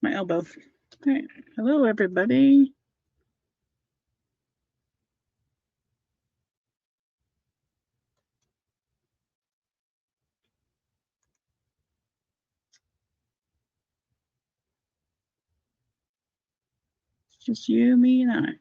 My elbow. All right. Hello, everybody. It's just you, me, and I.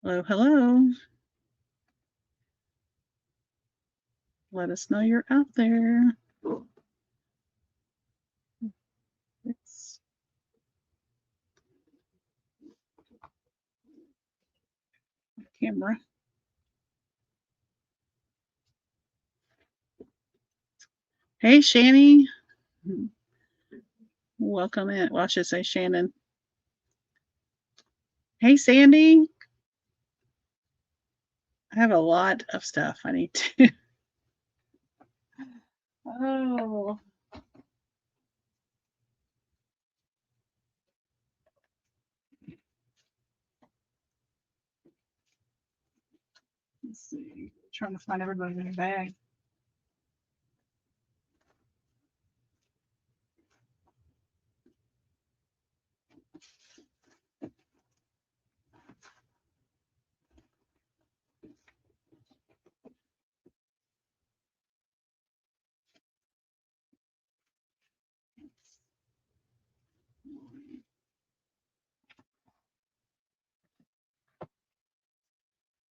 Hello, hello. Let us know you're out there. It's camera. Hey, Shanny. Welcome in. Well, I should say Shannon. Hey, Sandy. I have a lot of stuff I need to. Oh. Let's see. Trying to find everybody in their bag.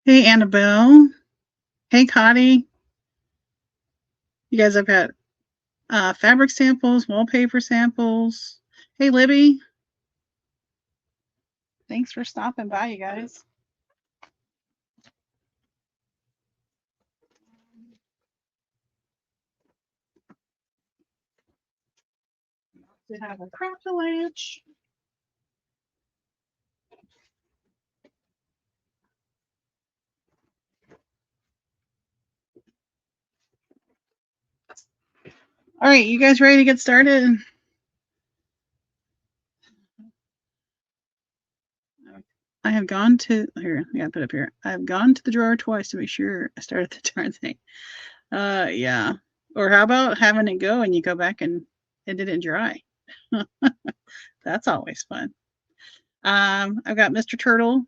Hey, Annabelle. Hey, Connie. You guys have got fabric samples, wallpaper samples. Hey, Libby. Thanks for stopping by, you guys. To have a crocodile. All right, you guys ready to get started? I have gone to here. I gotta put up here. I have gone to the drawer twice to make sure I started the darn thing. Yeah. Or how about having it go and you go back and it didn't dry? That's always fun. I've got Mr. Turtle,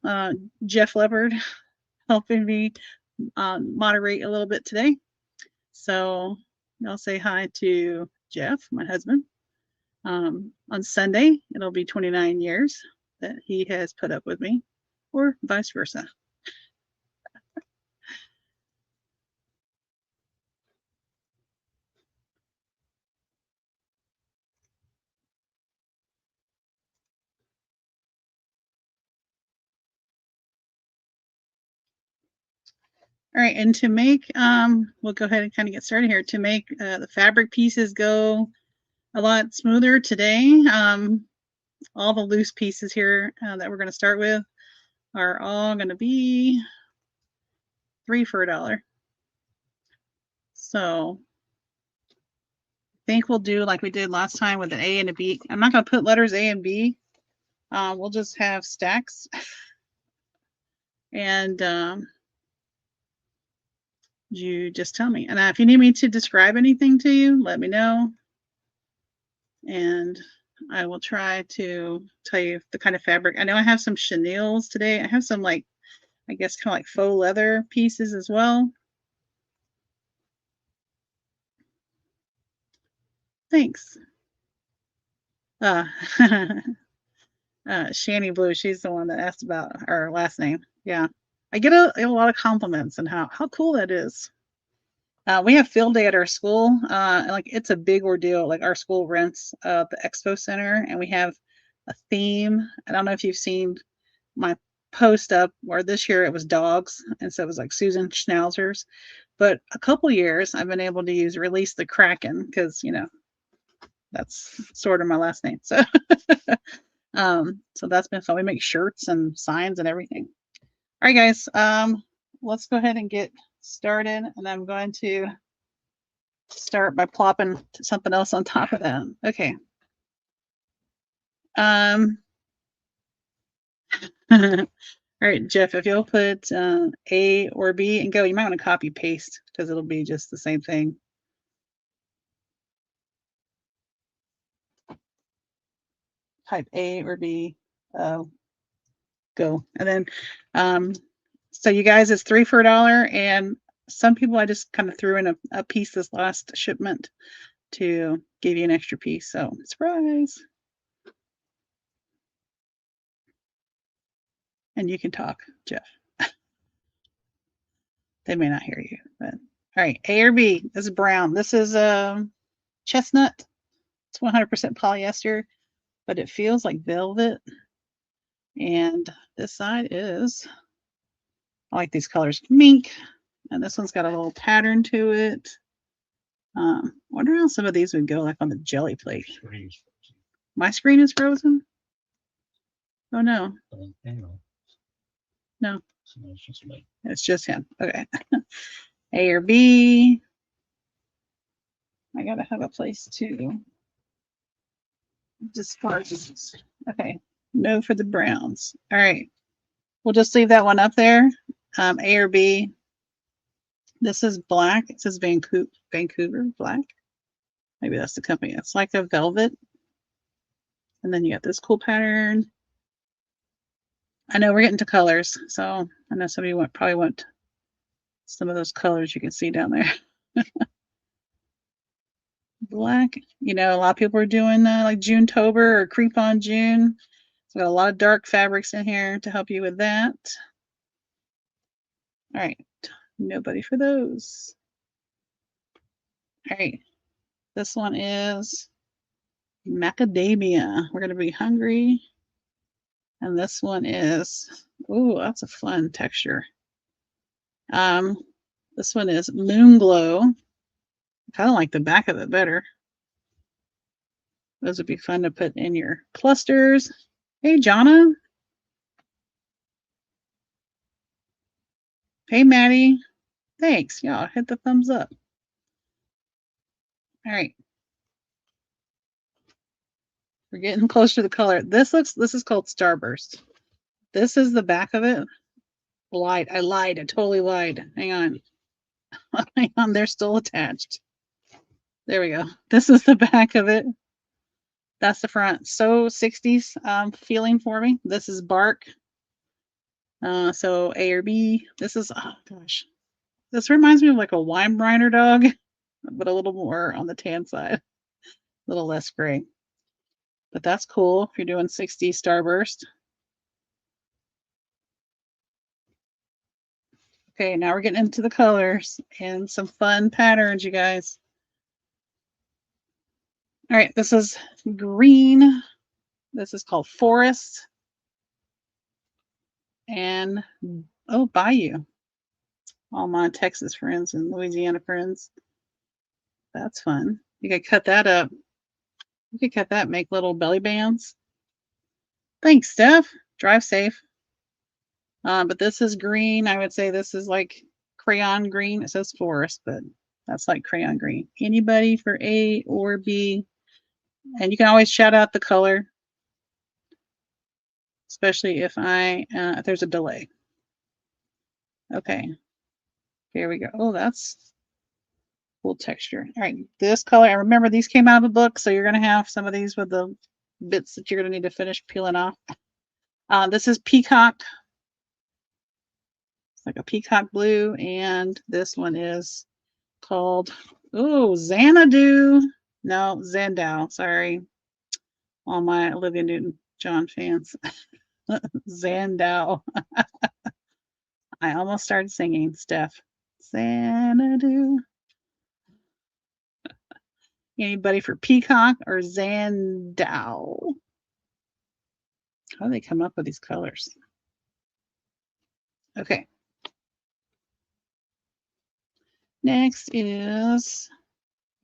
Jeff Leopard, helping me moderate a little bit today. So I'll say hi to Jeff, my husband. On Sunday, it'll be 29 years that he has put up with me, or vice versa. All right, and to make, we'll go ahead and kind of get started here. To make the fabric pieces go a lot smoother today, all the loose pieces here that we're going to start with are all going to be 3 for $1. So I think we'll do like we did last time with an A and a B. I'm not going to put letters A and B. We'll just have stacks. And you just tell me. And if you need me to describe anything to you, let me know. And I will try to tell you the kind of fabric. I know I have some chenilles today. I have some like, I guess kind of like faux leather pieces as well. Thanks. Shani Blue, she's the one that asked about our last name. Yeah. I get a lot of compliments and how cool that is. We have field day at our school. And like it's a big ordeal. Like our school rents the expo center, and we have a theme. I don't know if you've seen my post up where this year it was dogs, and so it was like Susan Schnauzers. But a couple years I've been able to use Release the Kraken because that's sort of my last name. So so that's been fun. We make shirts and signs and everything. All right, guys. Let's go ahead and get started, and I'm going to start by plopping something else on top of that. Okay. All right, Jeff, if you'll put A or B and go, you might want to copy paste because it'll be just the same thing. Type A or B, go. And then, so you guys, it's 3 for $1. And some people I just kind of threw in a piece this last shipment to give you an extra piece. So surprise. And you can talk, Jeff. They may not hear you, but all right, A or B. This is brown. This is chestnut. It's 100% polyester, but it feels like velvet. And this side is, I like these colors, mink. And this one's got a little pattern to it. Wonder how some of these would go like on the jelly plate. My screen is frozen? Oh no. No. It's just him. Okay. A or B. I gotta have a place to discard these. Okay. No for the browns. All right. We'll just leave that one up there. A or B. This is black. It says Vancouver black. Maybe that's the company. It's like a velvet. And then you got this cool pattern. I know we're getting to colors, so I know somebody probably want some of those colors you can see down there. Black, a lot of people are doing like June-tober or Creep on June. So got a lot of dark fabrics in here to help you with that. All right, nobody for those. All right, this one is macadamia. We're gonna be hungry. And this one is, ooh, that's a fun texture. This one is Moon Glow. I kind of like the back of it better. Those would be fun to put in your clusters. Hey, Jonna. Hey, Maddie. Thanks. Y'all hit the thumbs up. All right. We're getting close to the color. This is called Starburst. This is the back of it. I lied. I totally lied. Hang on. Hang on. They're still attached. There we go. This is the back of it. That's the front. So 60s feeling for me. This is bark. So A or B. This is, oh gosh. This reminds me of like a Weimaraner dog, but a little more on the tan side. A little less gray. But that's cool if you're doing 60 Starburst. Okay, now we're getting into the colors and some fun patterns, you guys. All right, this is green. This is called Forest. And, oh, Bayou. All my Texas friends and Louisiana friends. That's fun. You could cut that up. You could cut that, make little belly bands. Thanks, Steph. Drive safe. But this is green. I would say this is like crayon green. It says forest, but that's like crayon green. Anybody for A or B? And you can always shout out the color, especially if if there's a delay. Okay, here we go. Oh, that's cool texture. All right, this color. I remember these came out of a book, so you're gonna have some of these with the bits that you're gonna need to finish peeling off. This is peacock. It's like a peacock blue, and this one is called Xanadu. No, Zandow. Sorry, all my Olivia Newton-John fans. Zandow. I almost started singing, Steph. Xanadu. Anybody for Peacock or Zandau? How do they come up with these colors? Okay. Next is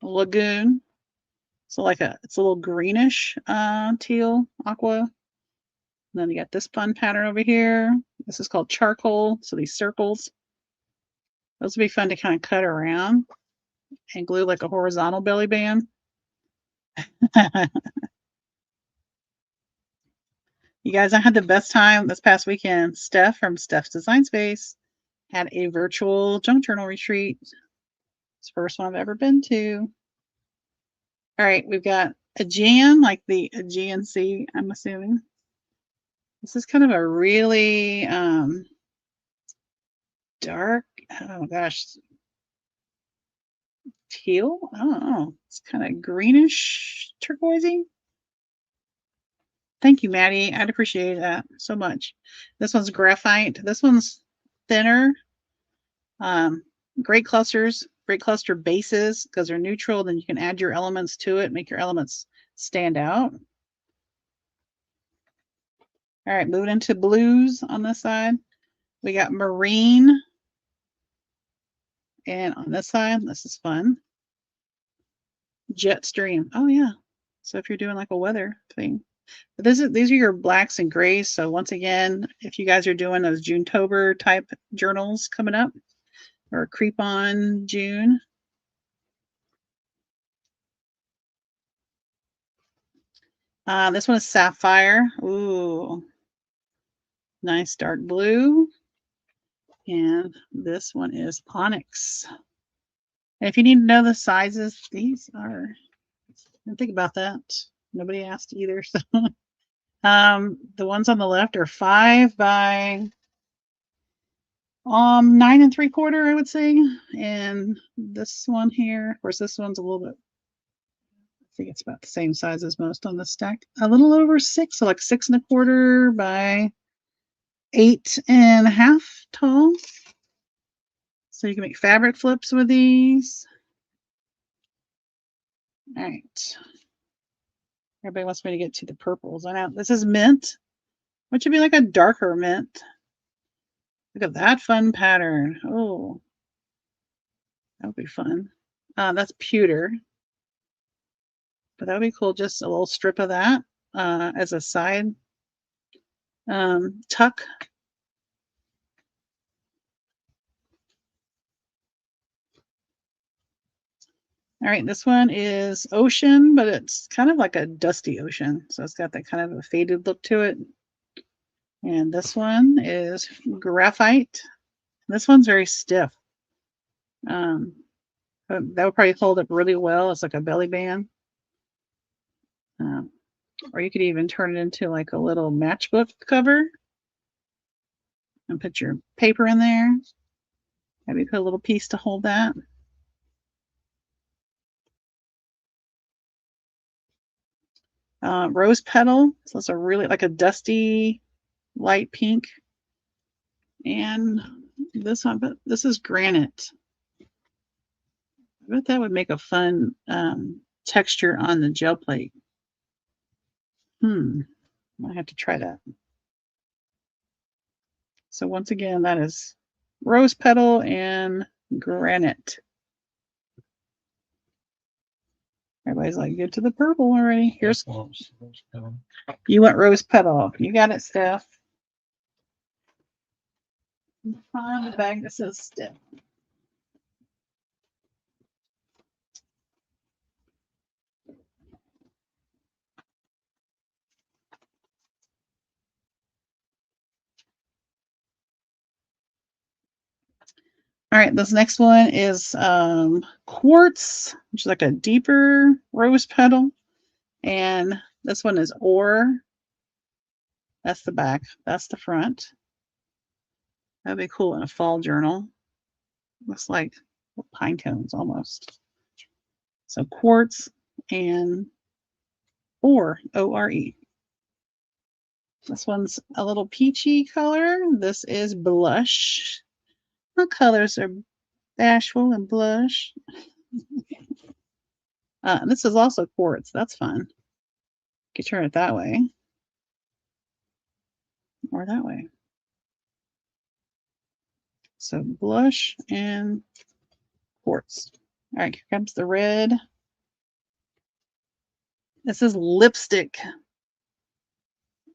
Lagoon. So like it's a little greenish teal aqua. And then you got this fun pattern over here. This is called charcoal. So these circles. Those would be fun to kind of cut around and glue like a horizontal belly band. You guys, I had the best time this past weekend. Steph from Steph's Design Space had a virtual junk journal retreat. It's the first one I've ever been to. All right, we've got Aegean, like the Aegean Sea, I'm assuming. This is kind of a really dark, oh gosh, teal? I don't know. It's kind of greenish, turquoisey. Thank you, Maddie. I'd appreciate that so much. This one's graphite. This one's thinner. Great clusters, great cluster bases because they're neutral. Then you can add your elements to it, make your elements stand out. All right, moving into blues on this side. We got marine. And on this side, this is fun. Jet stream. Oh yeah. So if you're doing like a weather thing. But these are your blacks and grays. So once again, if you guys are doing those Junetober type journals coming up, or creep on June. This one is sapphire. Ooh, nice dark blue. And this one is onyx. And if you need to know the sizes, these are, didn't think about that. Nobody asked either. So the ones on the left are 5 by 9 3/4, I would say. And this one here, of course, this one's a little bit, I think it's about the same size as most on the stack. A little over 6, so like 6 1/4 by 8 1/2 tall. So you can make fabric flips with these. All right. Everybody wants me to get to the purples. I know this is mint, which would be like a darker mint. Look at that fun pattern. Oh, that would be fun. That's pewter. But that would be cool. Just a little strip of that as a side tuck. All right, this one is ocean, but it's kind of like a dusty ocean. So it's got that kind of a faded look to it. And this one is graphite. This one's very stiff. That would probably hold up really well. It's like a belly band. Or you could even turn it into like a little matchbook cover and put your paper in there. Maybe put a little piece to hold that. Rose petal. So it's a really like a dusty light pink. And this one, but this is granite. I bet that would make a fun texture on the gel plate. I have to try that. So once again, that is rose petal and granite. Everybody's like, get to the purple already. Here's you want rose petal. You got it, Steph. Find the bag that says Steph. All right, this next one is quartz, which is like a deeper rose petal. And this one is ore. That's the back. That's the front. That'd be cool in a fall journal. Looks like pine cones almost. So quartz and ore, O-R-E. This one's a little peachy color. This is blush. My colors are bashful and blush. This is also quartz. That's fun. You can turn it that way or that way. So blush and quartz. All right, here comes the red. This is lipstick.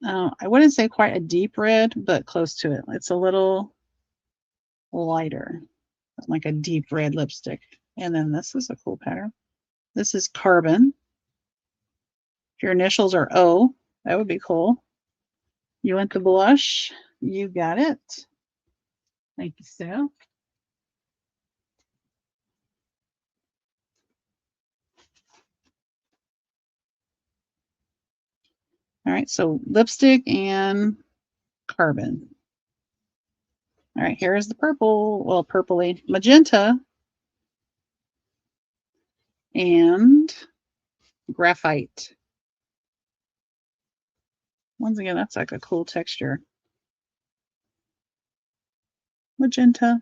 I wouldn't say quite a deep red, but close to it. It's a little lighter, like a deep red lipstick. And then this is a cool pattern. This is carbon. If your initials are O, that would be cool. You want the blush? You got it. Thank you, Steph. All right, so lipstick and carbon. All right, here's the purple, well, purpley, magenta, and graphite. Once again, that's like a cool texture. Magenta.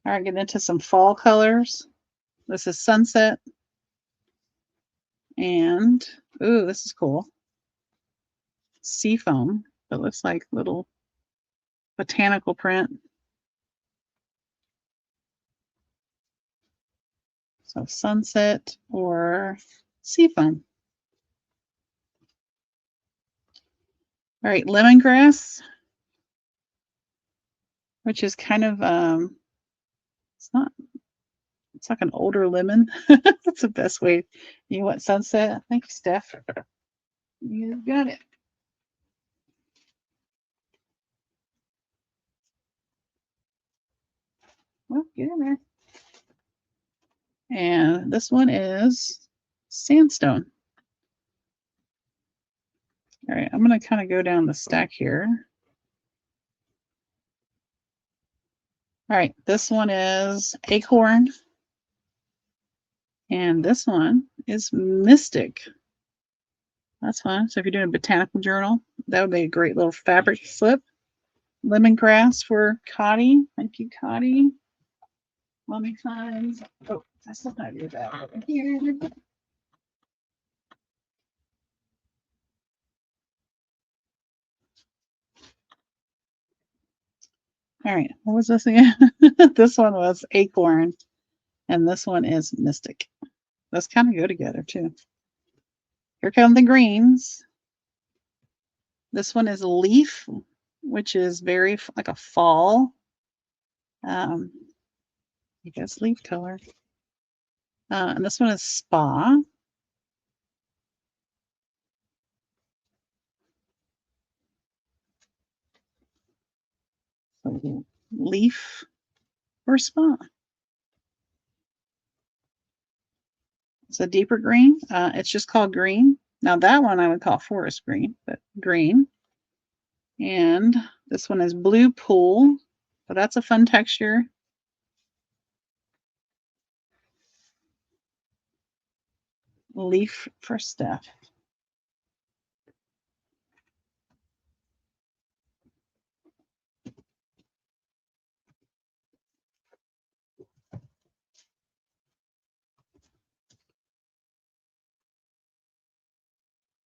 All right, getting into some fall colors. This is sunset. And, ooh, this is cool. Seafoam. It looks like little botanical print. So sunset or seafoam. All right, lemongrass, which is kind of it's like an older lemon. That's the best way. You want sunset? Thank you, Steph. You got it. Well, get in there. And this one is sandstone. All right, I'm going to kind of go down the stack here. All right, this one is acorn. And this one is mystic. That's fun. So if you're doing a botanical journal, that would be a great little fabric slip. Lemongrass for Cotty. Thank you, Cotty. Let me find. Oh, I still have your bag over here. All right, what was this again? This one was acorn, and this one is mystic. Those kind of go together too. Here come the greens. This one is leaf, which is very like a fall. I guess leaf color. And this one is spa. So leaf or spa. It's a deeper green. It's just called green. Now that one I would call forest green, but green. And this one is blue pool. So that's a fun texture. Leaf for Steph.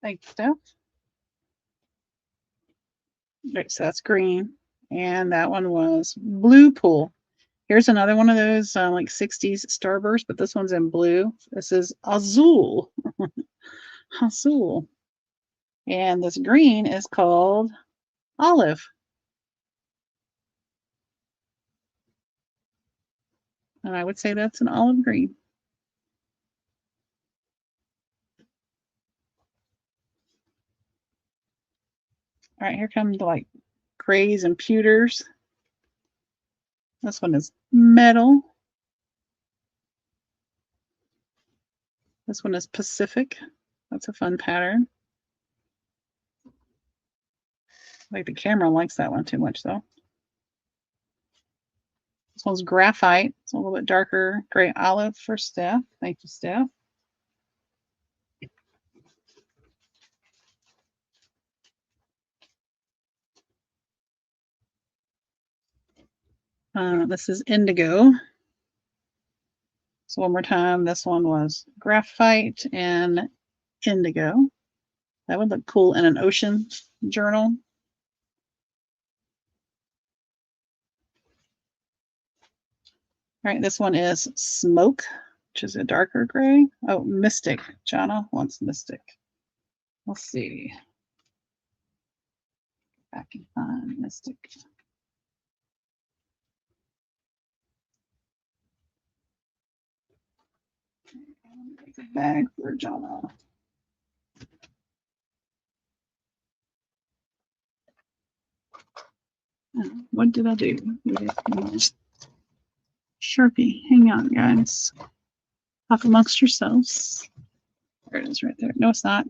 Thanks, Steph. Right, so that's green. And that one was blue pool. Here's another one of those like 60s starburst, but this one's in blue. This is azul. Azul. And this green is called olive. And I would say that's an olive green. All right, here come the like grays and pewters. This one is metal. This one is Pacific. That's a fun pattern. Like the camera likes that one too much though. This one's graphite. It's a little bit darker gray olive for Steph. Thank you, Steph. This is indigo. So one more time, this one was graphite and indigo. That would look cool in an ocean journal. All right, this one is smoke, which is a darker gray. Oh, mystic. Jana wants mystic. Let's see. I can find mystic. Make a bag for Jana. What did I do? Sharpie. Hang on, guys. Talk amongst yourselves. There it is right there. No, it's not.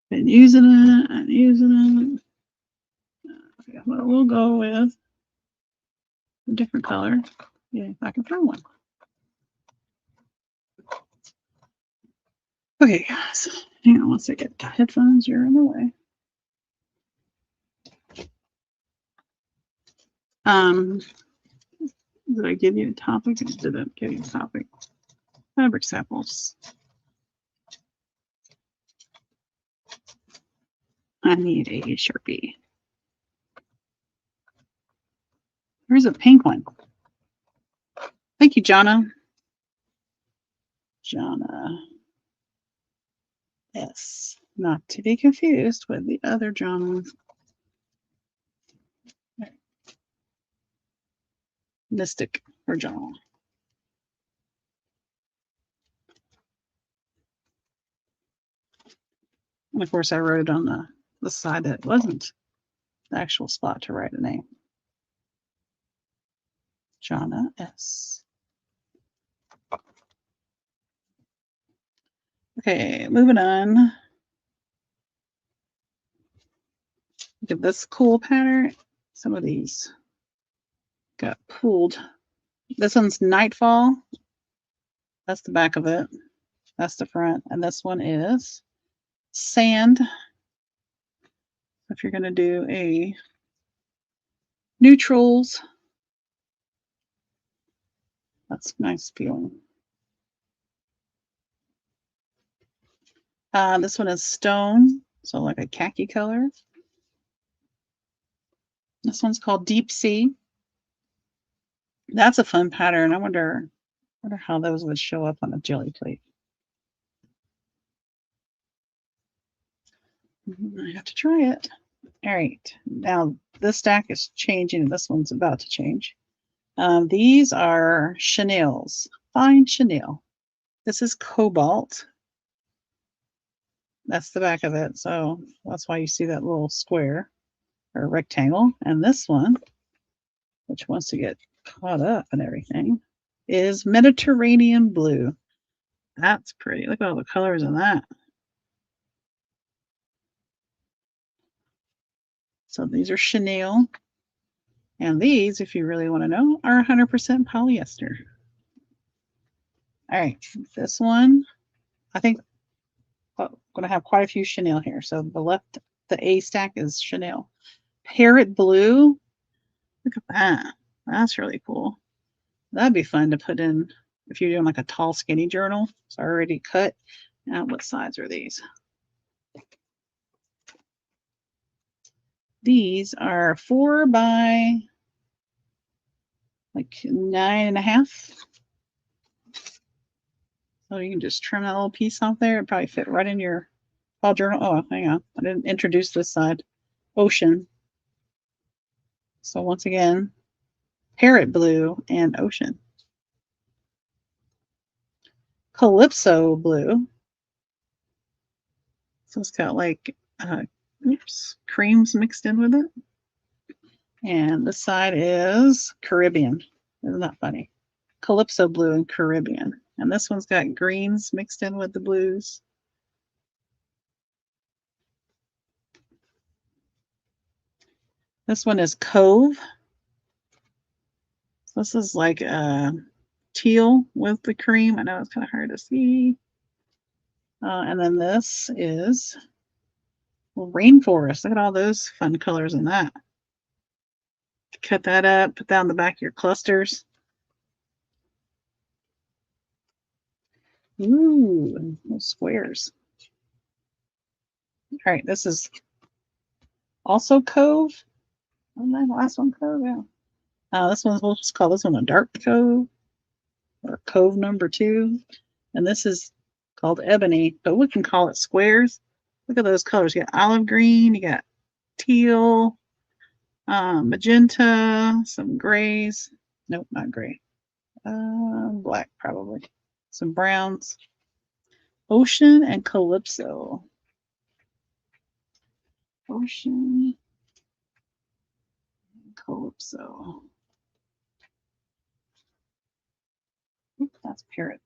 Been using it. I'm using it. Okay, well, we'll go with a different color. Yeah, if I can find one. Okay, guys. Hang on one second. Headphones, you're in the way. Did I give you a topic? I didn't give you a topic. Fabric samples. I need a Sharpie. Here's a pink one. Thank you, Jana. Jana S. Not to be confused with the other Jana. Mystic for Jana. And of course, I wrote it on the side that wasn't the actual spot to write a name. Jana S. Okay, moving on. Look at this cool pattern. Some of these got pulled. This one's Nightfall. That's the back of it. That's the front. And this one is Sand. If you're going to do a neutrals, that's nice feeling. This one is Stone, so like a khaki color. This one's called Deep Sea. That's a fun pattern. I wonder how those would show up on a jelly plate. I have to try it. All right, now this stack is changing. This one's about to change. These are chenilles, fine chenille. This is cobalt. That's the back of it, so that's why you see that little square or rectangle. And this one, which wants to get caught up and everything, is Mediterranean blue. That's pretty. Look at all the colors in that. So these are chenille. And these, if you really want to know, are 100% polyester. All right, this one, I think I'm going to have quite a few chenille here. So the A stack is chenille. Parrot blue. Look at that. That's really cool. That'd be fun to put in if you're doing like a tall, skinny journal. It's already cut. Now, what size are these? These are 4 by like 9.5. So you can just trim that little piece off there. It'd probably fit right in your fall journal. Oh, hang on. I didn't introduce this side. Ocean. So once again, parrot blue and ocean. Calypso blue. So it's got like creams mixed in with it. And this side is Caribbean. Isn't that funny? Calypso blue and Caribbean. And this one's got greens mixed in with the blues. This one is Cove. So this is like teal with the cream. I know it's kind of hard to see. And then this is Rainforest. Look at all those fun colors in that. Cut that up, put that on the back of your clusters. Ooh, those squares. All right, this is also Cove. Wasn't that the last one Cove? Yeah. This one's, we'll just call this one a dark cove or cove number 2. And this is called ebony, but we can call it squares. Look at those colors. You got olive green, you got teal, magenta, some grays. Nope, not gray. Black probably. Some browns. Ocean and Calypso. Ocean and Calypso. Oops, that's parrot.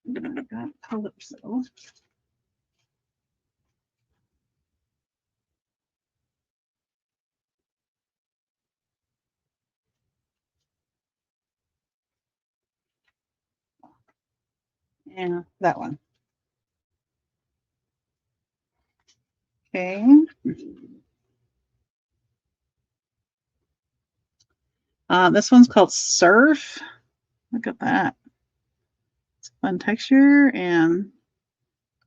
I got Calypso. Yeah, that one. Okay. This one's called Surf. Look at that. It's a fun texture and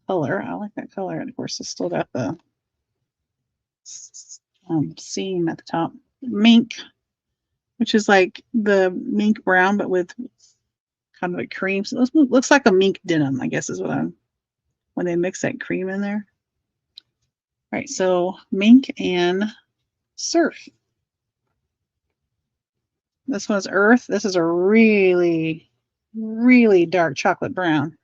color. I like that color. And of course, it's still got the seam at the top. Mink, which is like the mink brown, but with kind of a cream. So this looks like a mink denim, I guess is what I'm, when they mix that cream in there. All right, so mink and surf. This one's earth. This is a really, really dark chocolate brown.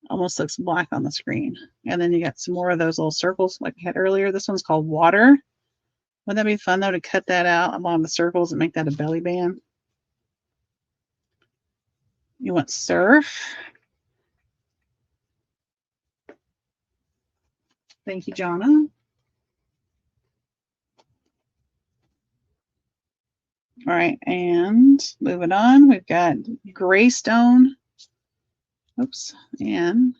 Almost looks black on the screen. And then you got some more of those little circles like we had earlier. This one's called water. Wouldn't that be fun though to cut that out along the circles and make that a belly band? You want surf. Thank you, Jonna. All right, and moving on, we've got Greystone. Oops, and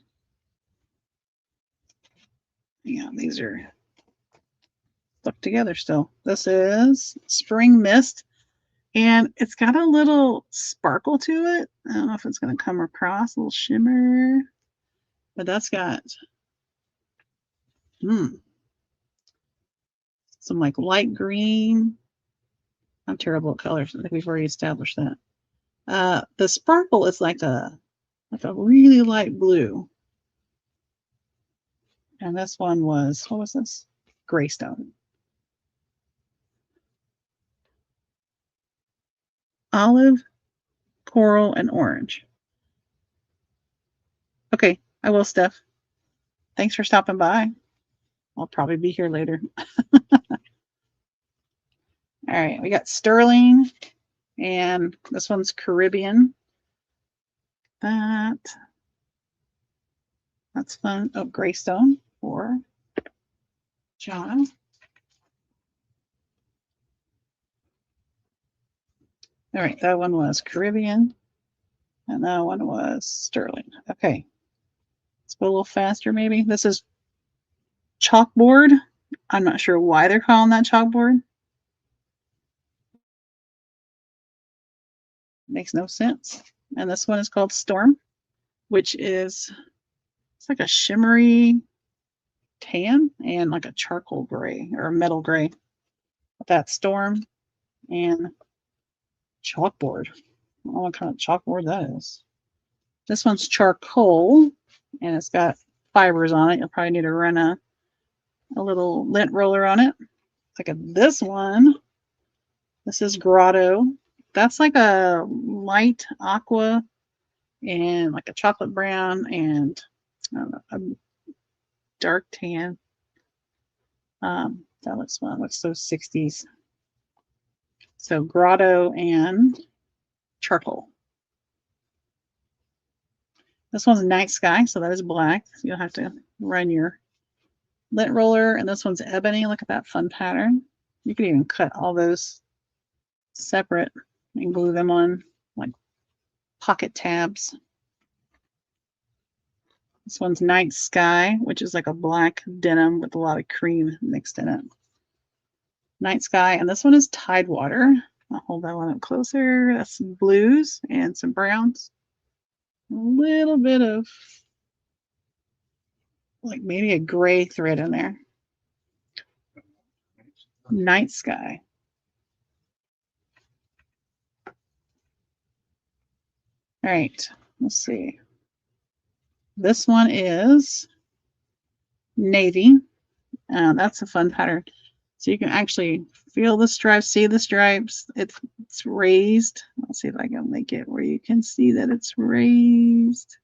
yeah, these are stuck together still. This is Spring Mist, and it's got a little sparkle to it. I don't know if it's going to come across, a little shimmer, but that's got some like light green. I'm terrible at colors. I think we've already established that. The sparkle is like a really light blue. And this one was, what was this? Greystone. Olive, coral, and orange. Okay, I will, Steph. Thanks for stopping by. I'll probably be here later. All right, we got sterling, and this one's Caribbean. That's fun. Oh, Greystone for John. All right, that one was Caribbean, and that one was sterling. Okay, let's go a little faster maybe. This is chalkboard. I'm not sure why they're calling that chalkboard. Makes no sense. And this one is called Storm, which is, it's like a shimmery tan and like a charcoal gray or a metal gray. That Storm and chalkboard. I don't know what kind of chalkboard that is. This one's charcoal and it's got fibers on it. You'll probably need to run a little lint roller on it. Look at this one. This is Grotto. That's like a light aqua and like a chocolate brown and I don't know, a dark tan. That looks fun. Looks so 60s. So Grotto and charcoal. This one's Night Sky, so that is black. So you'll have to run your lint roller. And this one's ebony. Look at that fun pattern. You could even cut all those separate and glue them on like pocket tabs. This one's Night Sky, which is like a black denim with a lot of cream mixed in it. Night Sky, and this one is Tidewater. I'll hold that one up closer. That's some blues and some browns. A little bit of like maybe a gray thread in there. Night Sky. All right, let's see. This one is navy. That's a fun pattern. So you can actually feel the stripes, see the stripes. It's raised. Let's see if I can make it where you can see that it's raised.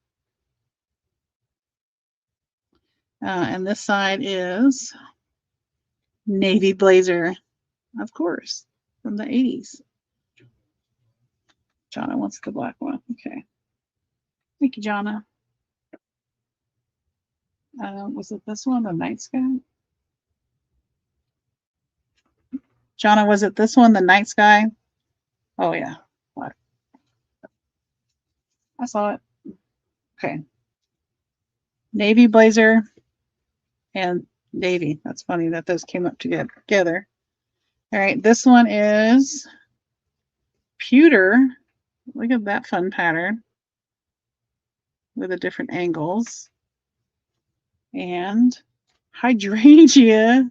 And this side is navy blazer, of course, from the 80s. Jonna wants the black one. Okay. Thank you, Jonna. Was it this one, the night sky? Jonna, was it this one, the night sky? Oh, yeah. What? I saw it. Okay. Navy blazer and navy. That's funny that those came up together. All right, this one is pewter. Look at that fun pattern with the different angles. And hydrangea.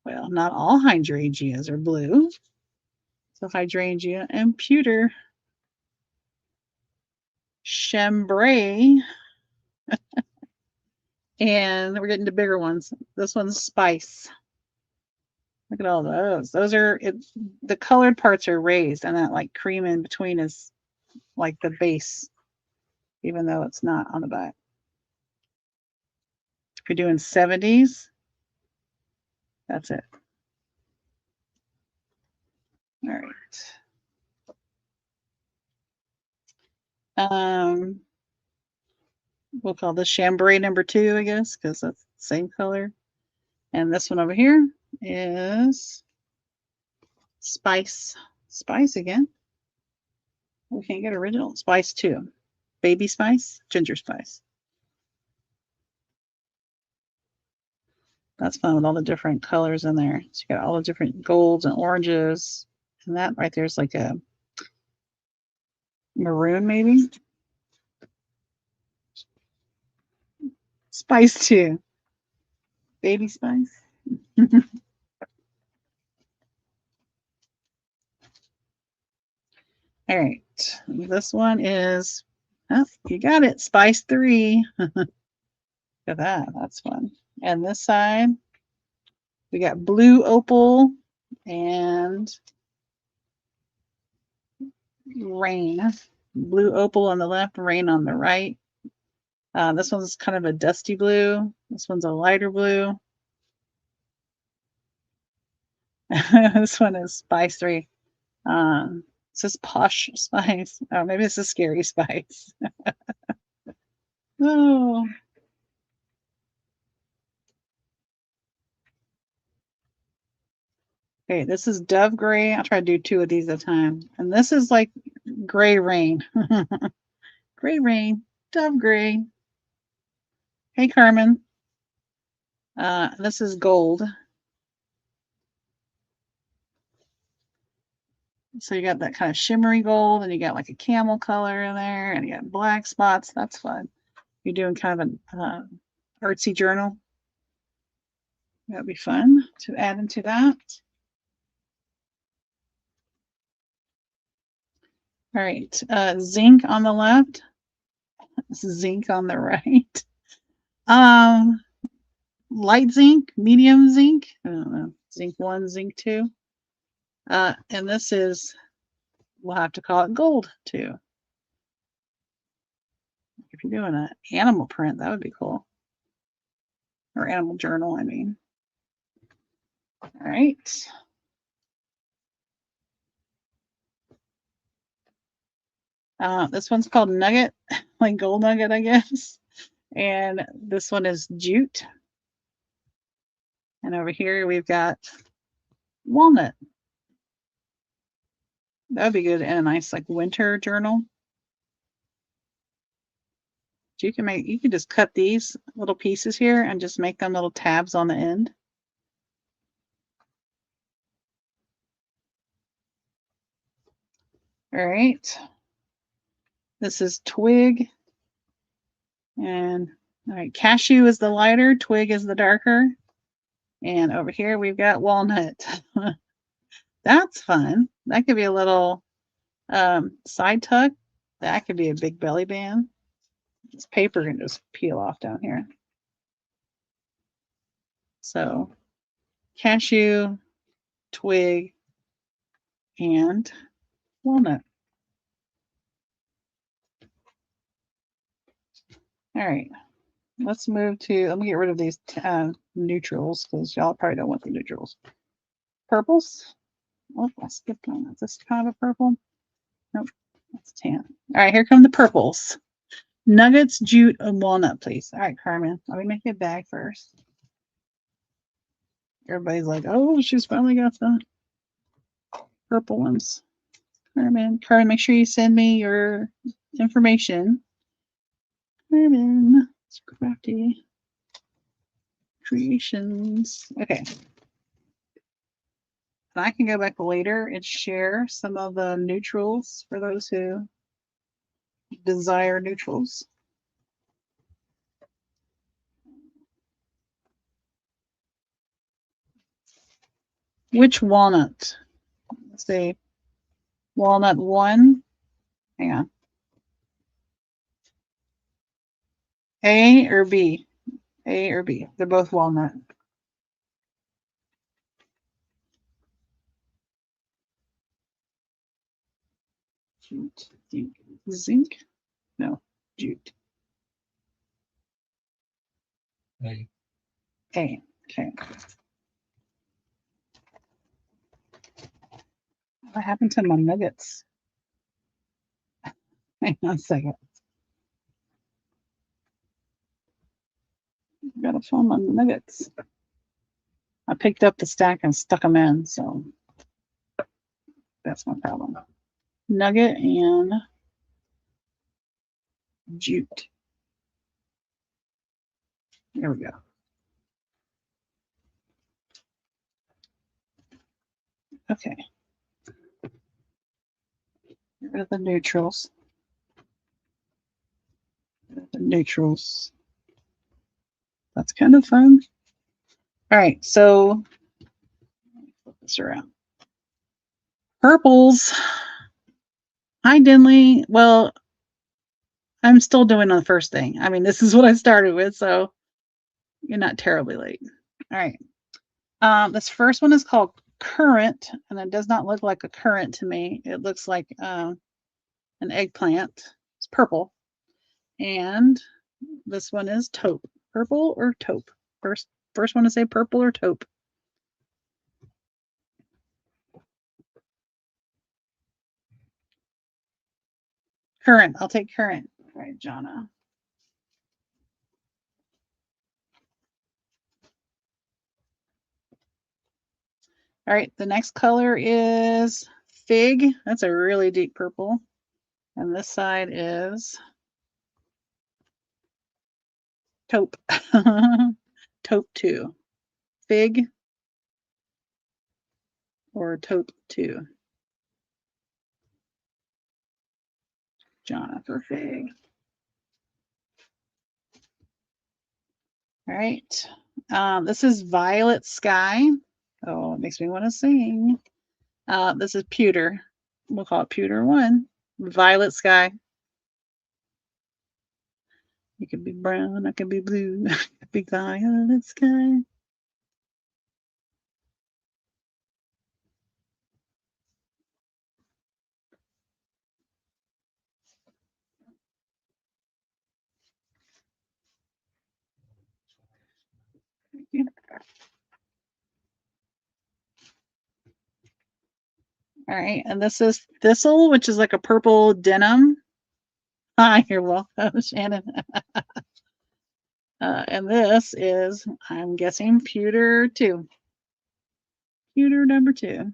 Well, not all hydrangeas are blue. So hydrangea and pewter. Chambray. And we're getting to bigger ones. This one's spice. Look at all those. Those are the colored parts are raised, and that like cream in between is like the base, even though it's not on the back. If you're doing 70s, that's it. All right. We'll call this chambray number 2, I guess, because that's the same color. And this one over here is spice. Spice again. We can't get original. Spice 2. Baby spice, ginger spice. That's fun with all the different colors in there. So you got all the different golds and oranges. And that right there is like a maroon, maybe. Spice 2. Baby spice. All right. This one is, oh, you got it. Spice 3. Look at that. That's fun. And this side, we got blue opal and rain. Blue opal on the left, rain on the right. This one's kind of a dusty blue. This one's a lighter blue. This one is Spice 3. This is Posh Spice. Oh, maybe this is Scary Spice. Oh. Okay, this is Dove Gray. I'll try to do 2 of these at a time. And this is like Gray Rain. Gray Rain, Dove Gray. Hey, Carmen. This is gold. So you got that kind of shimmery gold, and you got like a camel color in there, and you got black spots. That's fun. You're doing kind of an artsy journal. That'd be fun to add into that. All right, zinc on the left, zinc on the right. Light zinc, medium zinc, I don't know, zinc 1, zinc 2. And this is, we'll have to call it gold 2. If you're doing an animal print, that would be cool. Or animal journal, I mean. All right. This one's called Nugget, like gold nugget, I guess. And this one is jute. And over here we've got walnut. That would be good in a nice like winter journal. you can just cut these little pieces here and just make them little tabs on the end. All right. This is twig. And all right, cashew is the lighter, twig is the darker. And over here we've got walnut. That's fun. That could be a little side tuck. That could be a big belly band. This paper can just peel off down here. So cashew, twig, and walnut. All right, let's move to, let me get rid of these neutrals because y'all probably don't want the neutrals. Purples. Oh, I skipped one. Is this kind of a purple? Nope, that's tan. All right, here come the purples. Nuggets, jute, and walnut, please. All right, Carmen, let me make a bag first. Everybody's like, oh, she's finally got the purple ones. Carmen, make sure you send me your information. Carmen, Crafty Creations. Okay. And I can go back later and share some of the neutrals for those who desire neutrals. Which walnut? Let's see. Walnut 1. Hang on. A or B? A or B? They're both walnut. Jute. Zinc? No. Jute. A. A. Okay. What happened to my nuggets? Hang on a second. Gotta find my nuggets. I picked up the stack and stuck them in, so that's my problem. Nugget and jute. There we go. Okay. Get rid of the neutrals. The neutrals. That's kind of fun. All right, so flip this around. Purples. Hi, Dinley. Well, I'm still doing the first thing. I mean, this is what I started with, so you're not terribly late. All right. This first one is called Currant, and it does not look like a currant to me. It looks like an eggplant. It's purple. And this one is taupe. Purple or taupe? First one to say purple or taupe. Currant. I'll take currant. All right, Jonna. All right, the next color is fig. That's a really deep purple. And this side is taupe. Taupe 2. Fig or taupe 2. Jonna for fig. All right. This is Violet Sky. Oh, it makes me want to sing. This is pewter. We'll call it pewter 1. Violet Sky. It could be brown, it could be blue, big violet sky. All right, and this is Thistle, which is like a purple denim. Hi, you're welcome, Shannon. And this is, I'm guessing, pewter 2. Pewter number 2.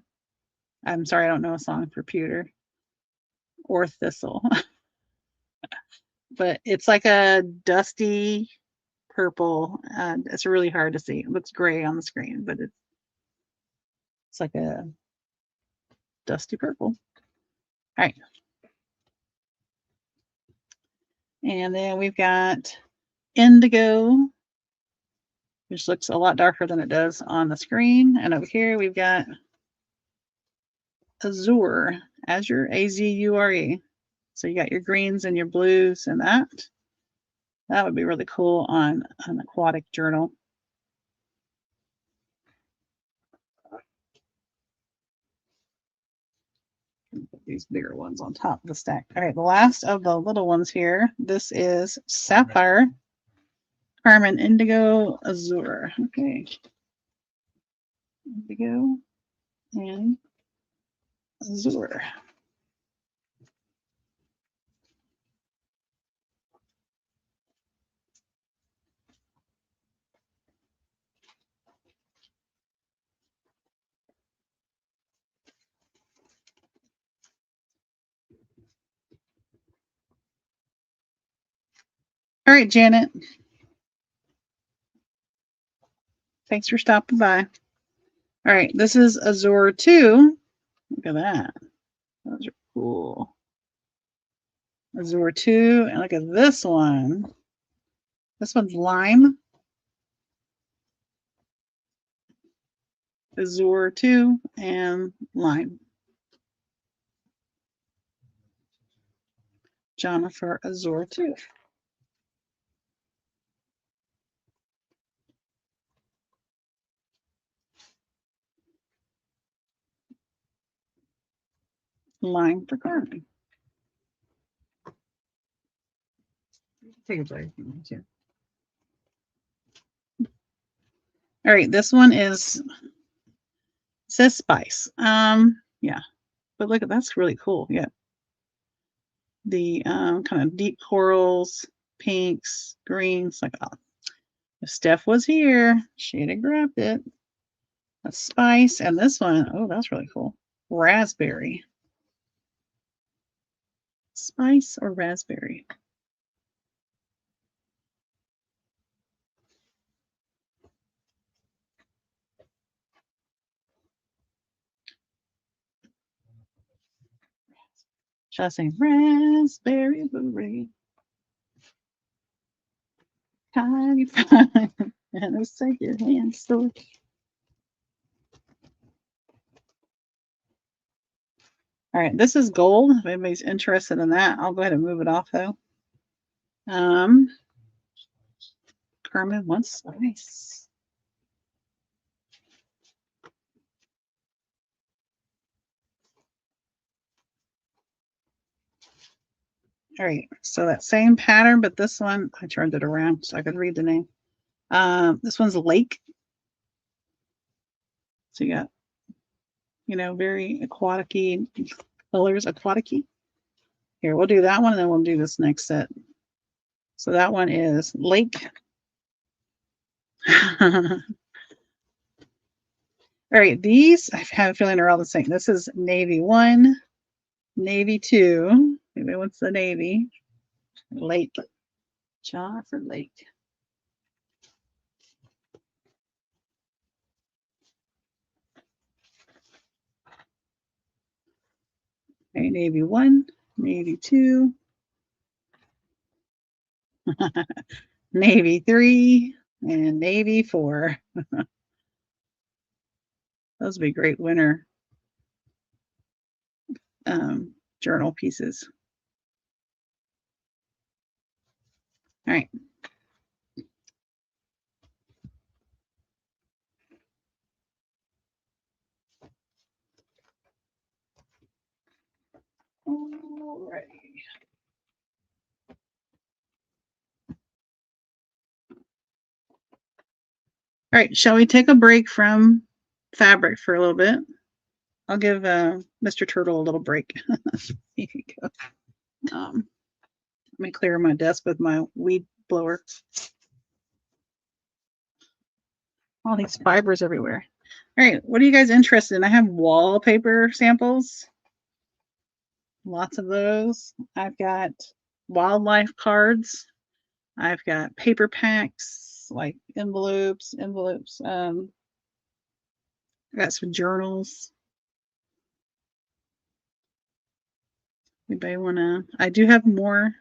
I'm sorry, I don't know a song for pewter or thistle. but it's like a dusty purple. It's really hard to see. It looks gray on the screen, but it's like a dusty purple. All right. And then we've got indigo, which looks a lot darker than it does on the screen. And over here we've got azure, Azure. So you got your greens and your blues and that. That would be really cool on an aquatic journal. Put these bigger ones on top of the stack. All right, the last of the little ones here. This is sapphire, carmine, indigo, azure. Okay. Indigo and azure. All right, Janet. Thanks for stopping by. All right, this is Azure 2. Look at that. Those are cool. Azure 2, and look at this one. This one's lime. Azure 2 and lime. Jennifer Azure 2. Lime for Carmen. Take a break if you want to. All right, this one is says spice. Yeah, but look at that's really cool. Yeah, the kind of deep corals, pinks, greens. Like, oh, if Steph was here, she'd have grabbed it. A spice, and this one, oh, that's really cool. Raspberry. Spice or raspberry? Should I say raspberry beret? Tiny fine, and a second-hand store. All right, this is gold. If anybody's interested in that, I'll go ahead and move it off though. Carmen wants spice. All right, so that same pattern, but this one, I turned it around so I could read the name. This one's Lake. So you got, very aquatic-y colors, aquatic-y. Here, we'll do that one, and then we'll do this next set. So that one is Lake. All right, these, I have a feeling are all the same. This is Navy 1, Navy 2. Maybe what's the Navy? Lake. Jonathan Lake. Okay, Navy 1, Navy 2, Navy 3, and Navy 4. Those would be great winter journal pieces. All right. All right. All right, shall we take a break from fabric for a little bit? I'll give Mr. Turtle a little break. Here you go. Let me clear my desk with my weed blower. All these fibers everywhere. All right, what are you guys interested in? I have wallpaper samples. Lots of those. I've got wildlife cards. I've got paper packs, like envelopes. I got some journals. Anybody wanna? I do have more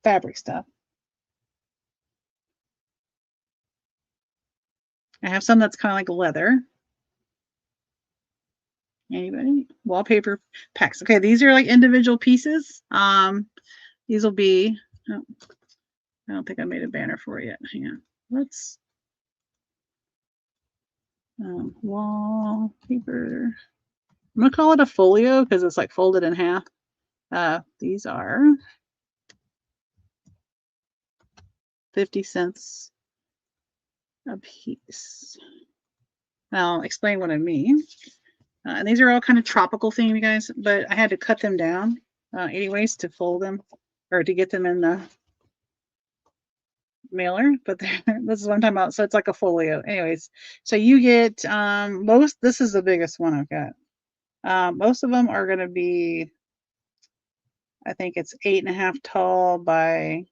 fabric stuff. I have some that's kind of like leather. Anybody? Wallpaper packs. Okay, these are like individual pieces. These will be. Oh, I don't think I made a banner for it yet. Hang on. Let's. Wallpaper. I'm gonna call it a folio because it's like folded in half. These are 50 cents a piece. I'll explain what I mean. And these are all kind of tropical theme, you guys, but I had to cut them down anyways to fold them or to get them in the mailer. But this is what I'm talking about. So it's like a folio. Anyways, so you get this is the biggest one I've got. Most of them are going to be, I think it's 8.5 tall by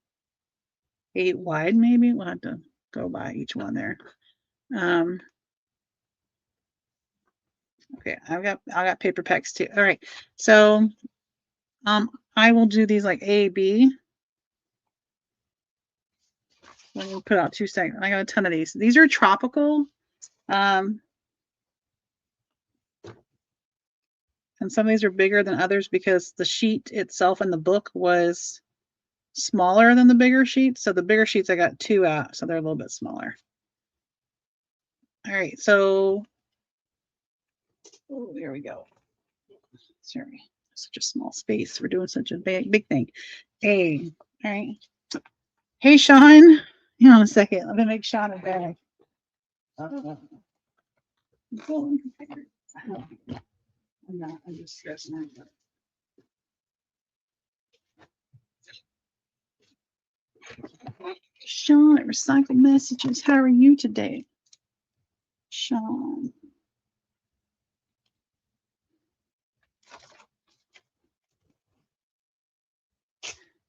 8 wide, maybe. We'll have to go by each one there. Okay, I got paper packs too. All right, so I will do these like A, B. Let me put out 2 seconds. I got a ton of these. These are tropical. And some of these are bigger than others because the sheet itself in the book was smaller than the bigger sheets. So the bigger sheets I got 2 out, so they're a little bit smaller. All right, so here we go. Sorry, such a small space. We're doing such a big thing. A. All right. Hey, Sean. Hang on a second. Let me make Sean a bag. I'm not. I'm just stressing out. Sean, recycle messages. How are you today? Sean.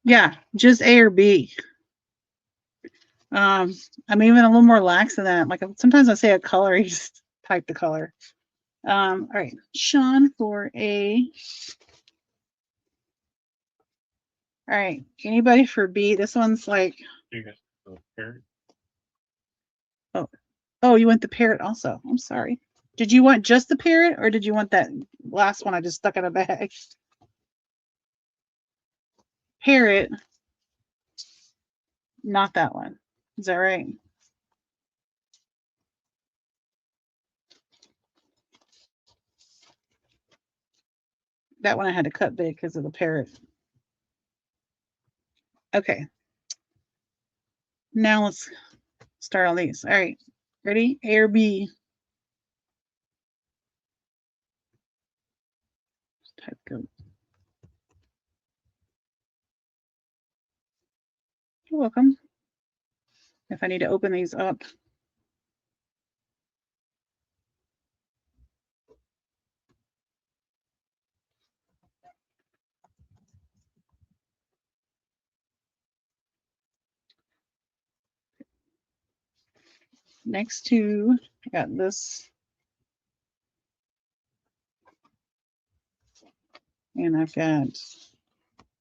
Yeah, just A or B. I'm even a little more lax than that. Like sometimes I say a color, you just type the color. All right, Sean for A. All right, anybody for B? This one's like. Oh, you want the parrot also. I'm sorry. Did you want just the parrot or did you want that last one I just stuck in a bag? Parrot. Not that one. Is that right? That one I had to cut big because of the parrot. Okay. Now let's start on these. All right. Ready? A or B? Type code. You're welcome. If I need to open these up. Next to, I got this. And I've got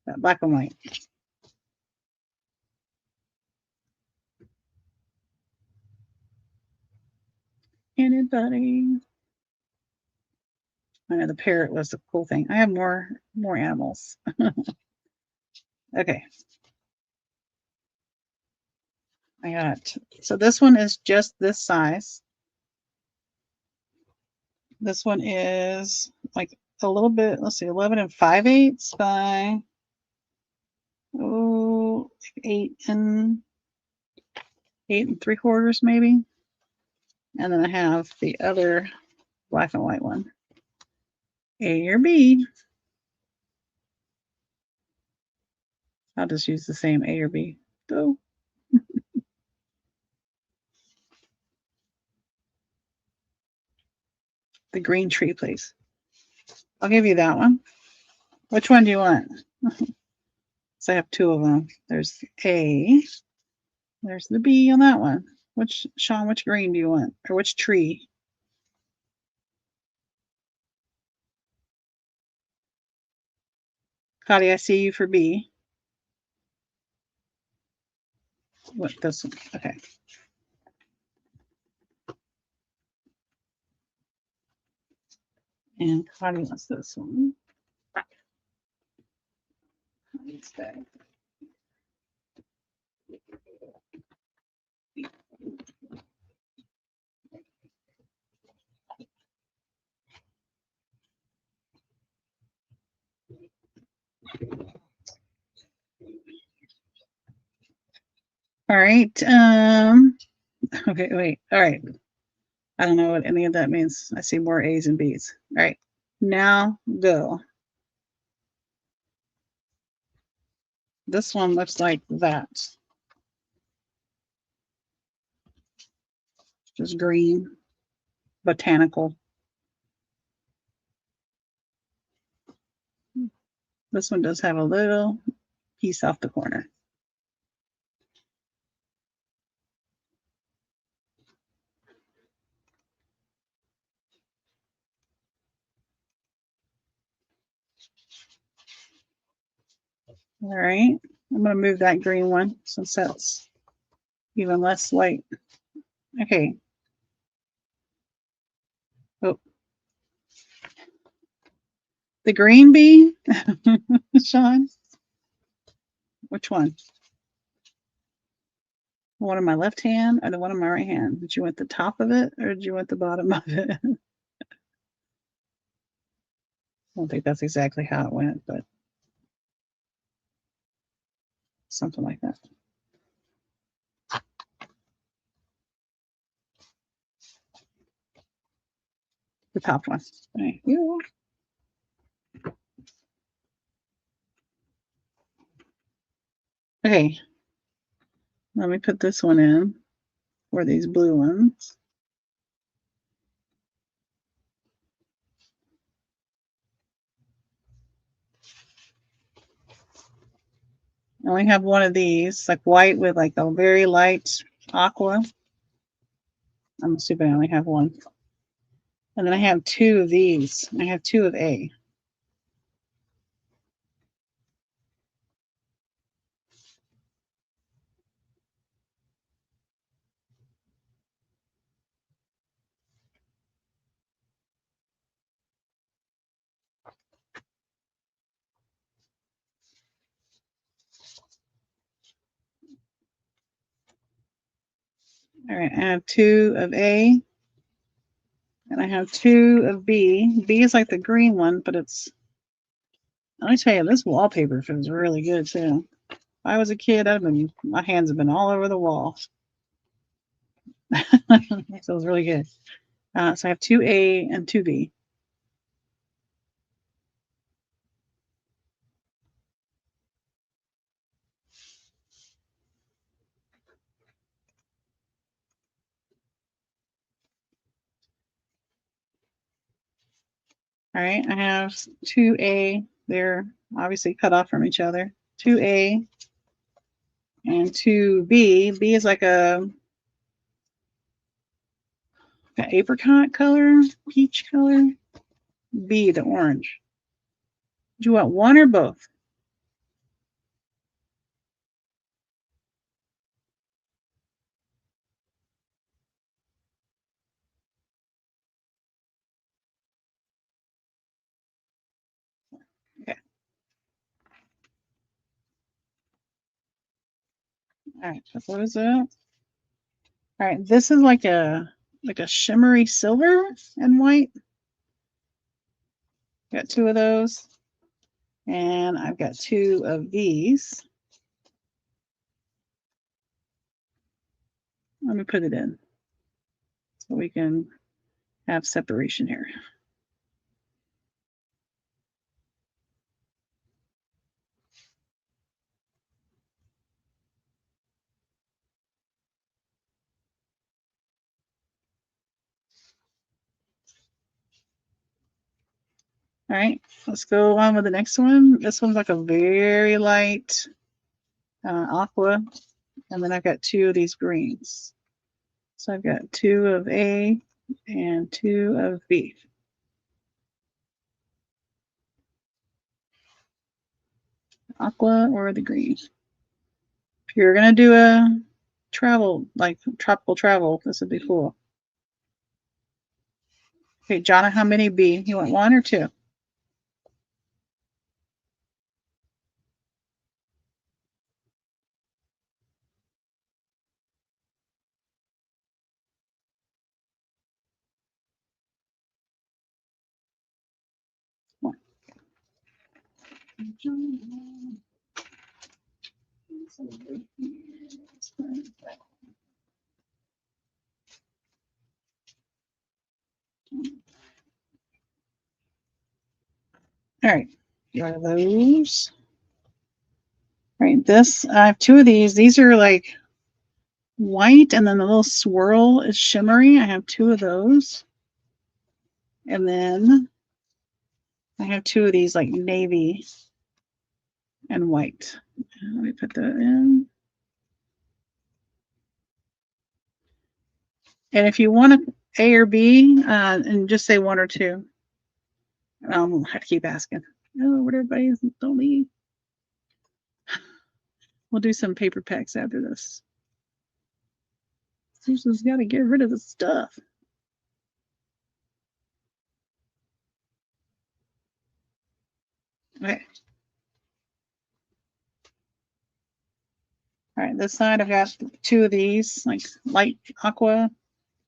that black and white. Anybody? I know the parrot was the cool thing. I have more animals. Okay. I got, so this one is just this size. This one is like a little bit, let's see, 11 5/8 by 8 3/4 maybe. And then I have the other black and white one. A or B. I'll just use the same A or B. Go. The green tree, please. I'll give you that one. Which one do you want? So I have two of them. There's A. There's the B on that one. Sean, which green do you want? Or which tree? Cotty, I see you for B. What, this one? Okay. And Cotty wants this one. Cotty's back. All right. Okay, wait. All right. I don't know what any of that means. I see more A's and B's. All right. Now go. This one looks like that. Just green, botanical. This one does have a little piece off the corner. All right. I'm going to move that green one since that's even less light. Okay. Oh, the green bee, Sean. Which one? The one on my left hand or the one on my right hand? Did you want the top of it or did you want the bottom of it? I don't think that's exactly how it went, but something like that. The top one. Thank you. Okay. Let me put this one in for these blue ones. I only have one of these, like white with like a very light aqua. I'm assuming I only have one. And then I have two of these. I have two of A. All right, I have two of A. And I have two of B. B is like the green one, but it's, let me tell you, this wallpaper feels really good too. If I was a kid, my hands have been all over the wall. It feels really good. So I have two A and two B. All right, I have two A. They're obviously cut off from each other. Two A and two B. B is like an apricot color, peach color. B, the orange. Do you want one or both? Okay. All right, so what is it? All right, this is like a shimmery silver and white. Got two of those. And I've got two of these. Let me put it in so we can have separation here. All right, let's go on with the next one. This one's like a very light aqua, and then I've got two of these greens. So I've got two of A and two of B. Aqua or the green. If you're gonna do a travel, like tropical travel, this would be cool. Okay, Jonna, how many B? You want one or two? One. All right, got those. All right, this I have two of these. These are like white, and then the little swirl is shimmery. I have two of those, and then I have two of these like navy and white. Let me put that in. And if you want A or B, and just say one or two. I have to keep asking. Oh, what everybody is, don't leave. We'll do some paper packs after this. Susan's got to get rid of the stuff. Okay. All right, this side I've got two of these, like light aqua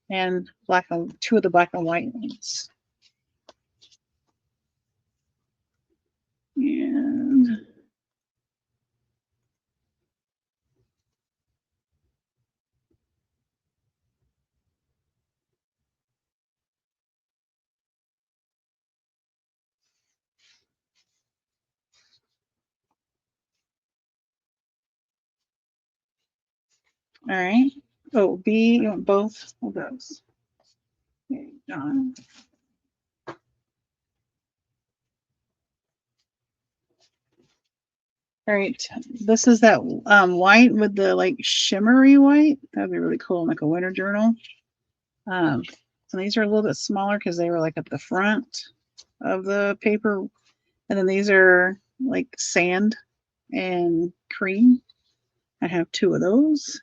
and black, two of the black and white ones. And all right. Oh, B, you want both of those. Okay, John. All right, this is that white with the like shimmery white. That'd be really cool, like a winter journal. So these are a little bit smaller because they were like at the front of the paper, and then these are like sand and cream. I have two of those.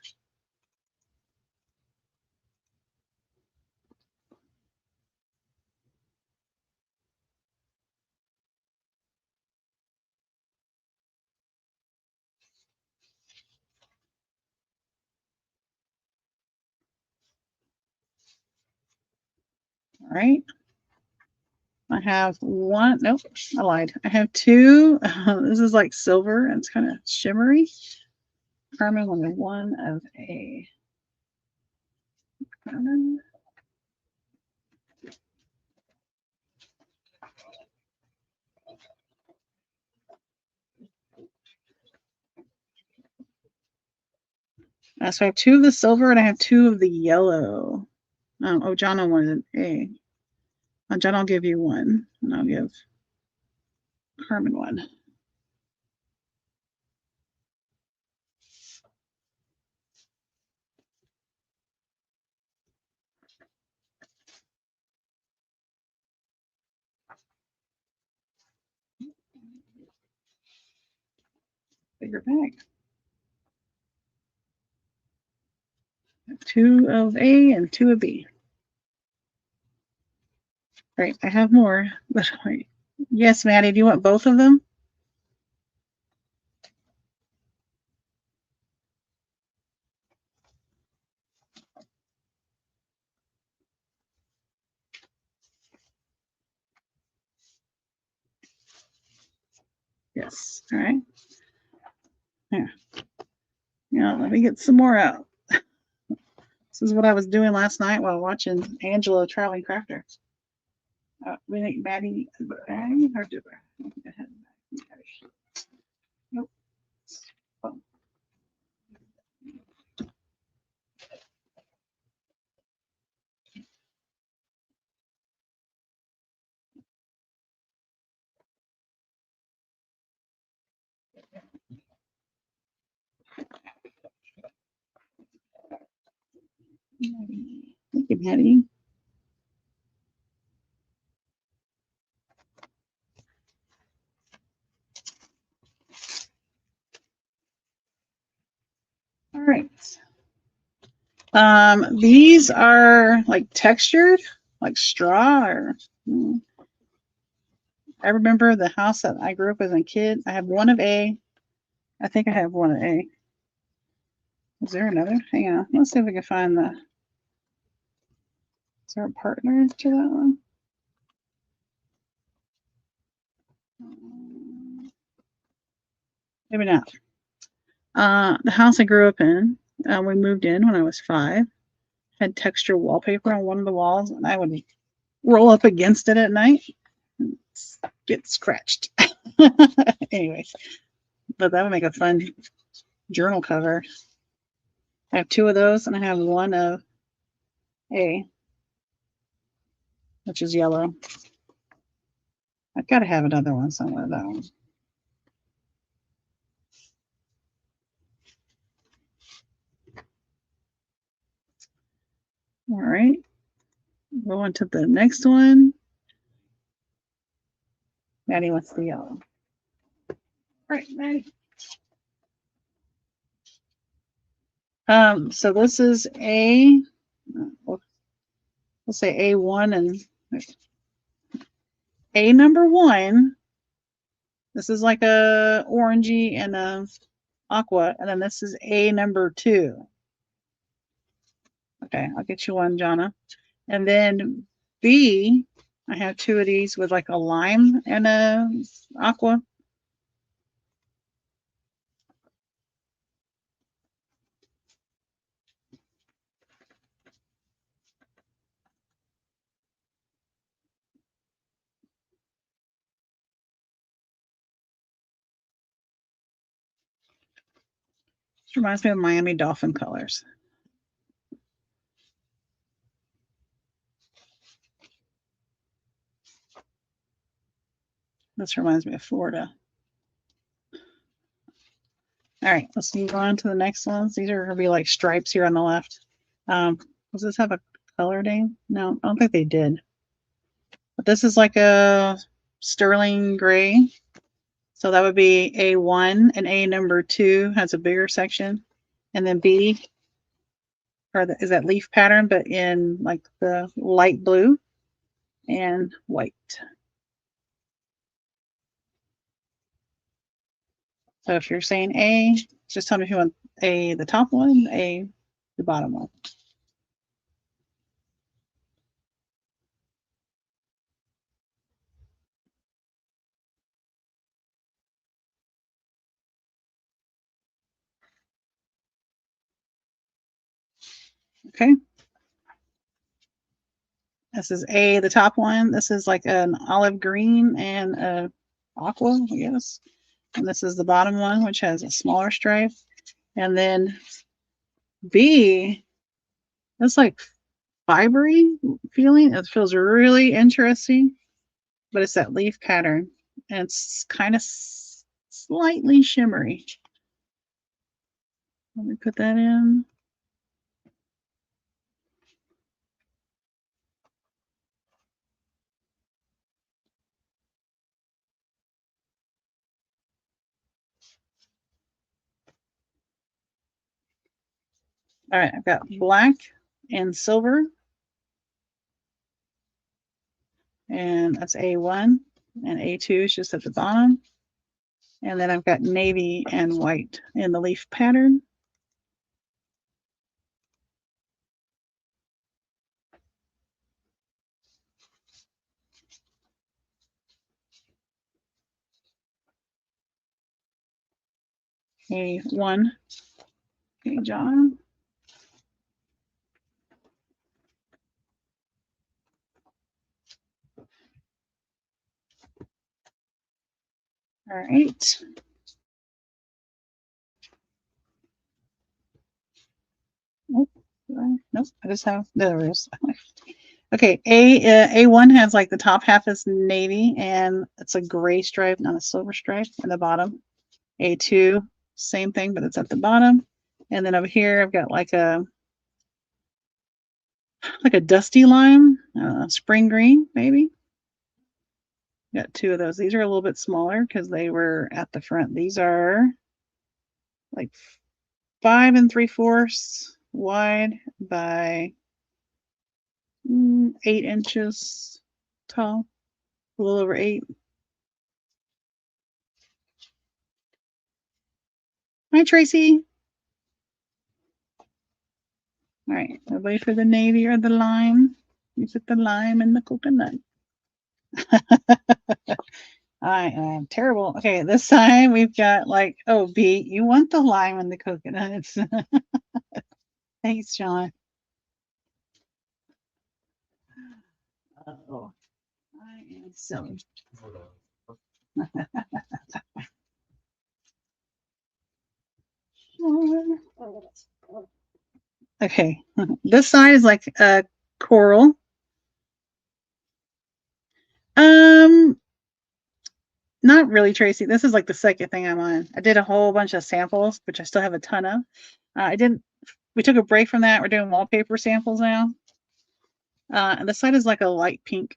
All right. I have one. Nope, I lied. I have two. This is like silver and it's kind of shimmery. Carmen wanted one of a Carmen. So I have two of the silver and I have two of the yellow. Oh, John wanted a. John, I'll give you one, and I'll give Carmen one. Bigger bag. Two of A and two of B. Right, I have more. But wait. Yes, Maddie, do you want both of them? Yes. All right. Yeah. Yeah, let me get some more out. This is what I was doing last night while watching Angela Traveling Crafter. We think Maddie, or do Nope. Oh. Thank you, Maddie. All right. These are like textured, like straw or I remember the house that I grew up as a kid. I have one of A. I think I have one of A. Is there another? Hang on. Let's see if we can find the. Is there a partner to that one? Maybe not. The house I grew up in, we moved in when I was 5. Had texture wallpaper on one of the walls, and I would roll up against it at night and get scratched. Anyways, but that would make a fun journal cover. I have 2 of those, and I have one of A, which is yellow. I've got to have another one somewhere, though. All right. Go on to the next one. Maddie wants the yellow. All right, Maddie. So this is we'll say A1 and A number 1. This is like a orangey and a aqua, and then this is A number 2. Okay, I'll get you one, Jonna. And then B, I have 2 of these with like a lime and a aqua. This reminds me of Miami Dolphin colors. This reminds me of Florida. All right, let's move on to the next ones. These are going to be like stripes here on the left. Does this have a color name? No, I don't think they did. But this is like a sterling gray. So that would be A1, and A number 2 has a bigger section. And then B is that leaf pattern, but in like the light blue and white. So if you're saying A, just tell me if you want A, the top one, A, the bottom one. Okay. This is A, the top one. This is like an olive green and a aqua, I guess. And this is the bottom one, which has a smaller stripe. And then B, that's like fibery feeling. It feels really interesting, but it's that leaf pattern. And it's kind of slightly shimmery. Let me put that in. All right, I've got black and silver. And that's A1. And A2 is just at the bottom. And then I've got navy and white in the leaf pattern. A1. Okay, John. All right. Nope. Nope. I just have there it is. Okay, A1 has like the top half is navy and it's a gray stripe, not a silver stripe in the bottom. A2, same thing, but it's at the bottom. And then over here I've got like a like a dusty lime, spring green, maybe. Got two of those. These are a little bit smaller because they were at the front. These are like 5 3/4 wide by 8 inches tall, a little over 8. Hi, Tracy. All right, I'll wait for the navy or the lime. You put the lime in the coconut. I am terrible. Okay, this time we've got like, oh, B, you want the lime and the coconuts. Thanks, John. Oh, I am silly. Okay, this side is like a coral. Um, Not really, Tracy. This is like the second thing I'm on. I did a whole bunch of samples, which I still have a ton of. I didn't. We took a break from that. We're doing wallpaper samples now. And the side is like a light pink.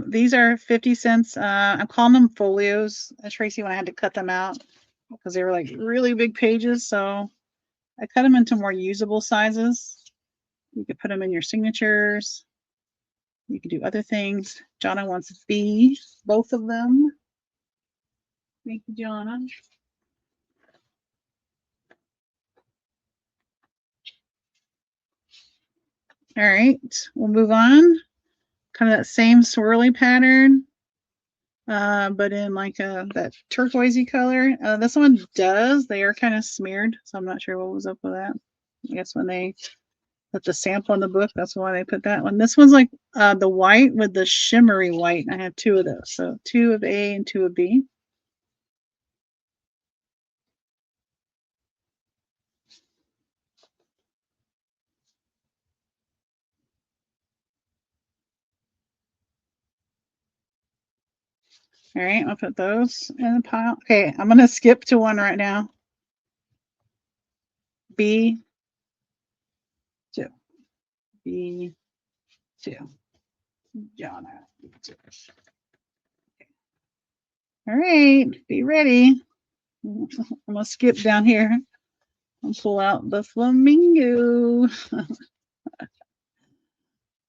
These are 50 cents. I'm calling them folios, Tracy, when I had to cut them out because they were like really big pages. So I cut them into more usable sizes. You could put them in your signatures. You could do other things. Jonna wants B, both of them. Thank you, Jonna. All right, we'll move on. Kind of that same swirly pattern, but in like that turquoisey color. This one does. They are kind of smeared, so I'm not sure what was up with that. I guess when they put the sample in the book, that's why they put that one. This one's like the white with the shimmery white. I have two of those, so 2 of A and 2 of B. All right, I'll put those in the pile. Okay, I'm gonna skip to one right now. B2. B2. Jonna. All right, be ready. I'm gonna skip down here and pull out the flamingo.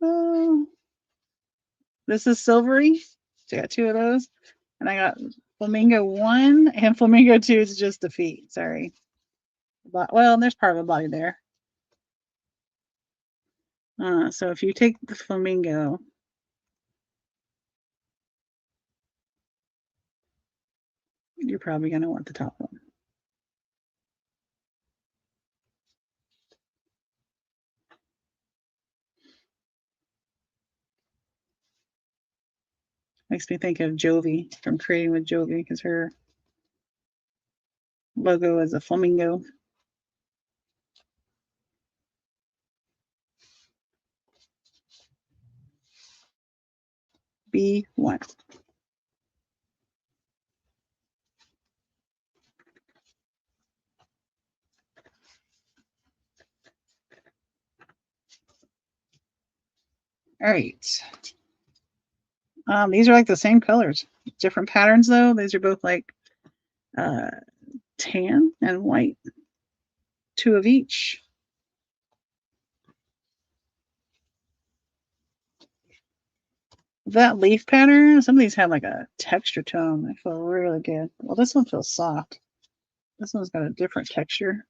Oh, this is silvery. So I got 2 of those. And I got flamingo 1 and flamingo 2 is just the feet. Sorry. Well, there's part of the body there. So if you take the flamingo, you're probably going to want the top one. Makes me think of Jovi from Creating with Jovi because her logo is a flamingo. B1. All right. These are like the same colors, different patterns though. These are both like tan and white, 2 of each. That leaf pattern, some of these have like a texture tone. They feel really good. Well, this one feels soft. This one's got a different texture.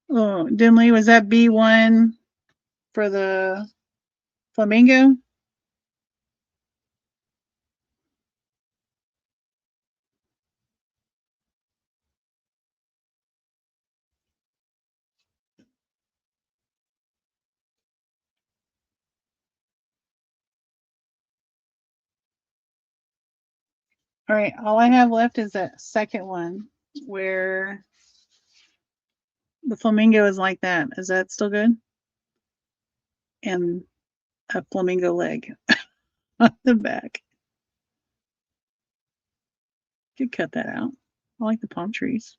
Oh, Dimly, was that B1 for the flamingo? All right, all I have left is that second one where the flamingo is like that. Is that still good? And a flamingo leg on the back. Could cut that out. I like the palm trees.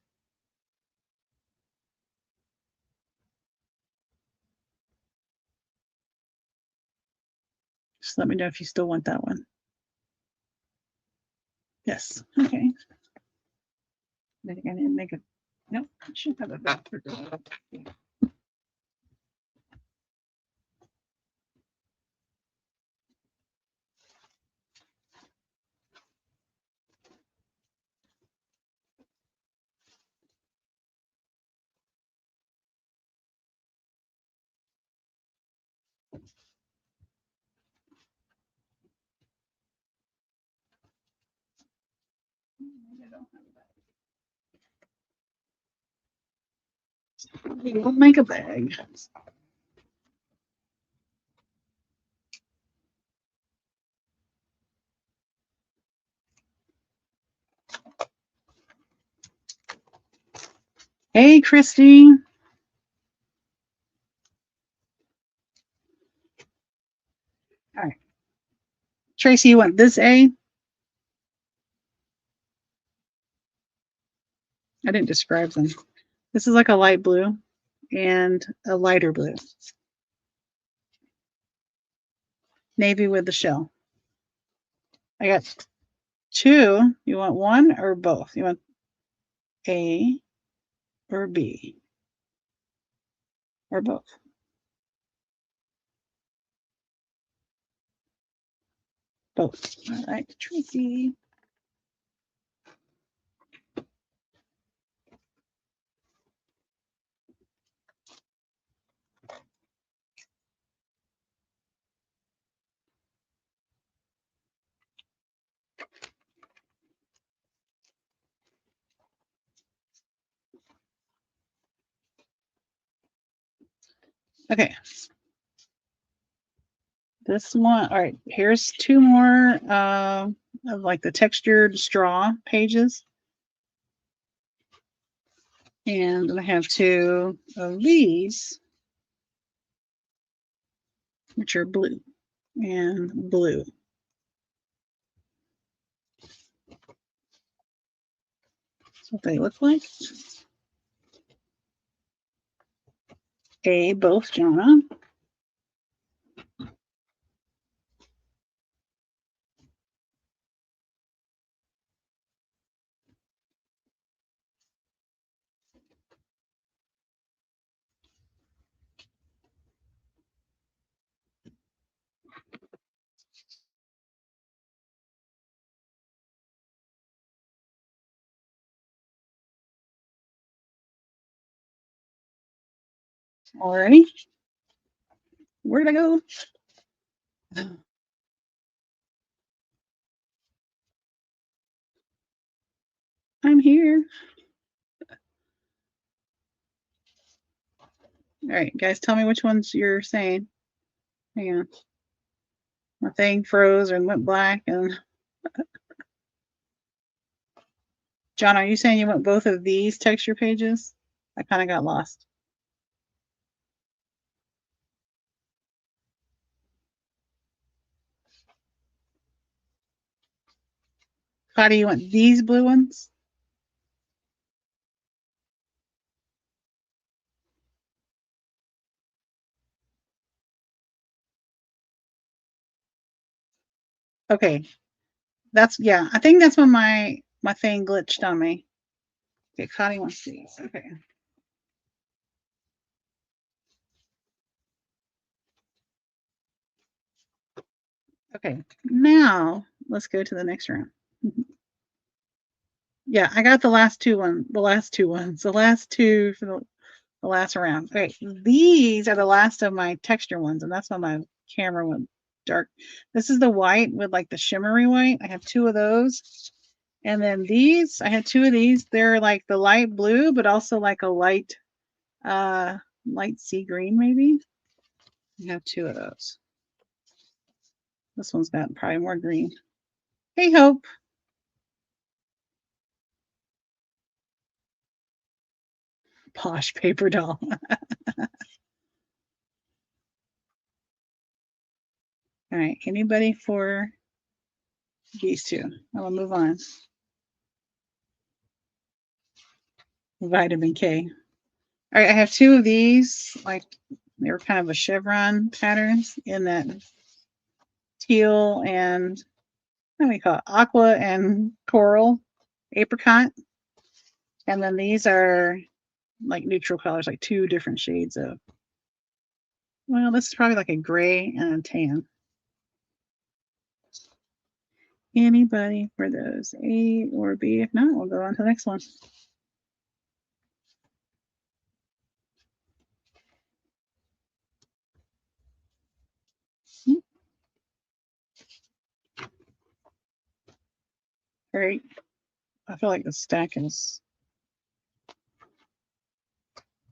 Just let me know if you still want that one. Yes. Okay. I think I need to make a. Nope. I should have a back. We'll make a bag. Hey, Christy. All right. Tracy, you want this A? I didn't describe them. This is like a light blue and a lighter blue. Navy with the shell. I got two. You want one or both? You want A or B? Or both? Both. All right, Tracy. Okay. This one, all right, here's two more of like the textured straw pages. And I have two of these, which are blue and blue. That's what they look like. A, both, Jonna. Alrighty. Where'd I go? I'm here. All right, guys, tell me which ones you're saying. Hang on. My thing froze and went black. And John, are you saying you want both of these texture pages? I kind of got lost. How do you want these blue ones? Okay, that's yeah. I think that's when my thing glitched on me. Okay, Connie wants these. Okay. Okay, now let's go to the next round. Yeah, I got the last two ones. The last two for the last round. Okay, these are the last of my texture ones, and that's why my camera went dark. This is the white with like the shimmery white. I have two of those. And then these, I had two of these. They're like the light blue, but also like a light sea green, maybe. I have two of those. This one's got probably more green. Hey, Hope. Posh paper doll. All right, anybody for these two? I will move on. vitamin K. All right, I have two of these, like they were kind of a chevron patterns in that teal and what do we call it? Aqua and coral apricot. And then these are like neutral colors, like two different shades of, well, this is probably like a gray and a tan. Anybody for those, A or B? If not, we'll go on to the next one. All right. I feel like the stack is,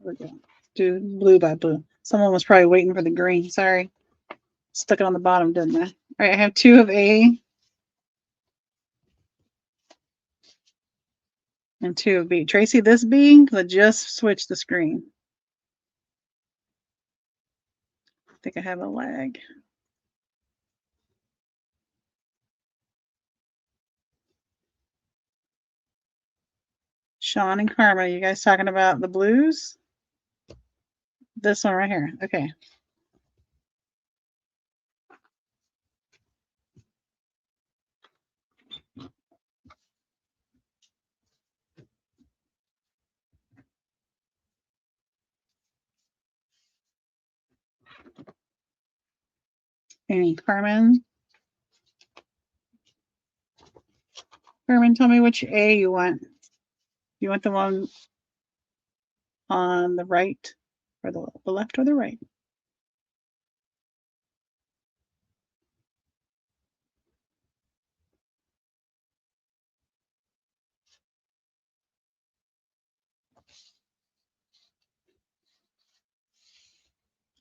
there we go. Do blue by blue. Someone was probably waiting for the green. Sorry. Stuck it on the bottom, didn't I? All right, I have two of A and two of B. Tracy, this B, because I just switched the screen. I think I have a lag. Sean and Karma, you guys talking about the blues? This one right here. Okay. And Carmen. Carmen, tell me which A you want. You want the one on the right or the left or the right?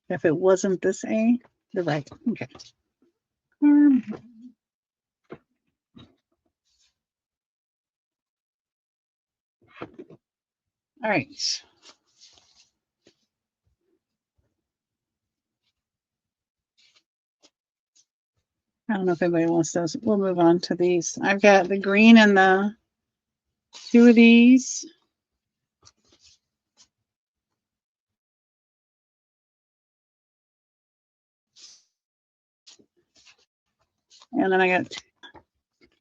If it wasn't this A, the right. Okay. All right. I don't know if anybody wants those. We'll move on to these. I've got the green and the two of these. And then I got,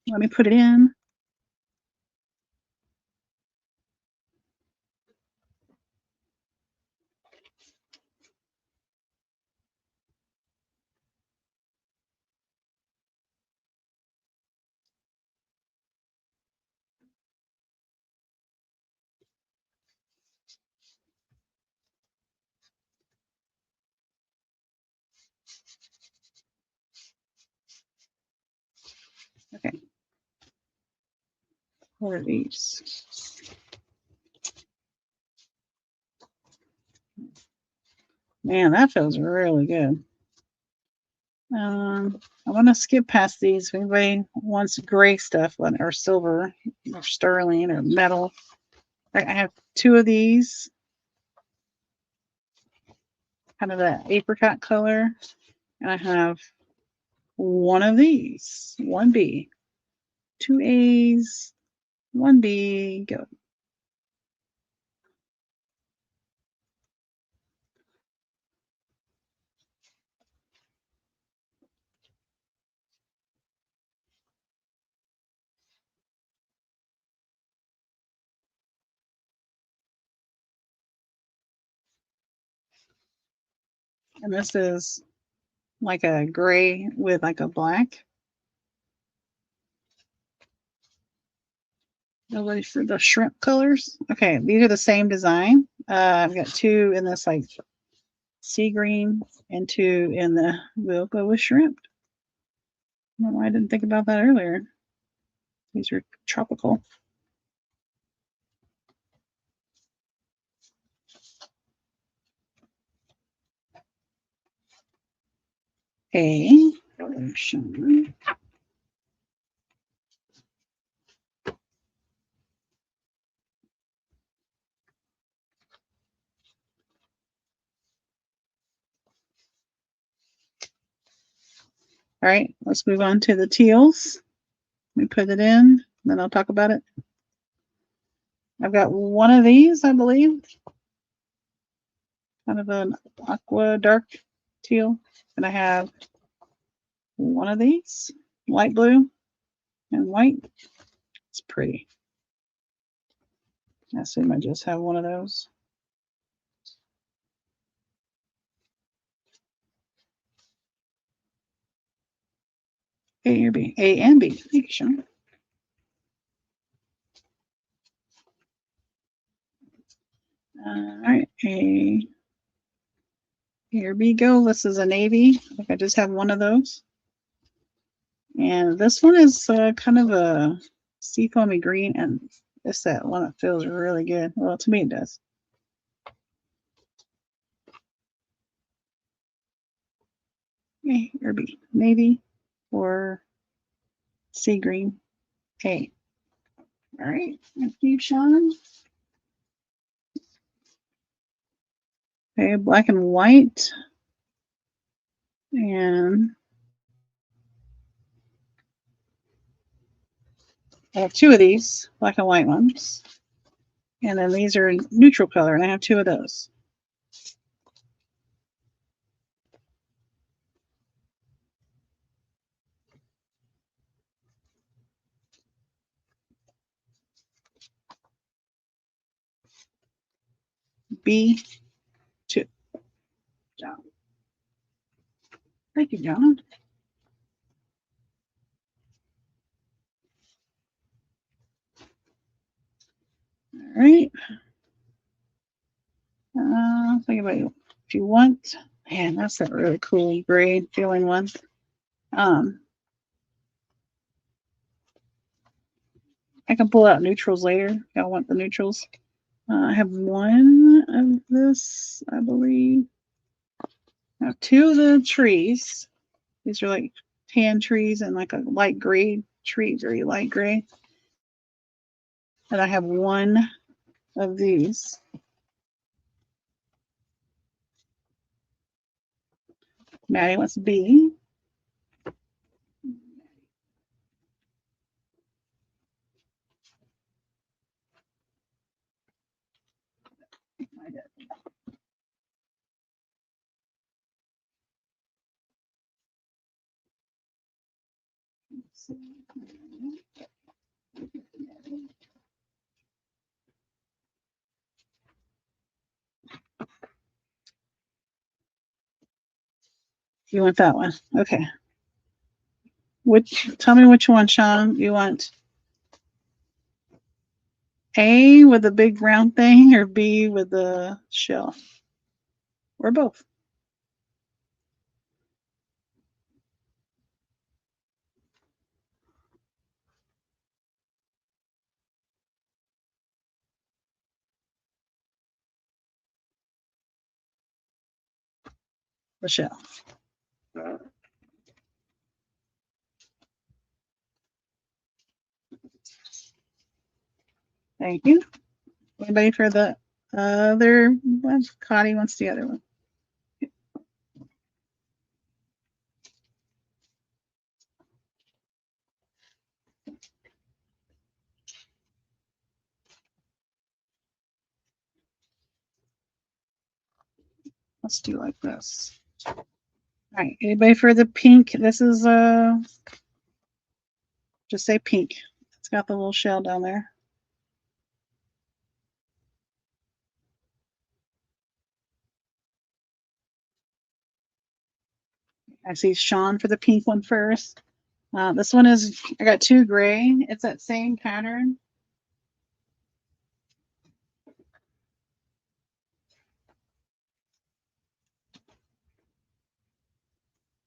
let me put it in. Okay. What are these? Man, that feels really good. I'm gonna skip past these. If anybody wants gray stuff or silver or sterling or metal, I have two of these, kind of that apricot color, and I have one of these, one B, two A's, one B, go. And this is like a gray with like a black. Nobody for the shrimp colors. Okay, these are the same design. I've got two in this like sea green and two in the, we'll go with shrimp. I don't know why I didn't think about that earlier. These are tropical. A. All right, let's move on to the teals. Let me put it in, then I'll talk about it. I've got one of these, I believe. Kind of an aqua dark teal. And I have one of these, light blue and white. It's pretty. I assume I just have one of those. A or B? A and B. Thank you, Sean. All right, A or B go. This is a navy. I think I just have one of those. And this one is kind of a seafoamy green, and it's that one that feels really good. Well, to me it does. A or B, navy or sea green. A. All right, thank you, Sean. Okay, black and white. And I have two of these black and white ones. And then these are neutral color, and I have two of those. B2. John. Thank you, John. All right. Think about it. If you want, man, that's that really cool gray feeling one. I can pull out neutrals later if y'all want the neutrals. I have one of this, I believe. I have two of the trees. These are like tan trees and like a light gray tree, very light gray. And I have one of these. Maddie wants B. You want that one? Okay. Tell me which one, Sean, you want. A with the big round thing or B with the shell? Or both? The shell. Thank you. Anybody for the other one? Connie wants the other one. Let's do like this. All right. Anybody for the pink? This is just say pink. It's got the little shell down there. I see Sean for the pink one first. This one is, I got two gray. It's that same pattern.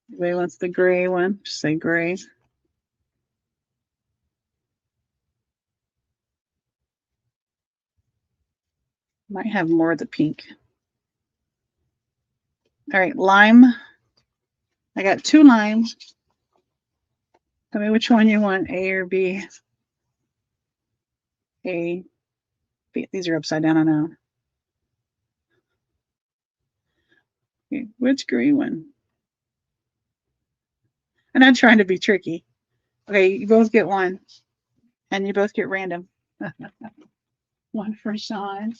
Anybody wants the gray one? Just say gray. Might have more of the pink. All right, lime. I got two limes. Tell me which one you want, A or B. A, B. These are upside down, I know. Okay, which green one? I'm not trying to be tricky. Okay, you both get one. And you both get random. One for Sean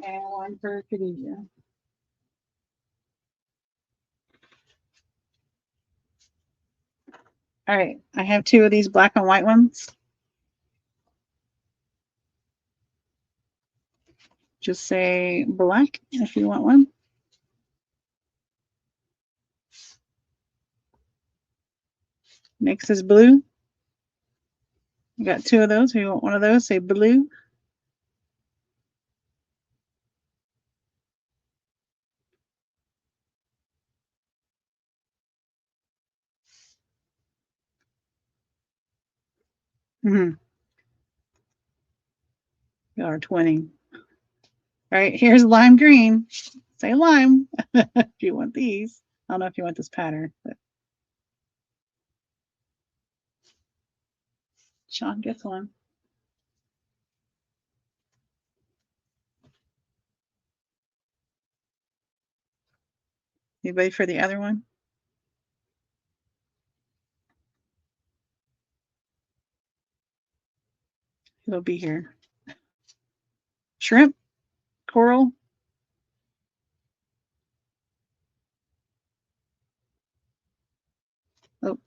and one for Khadijah. All right, I have two of these black and white ones. Just say black if you want one. Next is blue. You got two of those. If you want one of those, say blue. Mm-hmm. Got our 20. All right, here's lime green. Say lime if you want these. I don't know if you want this pattern, but Sean gets one. Anybody for the other one? It'll be here. Shrimp, coral. Oh,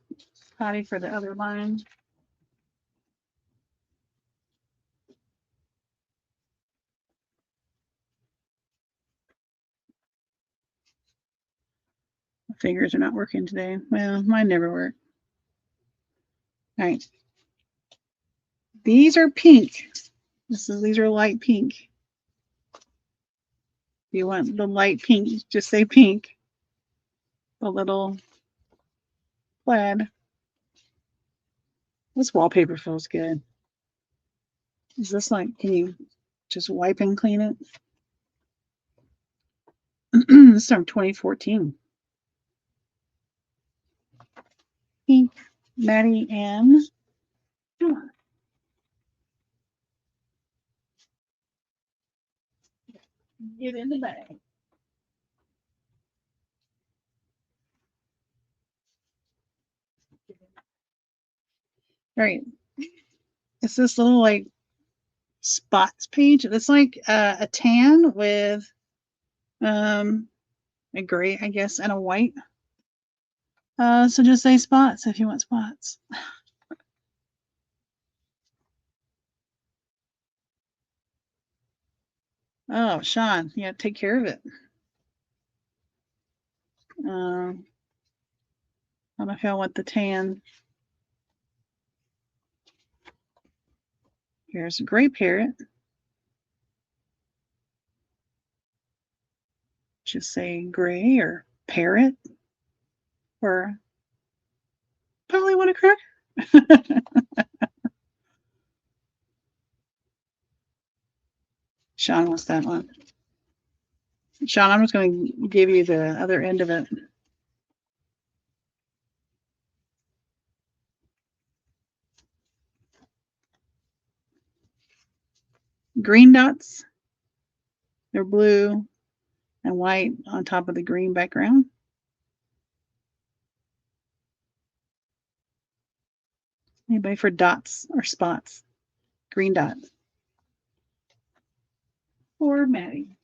Patty for the other line. My fingers are not working today. Well, mine never work. All right. These are pink. These are light pink. If you want the light pink, just say pink. The little plaid. This wallpaper feels good. Is this like, can you just wipe and clean it? This is from 2014. Pink, Maddie Ann. Get in the bag. All right. It's this little like spots page. It's like a tan with a gray, I guess, and a white. So just say spots if you want spots. Oh, Sean, you got to take care of it. I don't know if y'all want the tan. Here's a gray parrot. Just say gray or parrot or probably want a crook. Sean wants that one. Sean, I'm just going to give you the other end of it. Green dots. They're blue and white on top of the green background. Anybody for dots or spots? Green dots. Or Maddie.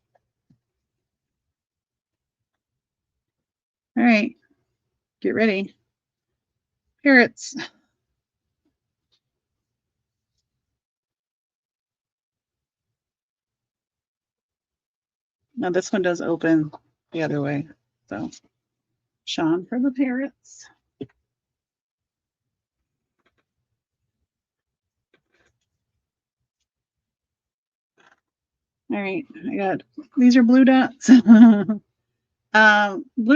All right. Get ready. Parrots. Now this one does open the other way. So Sean for the parrots. All right, I got these are blue dots. Blue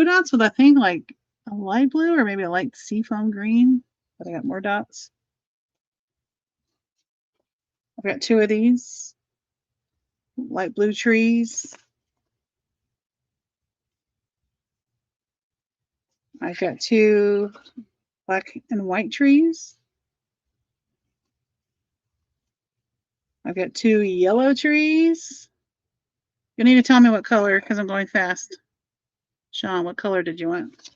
dots with I think like a light blue or maybe a light seafoam green, but I got more dots. I've got two of these light blue trees. I've got two black and white trees. I've got two yellow trees. You need to tell me what color because I'm going fast. Sean, what color did you want? Did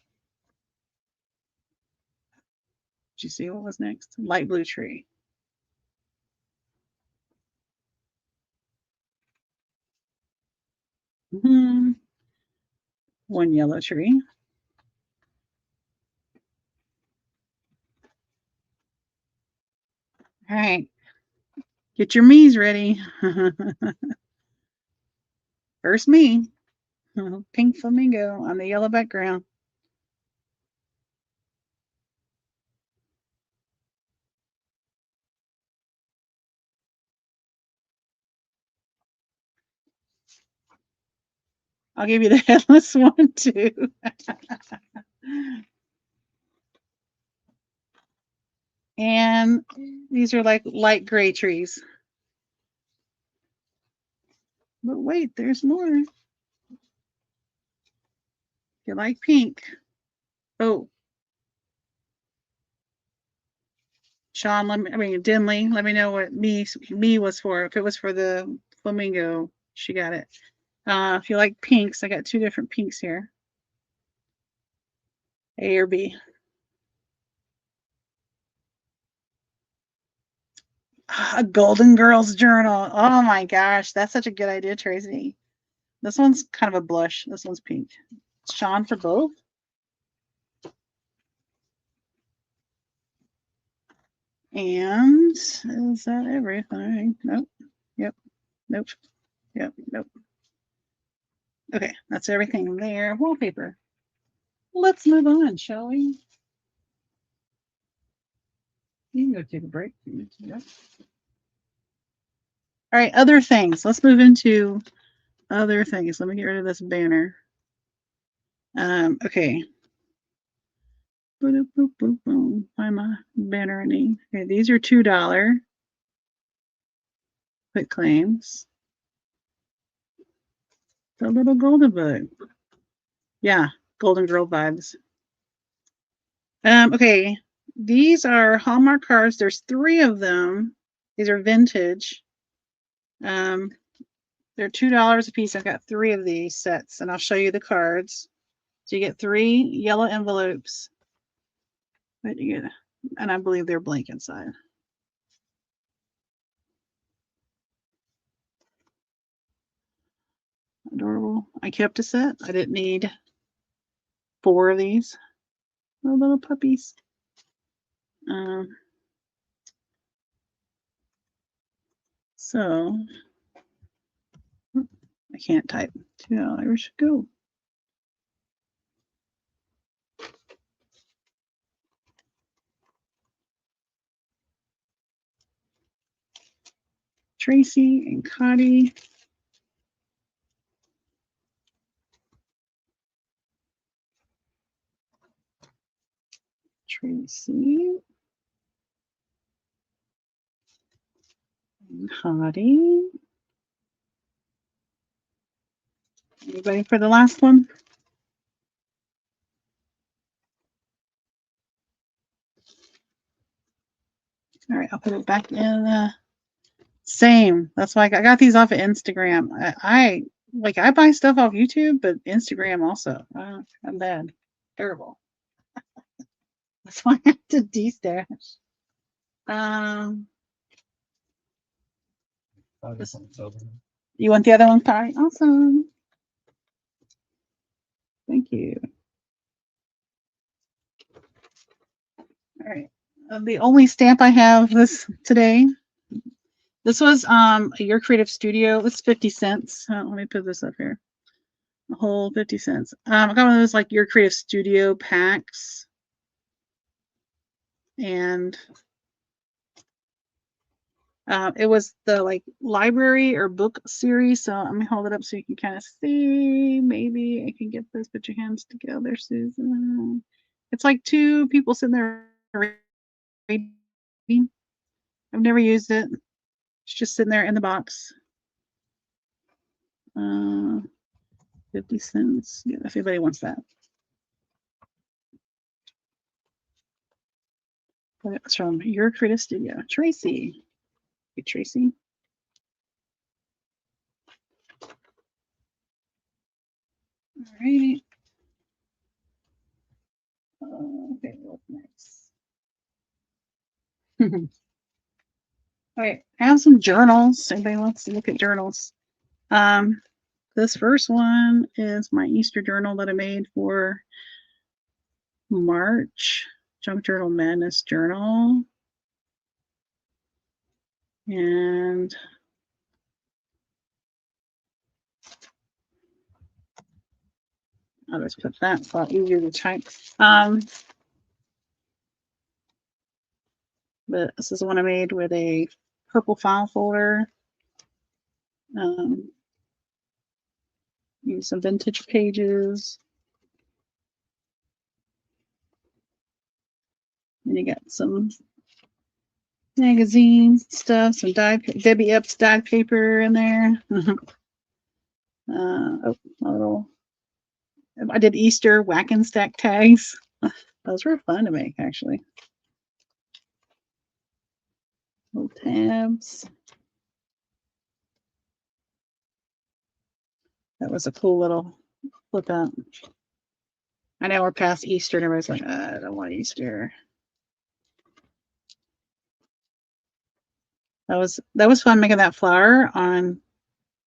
you see what was next? Light blue tree. One yellow tree. All right. Get your me's ready. First me. Pink flamingo on the yellow background. I'll give you the headless one too. And these are like light gray trees. But wait, there's more. If you like pink. Oh, Sean, Dinley, let me know what me was for. If it was for the flamingo, she got it. If you like pinks, I got two different pinks here. A or B. A Golden Girls journal. Oh my gosh, that's such a good idea, Tracy. This one's kind of a blush. This one's pink. Sean for both. And is that everything? Nope. Yep. Nope. Yep. Nope. Okay, that's everything there. Wallpaper. Let's move on, shall we? You can go take a break. All right, other things. Let's move into other things. Let me get rid of this banner. Okay. Boop, boop, boop, boom. Find my banner name. Okay, these are $2 quick claims. The little golden book. Yeah, Golden Girl vibes. Okay, these are Hallmark cards. There's 3 of them. These are vintage. They're $2 a piece. I've got 3 of these sets, and I'll show you the cards. So you get 3 yellow envelopes. But you get, and I believe they're blank inside. Adorable. I kept a set. I didn't need 4 of these. Oh, little puppies. So I can't type. $2. Go. Tracy and Cotty. Tracy and Cotty. Anybody for the last one? All right, I'll put it back in. Same. That's why I got these off of Instagram. I buy stuff off YouTube, but Instagram also. I'm bad. Terrible. That's why I have to destash. You want the other one, Patty? Awesome. Thank you. All right. The only stamp I have today. This was Your Creative Studio. It was 50 cents. Let me put this up here. A whole 50 cents. I got one of those like Your Creative Studio packs. And it was the like library or book series. So I'm gonna hold it up so you can kind of see. Maybe I can get this. Put your hands together, Susan. It's like 2 people sitting there reading. I've never used it. It's just sitting there in the box. 50 cents. Yeah, if anybody wants that. It's from Your Creative Studio. Tracy. Hey, Tracy. All right. Okay, what's next? All right, I have some journals. Anybody wants to look at journals? This first one is my Easter journal that I made for March. Junk Journal Madness Journal. And I'll just put that. It's a lot easier to type. But this is the one I made with a purple file folder. Use some vintage pages. And you got some magazine stuff, some Debbie Epps dyed paper in there. A little. I did Easter whack and stack tags. Those were fun to make, actually. Little tabs. That was a cool little flip out. I know we're past Easter and everybody's like, I don't want Easter. That was fun making that flower on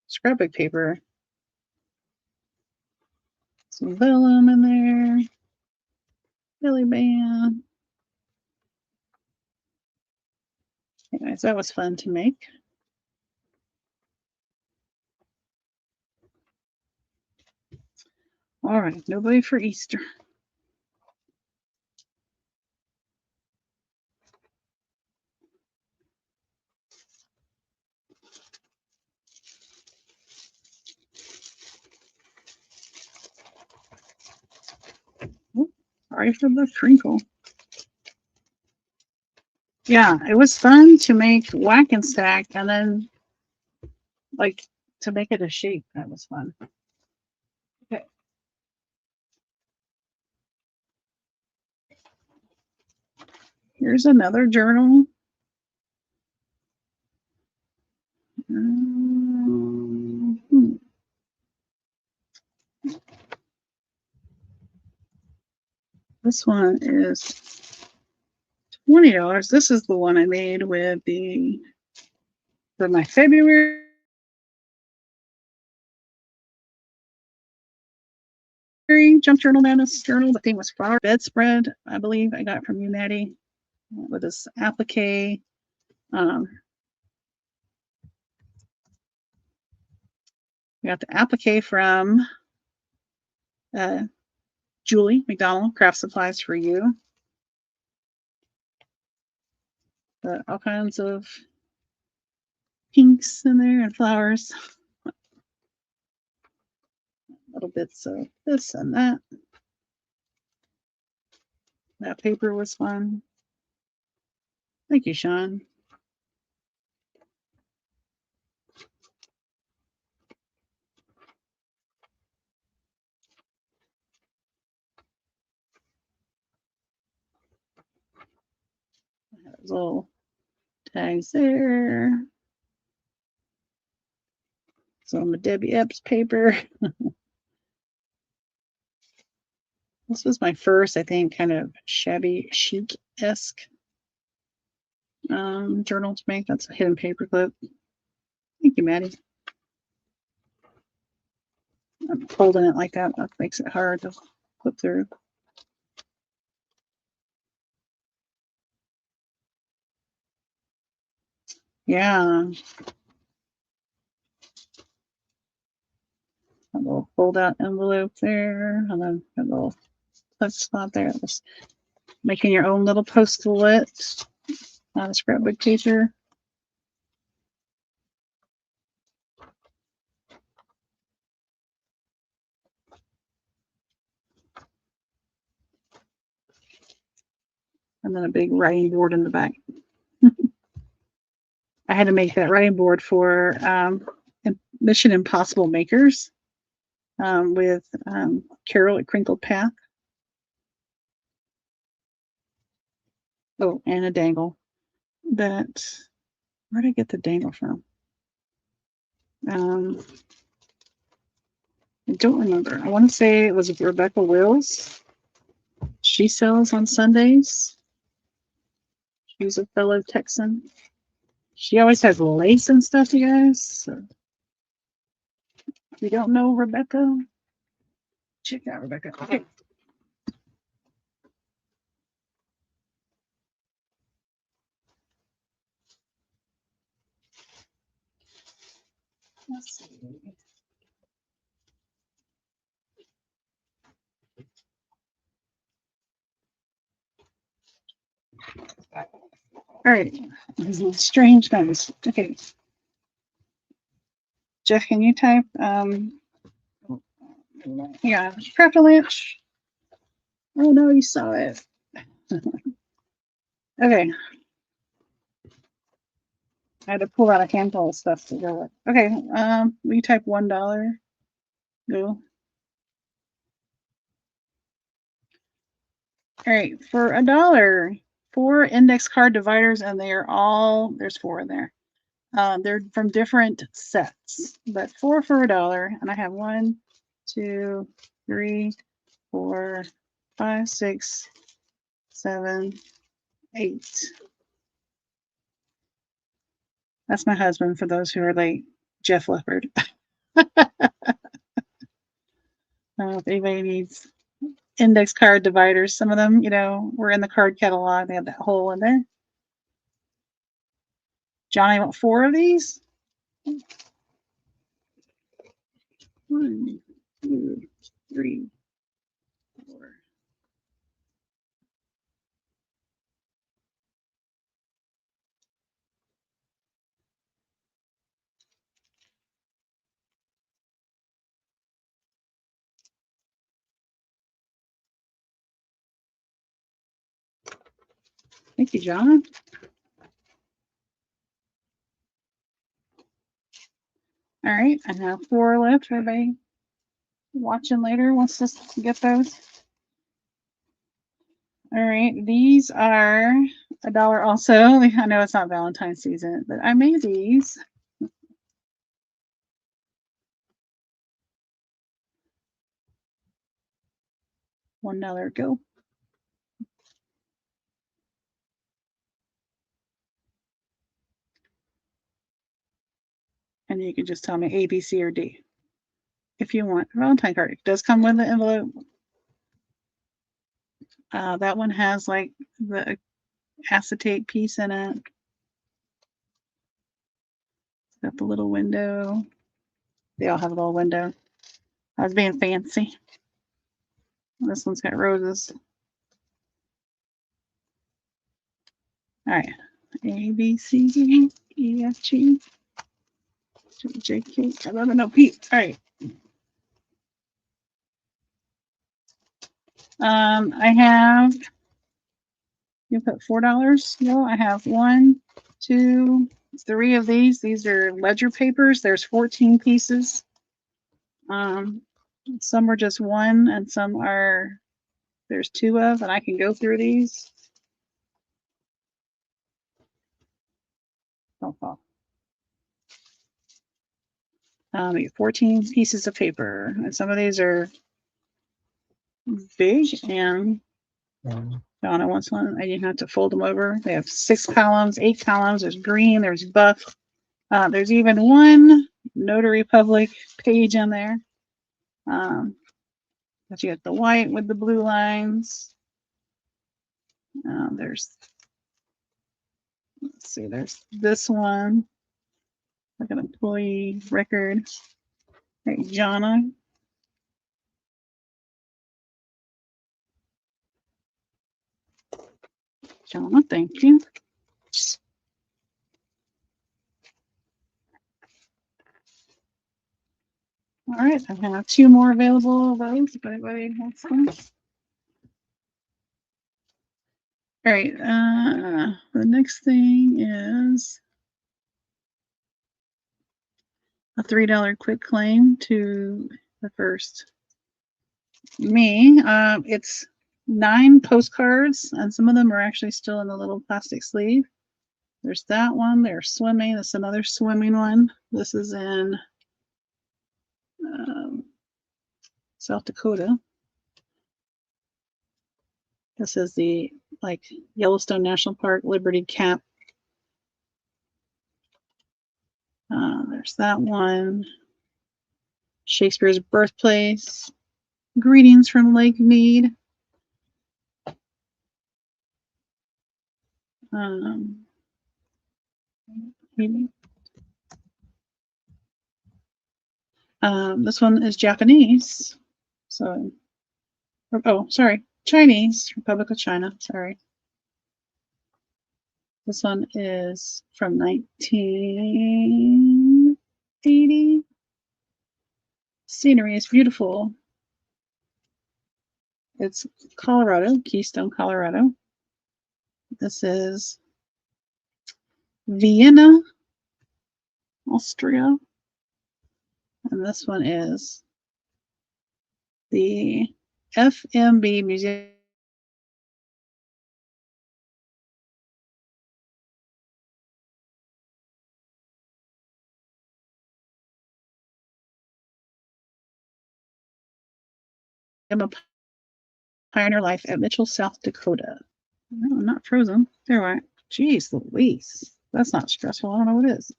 scrapbook paper. Some vellum in there. Belly band. Anyways, that was fun to make. All right, nobody for Easter. Sorry for the crinkle. Yeah, it was fun to make whack and stack and then like to make it a shape. That was fun. Okay. Here's another journal. This one is $20. This is the one I made with my February Junk Journal Madness journal. The theme was flower bedspread, I believe I got from you, Maddie, with this applique. We got the applique from Julie McDonald, Craft Supplies for You. All kinds of pinks in there and flowers. Little bits of this and that. That paper was fun. Thank you, Sean. Those little tags there. Some of Debbie Epps paper. This was my first, I think, kind of shabby chic-esque journal to make. That's a hidden paper clip. Thank you, Maddie. I'm holding it like that. That makes it hard to flip through. Yeah. A little fold-out envelope there, and then a little touch spot there. Just making your own little post-it on a scrapbook paper. And then a big writing board in the back. I had to make that writing board for Mission Impossible Makers with Carol at Crinkled Path. Oh, and a dangle. Where did I get the dangle from? I don't remember. I want to say it was Rebecca Wills. She sells on Sundays. She's a fellow Texan. She always has lace and stuff, you guys. So If you don't know Rebecca, check out Rebecca. Okay. Let's see. All right. This is strange numbers. Okay. Jeff, can you type yeah, craft a lunch. Oh no, you saw it. Okay. I had to pull out a handful of stuff to go with. Okay, we type $1. Go. All right, for $1, 4 index card dividers, and they are all, there's 4 in there. They're from different sets, but 4 for $1, and I have 1, 2, 3, 4, 5, 6, 7, 8. That's my husband for those who are late, Jeff Leopard. If anybody needs index card dividers, some of them, you know, were in the card catalog. They have that hole in there. Johnny, want 4 of these? 1, 2, 3, 4. Thank you, John. All right, I have 4 left. Everybody watching later wants to get those. All right, these are $1 also. I know it's not Valentine's season, but I made these. $1 go. And you can just tell me A, B, C, or D if you want a Valentine card. It does come with the envelope. That one has like the acetate piece in it. It's got the little window. They all have a little window. I was being fancy. This one's got roses. All right. A, B, C, D, E, F, G, J, K, L, M, N, O, P. All right. I have, you put $4. No, I have 1, 2, 3 of these. These are ledger papers. There's 14 pieces. Some are just 1 and some are, there's 2 of, and I can go through these. Don't fall. 14 pieces of paper, and some of these are big, and Donna wants one, and you have to fold them over. They have 6 columns, 8 columns. There's green, there's buff. There's even one Notary Public page in there. But you got the white with the blue lines. There's, let's see, there's this one, like an employee record. Hey, Jonna. Jonna, thank you. All right, I have 2 more available of those if anybody wants them. All right, the next thing is a $3 quick claim to the first me. It's 9 postcards, and some of them are actually still in the little plastic sleeve. There's that one. There's swimming. That's another swimming one. This is in South Dakota. This is the like Yellowstone National Park Liberty Cap. There's that one. Shakespeare's birthplace. Greetings from Lake Mead. This one is Japanese. So, oh, sorry, Chinese, Republic of China. Sorry. This one is from 1980. Scenery is beautiful. It's Colorado, Keystone, Colorado. This is Vienna, Austria. And this one is the FMB Museum of Pioneer Life at Mitchell, South Dakota. No, I'm not frozen. There we are. Jeez Louise. That's not stressful. I don't know what it is.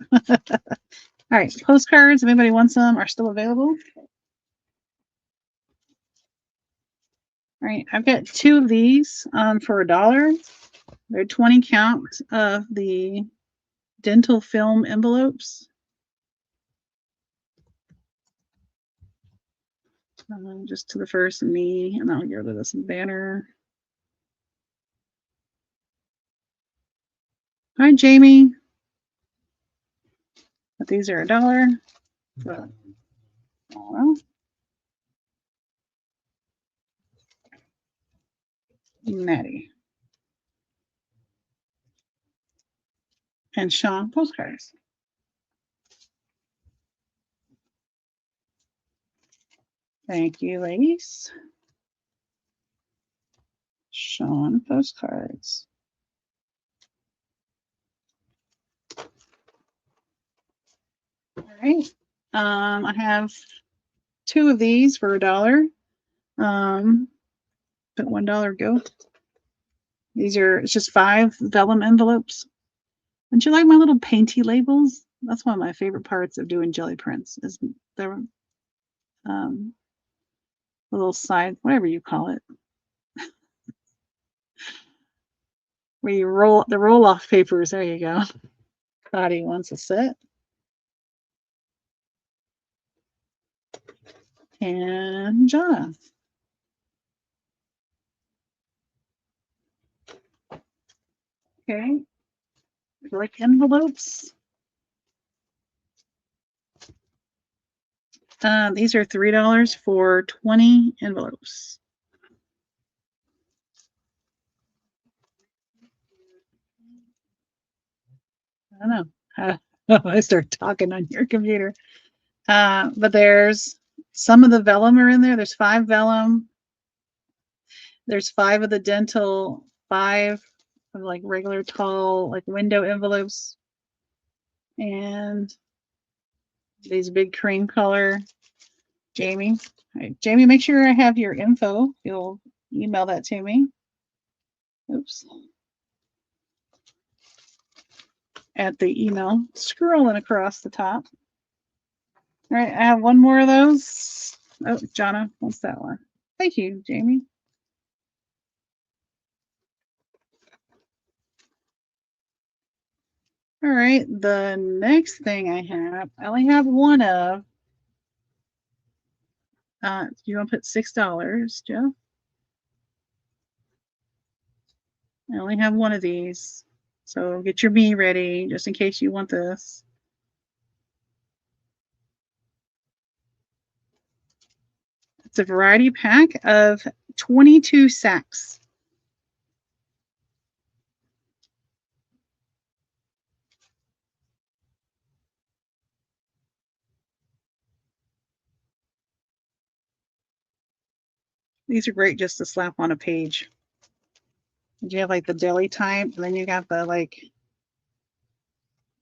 All right, postcards, if anybody wants them, are still available. All right, I've got 2 of these for $1. They're 20 count of the dental film envelopes. Just to the first me, and I'll get rid of this banner. Hi, Jamie. But these are $1. Maddie. And Sean postcards. Thank you, ladies. Sean postcards. All right. I have 2 of these for $1. But $1 go. These are, it's just 5 vellum envelopes. Don't you like my little painty labels? That's one of my favorite parts of doing jelly prints is the little side, whatever you call it, where you roll the roll-off papers. There you go. Dottie wants a set. And Jonna. Okay. Like envelopes. These are $3 for 20 envelopes. I don't know. I start talking on your computer. But there's some of the vellum are in there. There's 5 vellum. There's 5 of the dental, 5 of like regular tall, like window envelopes. And these big cream color. Jamie. All right, Jamie, make sure I have your info. You'll email that to me. Oops. At the email, scrolling across the top. All right, I have 1 more of those. Oh, Jonna wants that one. Thank you, Jamie. All right, the next thing I only have 1 of. You want to put $6, Jeff? I only have 1 of these. So get your bee ready just in case you want this. It's a variety pack of 22 sacks. These are great just to slap on a page. You have like the deli type, and then you got the like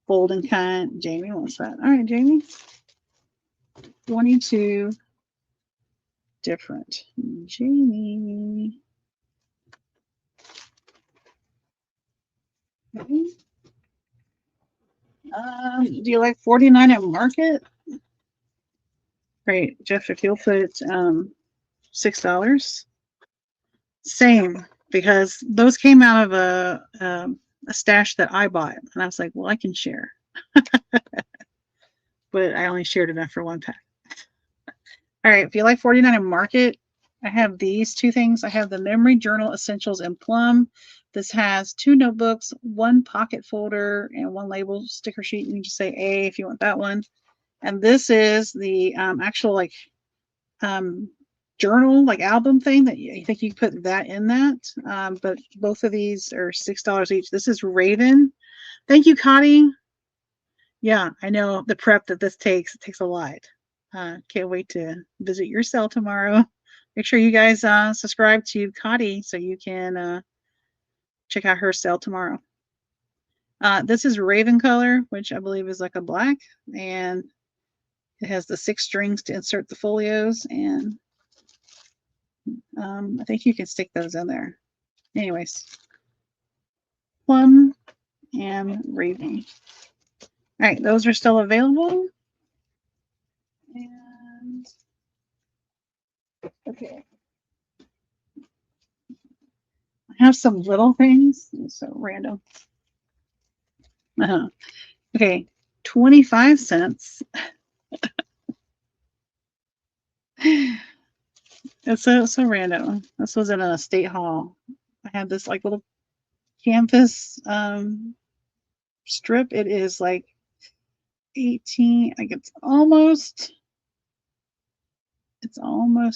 fold and cut. Jamie wants that. All right, Jamie. 22 different. Jamie. Okay. Do you like 49 at Market? Right, Jeff, if you'll put $6. Same, because those came out of a stash that I bought, and I was like, well, I can share, but I only shared enough for one pack. All right, if you like 49 and Market, I have these two things. I have the Memory Journal Essentials in Plum. This has 2 notebooks, 1 pocket folder, and 1 label sticker sheet. You can just say A if you want that one. And this is the actual like journal, like album thing that I think you put that in that. But both of these are $6 each. This is Raven. Thank you, Connie. Yeah, I know the prep that this takes. It takes a lot. Can't wait to visit your cell tomorrow. Make sure you guys subscribe to Cotty so you can check out her cell tomorrow. This is Raven color, which I believe is like a black, and it has the 6 strings to insert the folios, and I think you can stick those in there. Anyways, Plum and Raven. All right, those are still available. And okay. I have some little things. So random. Okay, 25 cents. It's so random. This was in a state hall. I had this like little canvas strip. It is like 18, like it's almost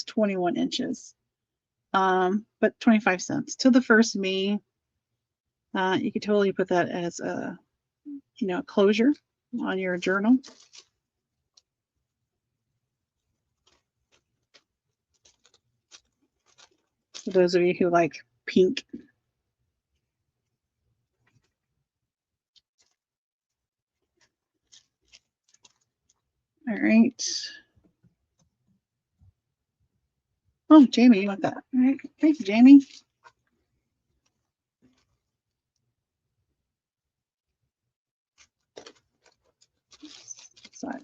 21 inches. But 25 cents. To the first me. You could totally put that as a closure on your journal. For those of you who like pink. All right. Oh, Jamie, you want that? All right. Thank you, Jamie. Sorry.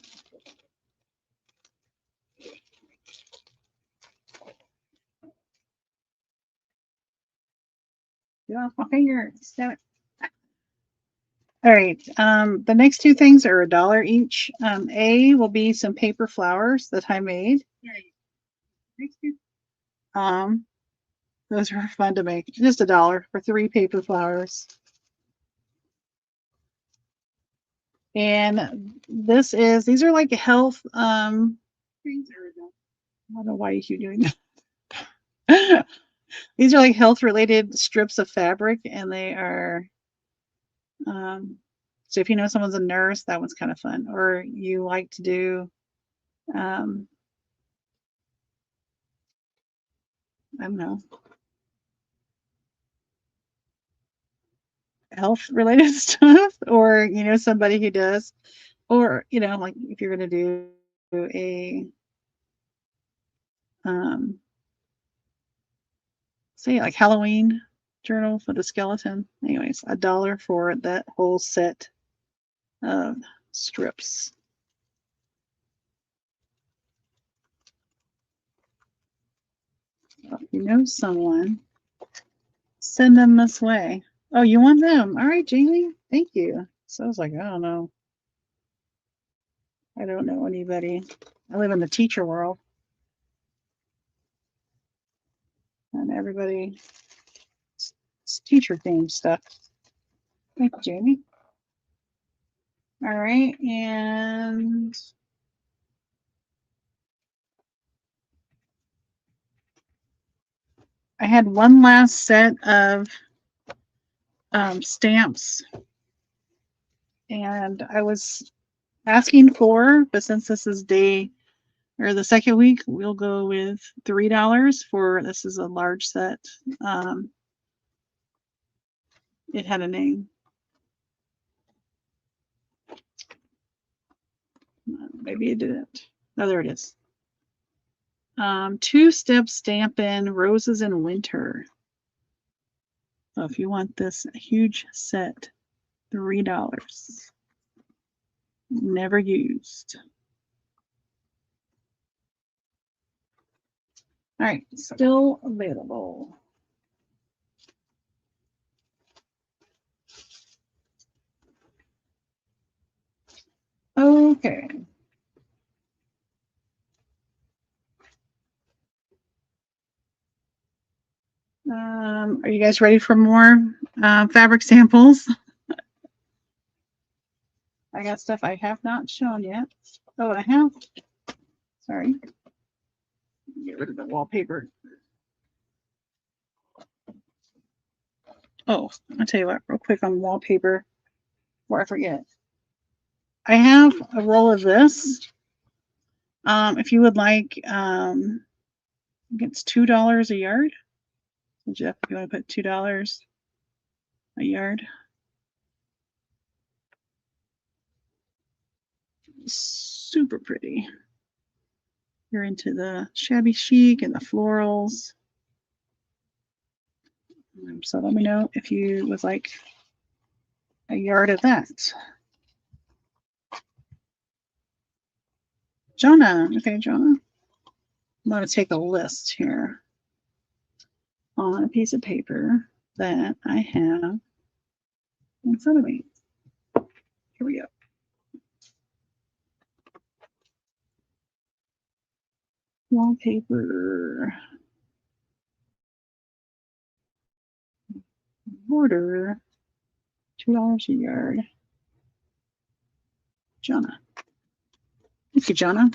Get off my finger. Stab it. All right. The next 2 things are $1 each. A will be some paper flowers that I made. Those are fun to make. Just $1 for 3 paper flowers. And these are like health things. I don't know why you keep doing that. These are like health related strips of fabric, and they are so if you know someone's a nurse, that one's kind of fun. Or you like to do I don't know, health related stuff, or somebody who does, or like if you're going to do a say like Halloween journal for the skeleton. Anyways, $1 for that whole set of strips. If you know someone, send them this way. Oh, you want them? All right, Jamie. Thank you. So I was like, I don't know. I don't know anybody. I live in the teacher world. And everybody, it's teacher themed stuff. Thank you, Jamie. All right, and I had one last set of stamps, and I was asking for, but since this is the second week, we'll go with $3 for this is a large set. It had a name. Maybe it didn't. Oh, there it is. 2-step Stampin' Roses in Winter. So if you want this huge set, $3. Never used. All right, still available. Okay. Are you guys ready for more fabric samples? I got stuff I have not shown yet. Oh, I have. Sorry. Get rid of the wallpaper. Oh, I'll tell you what, real quick on wallpaper before I forget. I have a roll of this. If you would like, it's $2 a yard. So Jeff, if you want to put $2 a yard. Super pretty. You're into the shabby chic and the florals. So let me know if you would like a yard of that. Jonah. Okay, Jonah. I'm going to take a list here on a piece of paper that I have in front of me. Here we go. Wallpaper. Border. $2 a yard. Jonah. Thank you, Jonah.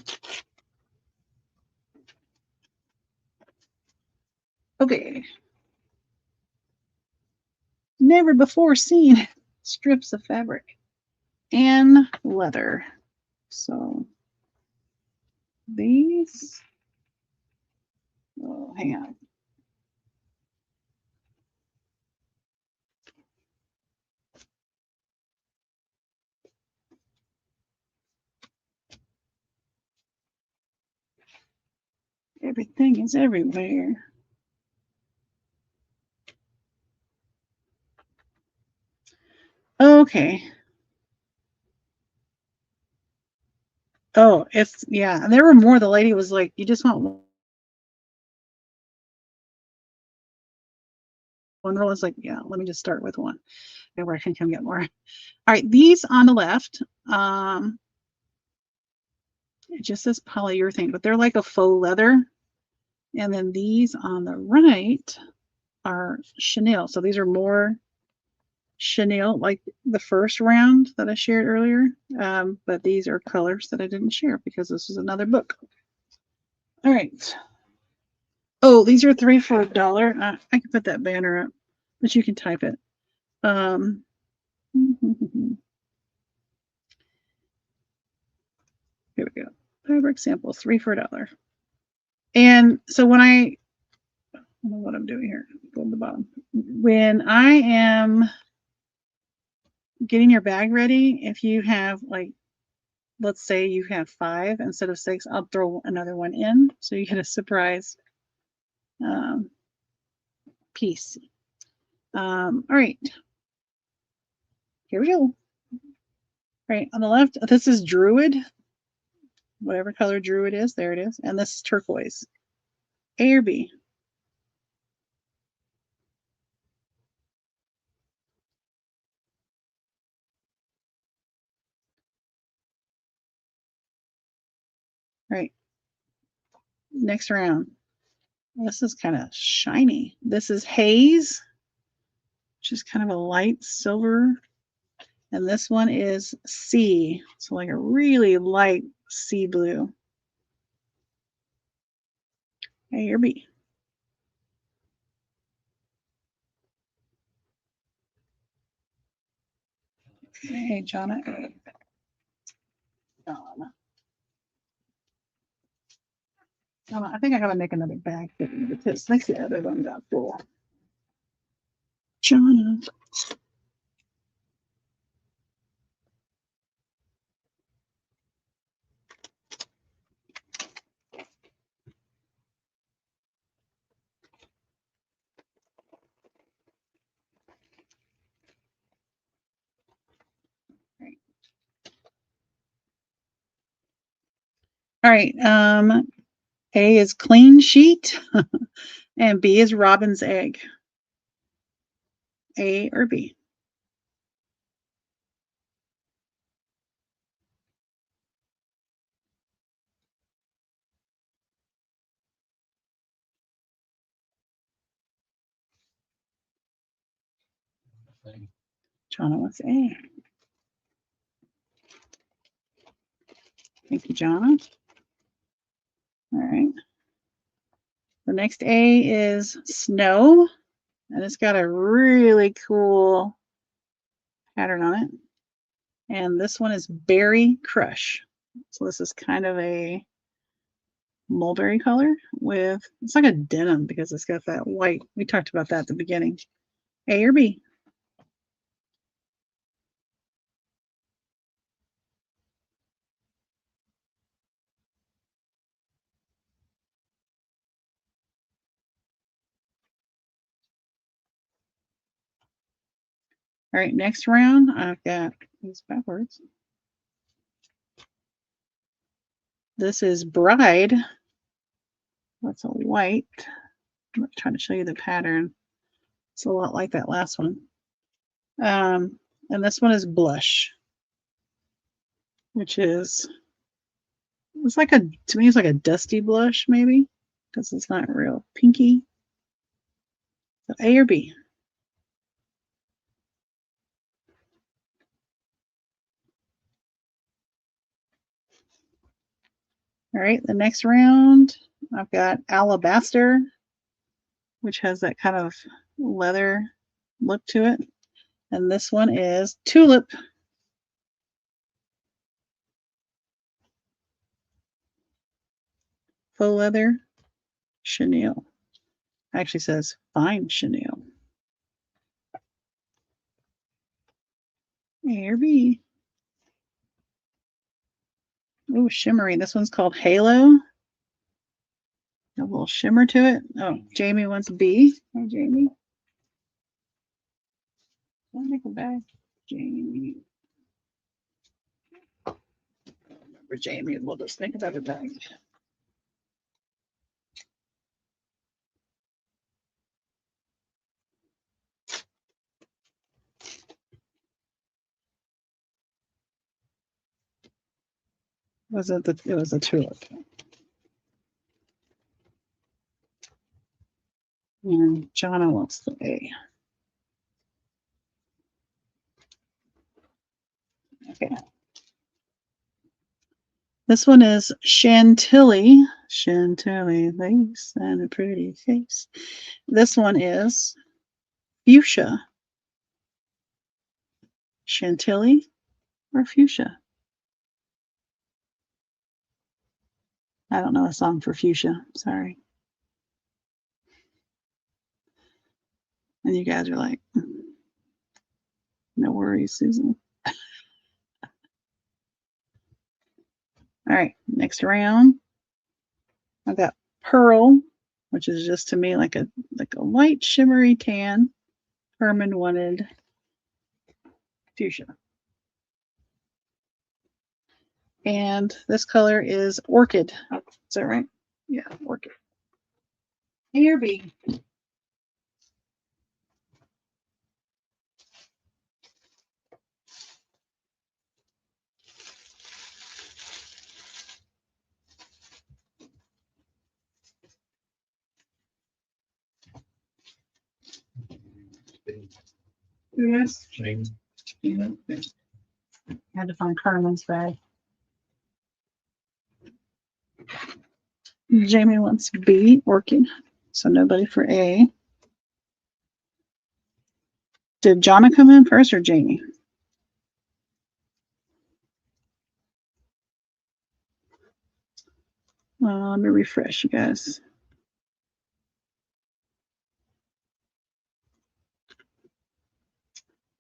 Okay. Never before seen strips of fabric and leather. So these, oh, hang on. Everything is everywhere. Okay. Oh, it's, yeah. And there were more. The lady was like, you just want one roll? It's like, yeah, let me just start with one. Where I can come get more. All right, these on the left, it just says polyurethane, but they're like a faux leather. And then these on the right are chenille. So these are more chenille, like the first round that I shared earlier. But these are colors that I didn't share because this is another book. All right. Oh, these are 3 for $1. I can put that banner up, but you can type it. Here we go. Fabric sample, 3 for $1. And so when I don't know what I'm doing here. Go to the bottom. When I am getting your bag ready, if you have like, let's say you have 5 instead of 6, I'll throw another one in so you get a surprise piece. All right, here we go. All right, on the left, this is Druid, whatever color Druid is, there it is, and this is turquoise. A or B? All right, next round. This is kind of shiny. This is Haze, which is kind of a light silver. And this one is sea, so like a really light sea blue. A or B? Hey, Jonna. Jonna, I think I gotta make another bag because next the other one got full. Jonna. All right. A is clean sheet, and B is robin's egg. A or B? Jonna wants A. Thank you, Jonna. All right. The next A is snow, and it's got a really cool pattern on it. And this one is berry crush. So this is kind of a mulberry color with, it's like a denim because it's got that white. We talked about that at the beginning. A or B? All right, next round, I've got these backwards. This is bride. That's a white. I'm trying to show you the pattern. It's a lot like that last one. And this one is blush, which is, it's like a, to me, it's like a dusty blush maybe, because it's not real pinky. So A or B? All right, the next round, I've got alabaster, which has that kind of leather look to it. And this one is tulip. Faux leather, chenille. Actually says fine chenille. A or B? Oh, shimmery. This one's called Halo. A little shimmer to it. Oh, Jamie wants B. Hey, Jamie. Let me go back. Jamie. Remember Jamie. We'll just think about it back. Was it the? It was a tulip. And Jonna wants the A. Okay. This one is Chantilly. Chantilly lace and a pretty face. This one is fuchsia. Chantilly or fuchsia? I don't know a song for fuchsia. Sorry. And you guys are like, no worries, Susan. All right, next round. I've got pearl, which is just to me like a light shimmery tan. Herman wanted fuchsia. And this color is orchid. Is that right? Yeah, orchid. A or B? Yes. Had to find Carmen's bag. Jamie wants B, orchid. So nobody for A. Did Jonna come in first or Jamie? Let me refresh, you guys.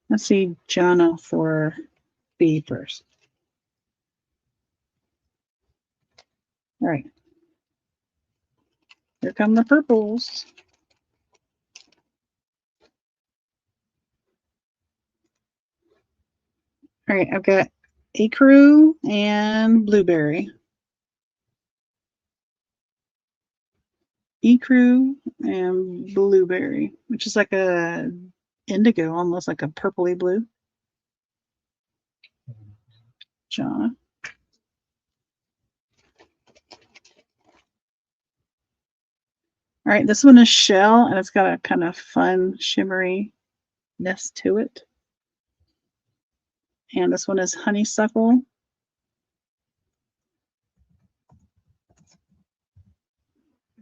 Let's see Jonna for B first. All right. Here come the purples. All right, I've got ecru and blueberry. ecru, and blueberry, which is like a indigo, almost like a purpley blue. John. All right, this one is shell, and it's got a kind of fun shimmeriness to it. And this one is honeysuckle.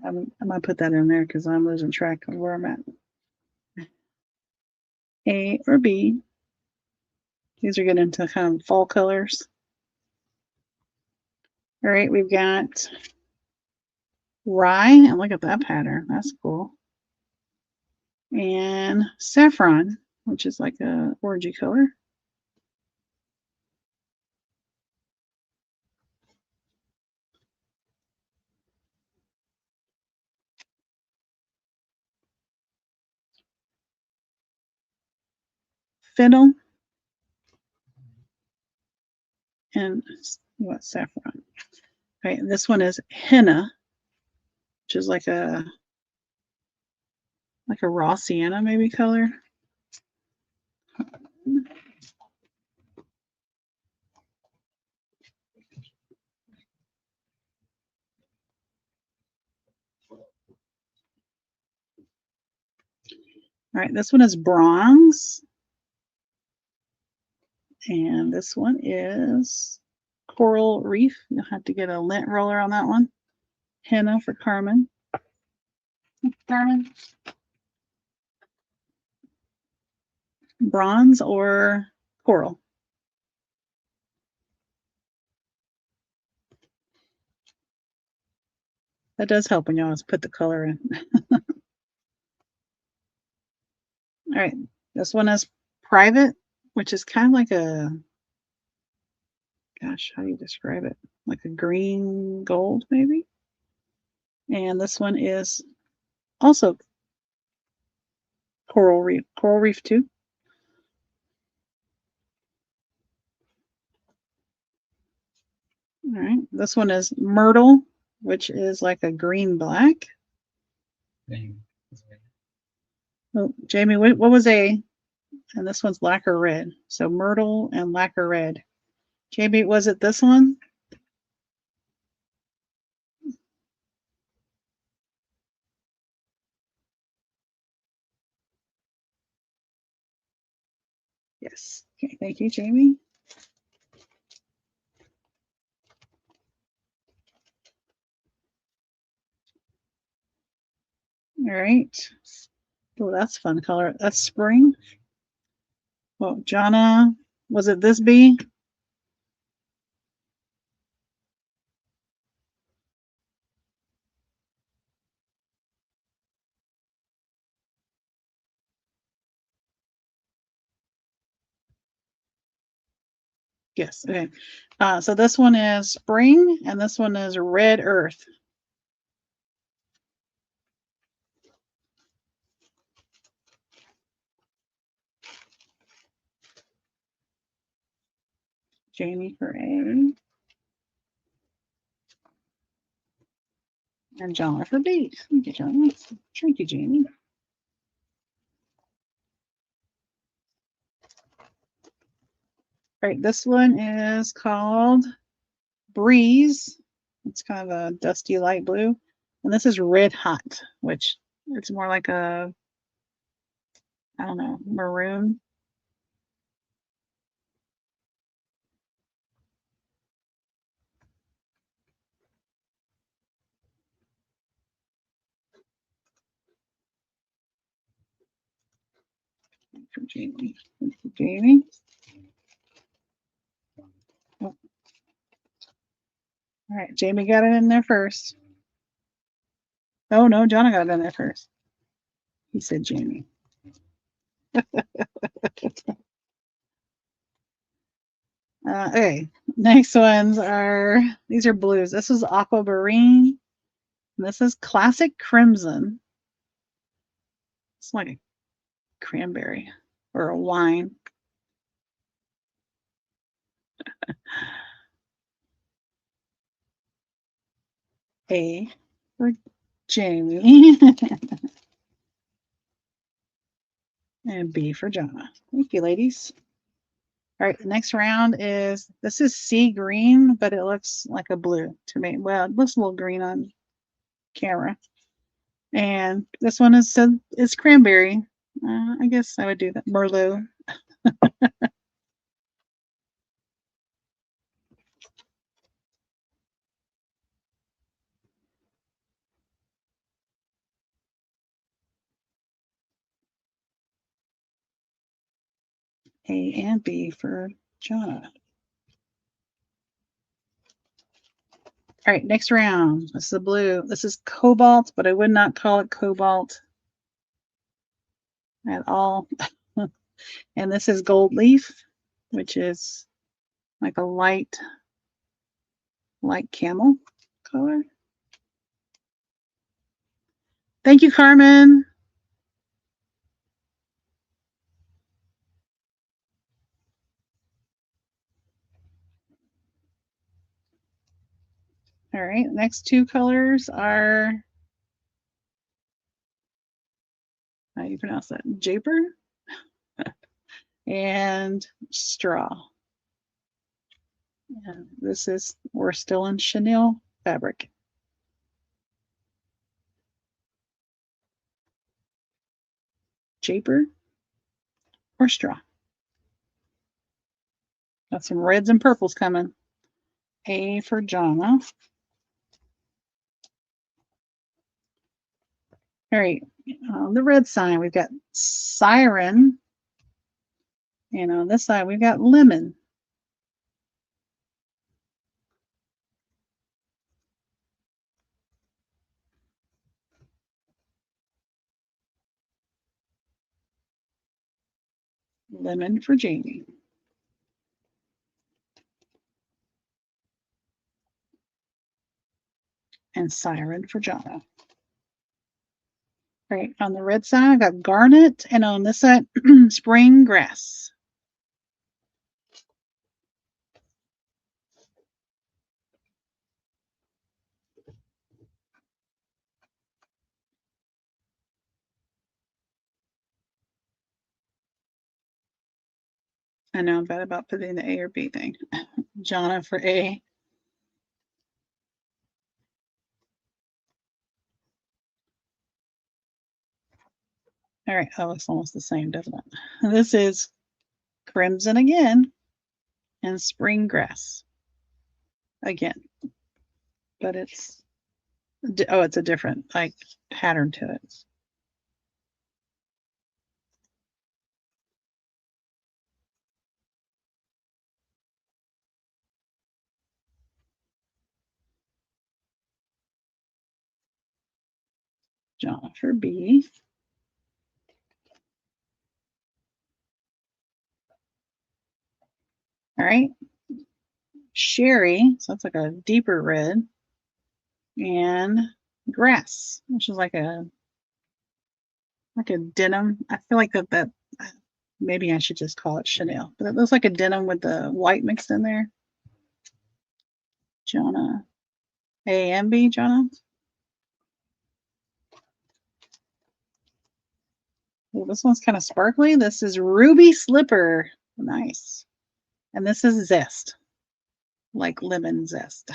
I'm gonna put that in there because I'm losing track of where I'm at. A or B. These are getting into kind of fall colors. All right, we've got rye, and look at that pattern. That's cool. And saffron, which is like a orangey color. Fennel. And what, saffron. Okay, this one is henna, which is like a raw sienna maybe color. All right, this one is bronze. And this one is coral reef. You'll have to get a lint roller on that one. Henna for Carmen. Carmen. Bronze or coral? That does help when you always put the color in. All right, this one is private, which is kind of like a, gosh, how do you describe it? Like a green gold, maybe? And this one is also coral reef too. All right, this one is myrtle, which is like a green black. Oh, Jamie, what was A? And this one's lacquer red. So myrtle and lacquer red. Jamie, was it this one? Yes. Okay, thank you, Jamie. All right. Oh, that's fun color. That's spring. Well, Jonna, was it this B? Yes. Okay. So this one is spring, and this one is red earth. Jamie for A. And John for B. Thank you, John. Thank you, Jamie. All right, this one is called Breeze. It's kind of a dusty light blue. And this is red hot, which it's more like a, I don't know, maroon. For Jamie. For Jamie. Oh. All right, Jamie got it in there first. Oh no, John got it in there first. He said Jamie. Okay, next ones are, these are blues. This is aquamarine. And this is classic crimson. It's like a cranberry or a wine. A for Jamie. And B for Jonna. Thank you, ladies. All right, the next round is, this is sea green, but it looks like a blue to me. Well, it looks a little green on camera. And this one is cranberry. I guess I would do that. Merlot. A and B for Jonna. All right, next round. This is the blue. This is cobalt, but I would not call it cobalt at all. And this is gold leaf, which is like a light camel color. Thank you, Carmen. All right, next two colors are, how do you pronounce that? Japer and straw. And this is, we're still in chenille fabric. Japer or straw. Got some reds and purples coming. A for Jonna. All right, on the red side, we've got siren. And on this side, we've got lemon. Lemon for Jamie. And siren for Jonna. All right, on the red side, I've got garnet, and on this side, spring grass. I know I'm bad about putting the A or B thing. Jonna for A. All right, that looks almost the same, doesn't it? This is crimson again and spring grass again. But it's, oh, it's a different like pattern to it. Jonna for B. All right. Sherry, so that's like a deeper red. And grass, which is like a denim. I feel like that maybe I should just call it chenille, but it looks like a denim with the white mixed in there. Jonna. A and B, Jonna. Well, this one's kind of sparkly. This is ruby slipper. Nice. And this is zest, like lemon zest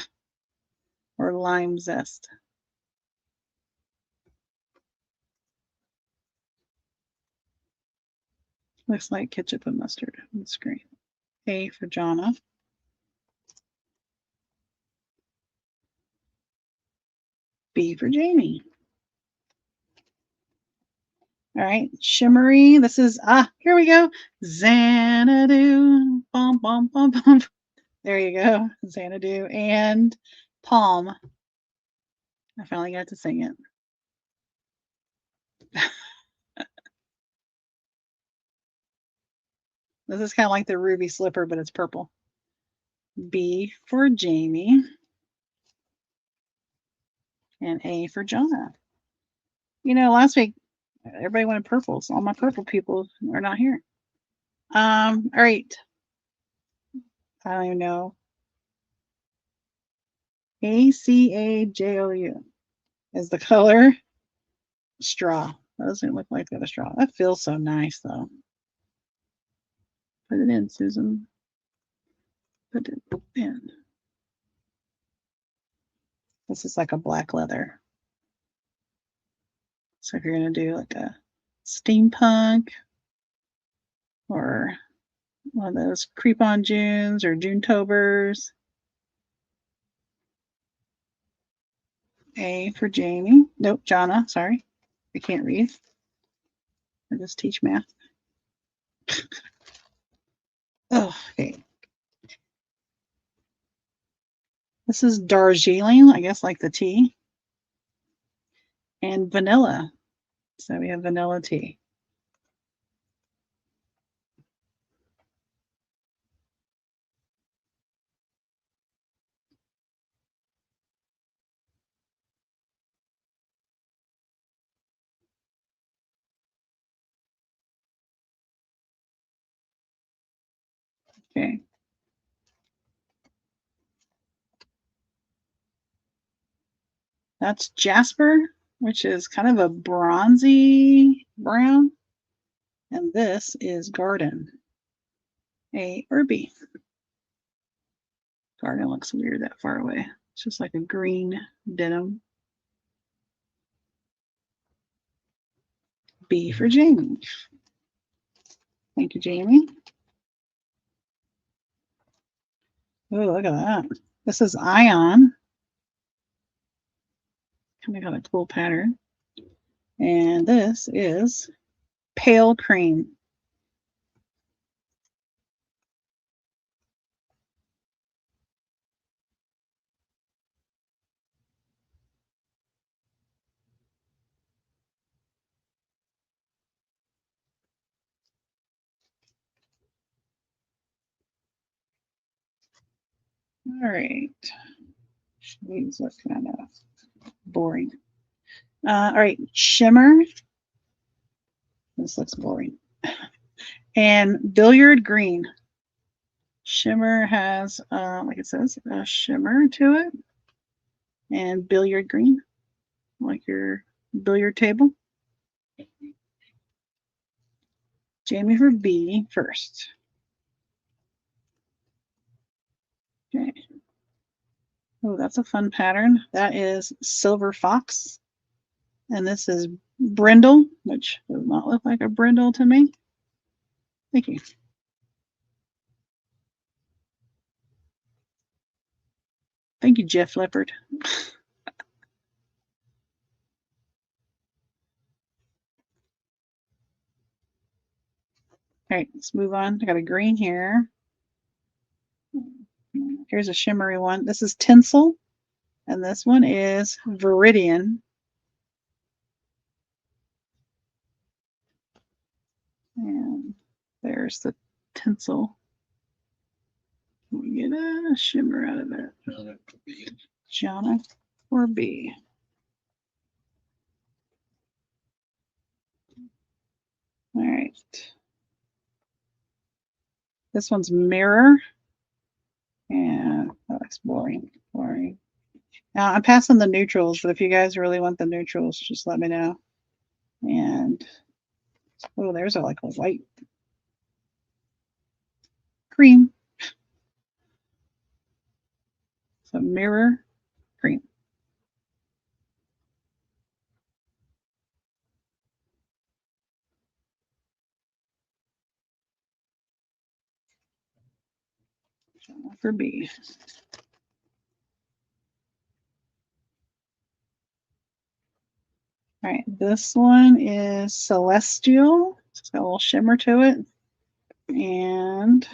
or lime zest. Looks like ketchup and mustard on the screen. A for Jonna. B for Jamie. All right, shimmery. This is, here we go. Xanadu. Bum, bum, bum, bum. There you go. Xanadu and palm. I finally got to sing it. This is kind of like the ruby slipper, but it's purple. B for Jamie. And A for Jonna. You know, last week, everybody wanted purples. All my purple people are not here. All right. I don't even know. ACAJOU. is the color. Straw. That doesn't look like that a straw. That feels so nice though. Put it in, Susan. Put it in. This is like a black leather. So if you're gonna do like a steampunk or one of those creep-on Junes or Junetobers. A for Jamie. Nope, Jonna, sorry. I can't read. I just teach math. Oh, okay. This is Darjeeling, I guess like the tea. And vanilla. So we have vanilla tea. Okay. That's Jasper, which is kind of a bronzy brown. And this is Garden. A or B. Garden looks weird that far away. It's just like a green denim. B for Jamie. Thank you, Jamie. Oh, look at that. This is Ion. Kind of got a cool pattern. And this is Pale Cream. All right. These look kind of boring. All right, Shimmer. This looks boring. And Billiard Green. Shimmer has, like it says, a shimmer to it. And Billiard Green, like your billiard table. Jamie for B first. Okay. Oh, that's a fun pattern. That is Silver Fox. And this is Brindle, which does not look like a brindle to me. Thank you. Thank you, Jeff Leopard. All right, let's move on. I got a green here. Here's a shimmery one. This is Tinsel, and this one is Viridian. And there's the tinsel. Can we get a shimmer out of it? Jonna or B? All right. This one's Mirror. And that looks boring. Boring. Now I'm passing the neutrals, but if you guys really want the neutrals, just let me know. And oh, there's like a white cream. So Mirror cream. For B. All right, this one is Celestial. It's got a little shimmer to it. And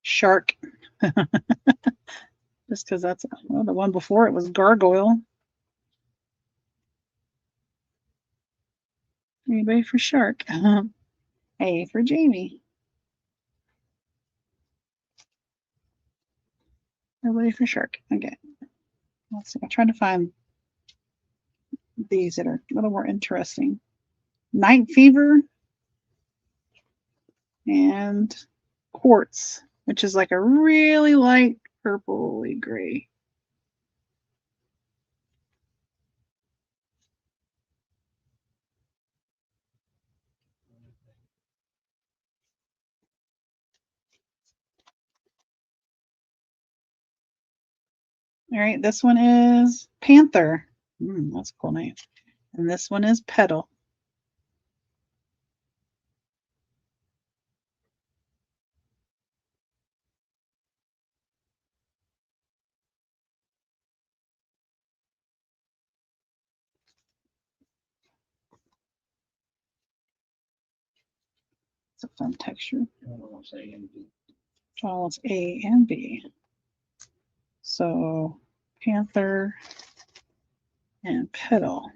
Shark. Just because that's, well, the one before it was Gargoyle. Anybody for Shark? A for Jamie. Nobody for Shark. Okay. Let's see. I'm trying to find these that are a little more interesting. Night Fever and Quartz, which is like a really light purpley gray. All right, this one is Panther. That's a cool name. And this one is Petal. It's a fun texture. Channels A and B. So Panther and Petal.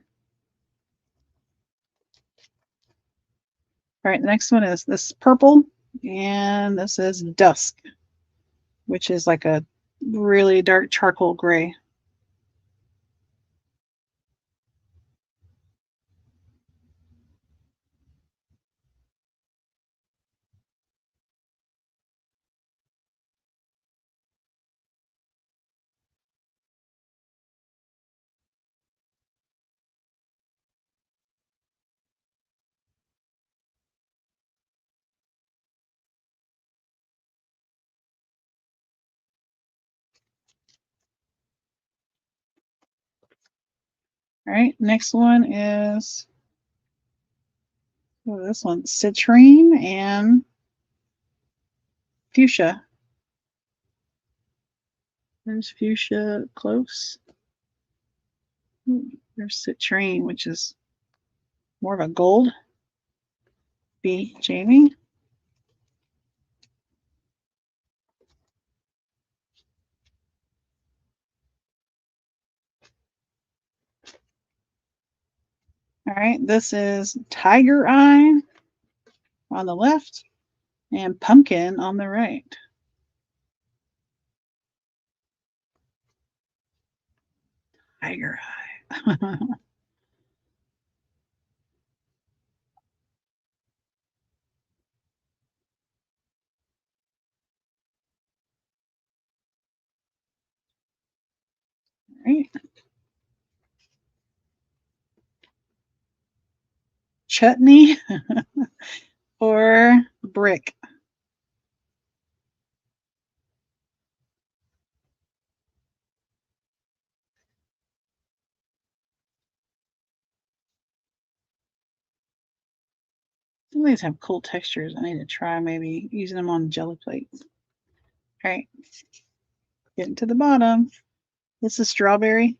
All right, the next one is this purple, and this is Dusk, which is like a really dark charcoal gray. All right, next one is this one, citrine and fuchsia. There's fuchsia close. There's citrine, which is more of a gold. B, Jamie. All right, this is Tiger Eye on the left and Pumpkin on the right. Tiger Eye. Right. Chutney or brick. Some of these have cool textures. I need to try maybe using them on jelly plates. All right, getting to the bottom. This is strawberry,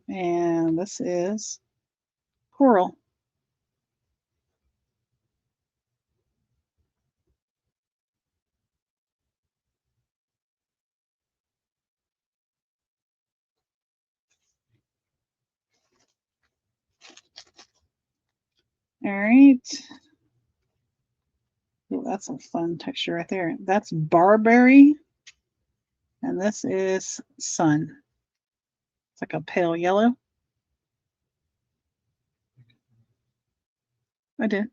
and this is coral. All right. Ooh, that's a fun texture right there. That's barberry, and this is sun. It's like a pale yellow. I did.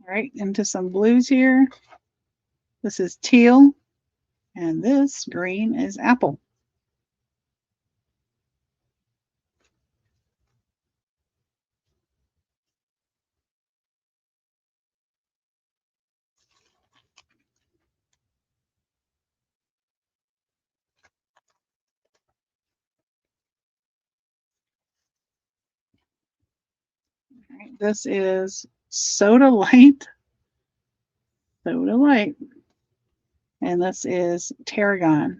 All right, into some blues here. This is teal, and this green is apple. All right, this is soda light, soda light, and this is tarragon.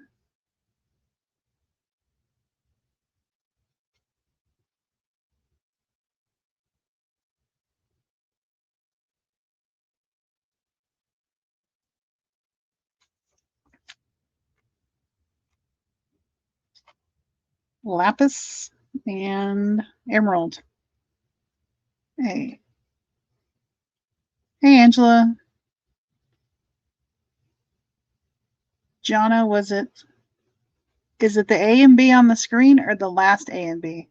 Lapis and emerald. Hey. Hey, Angela. Jonna, is it the A and B on the screen or the last A and B?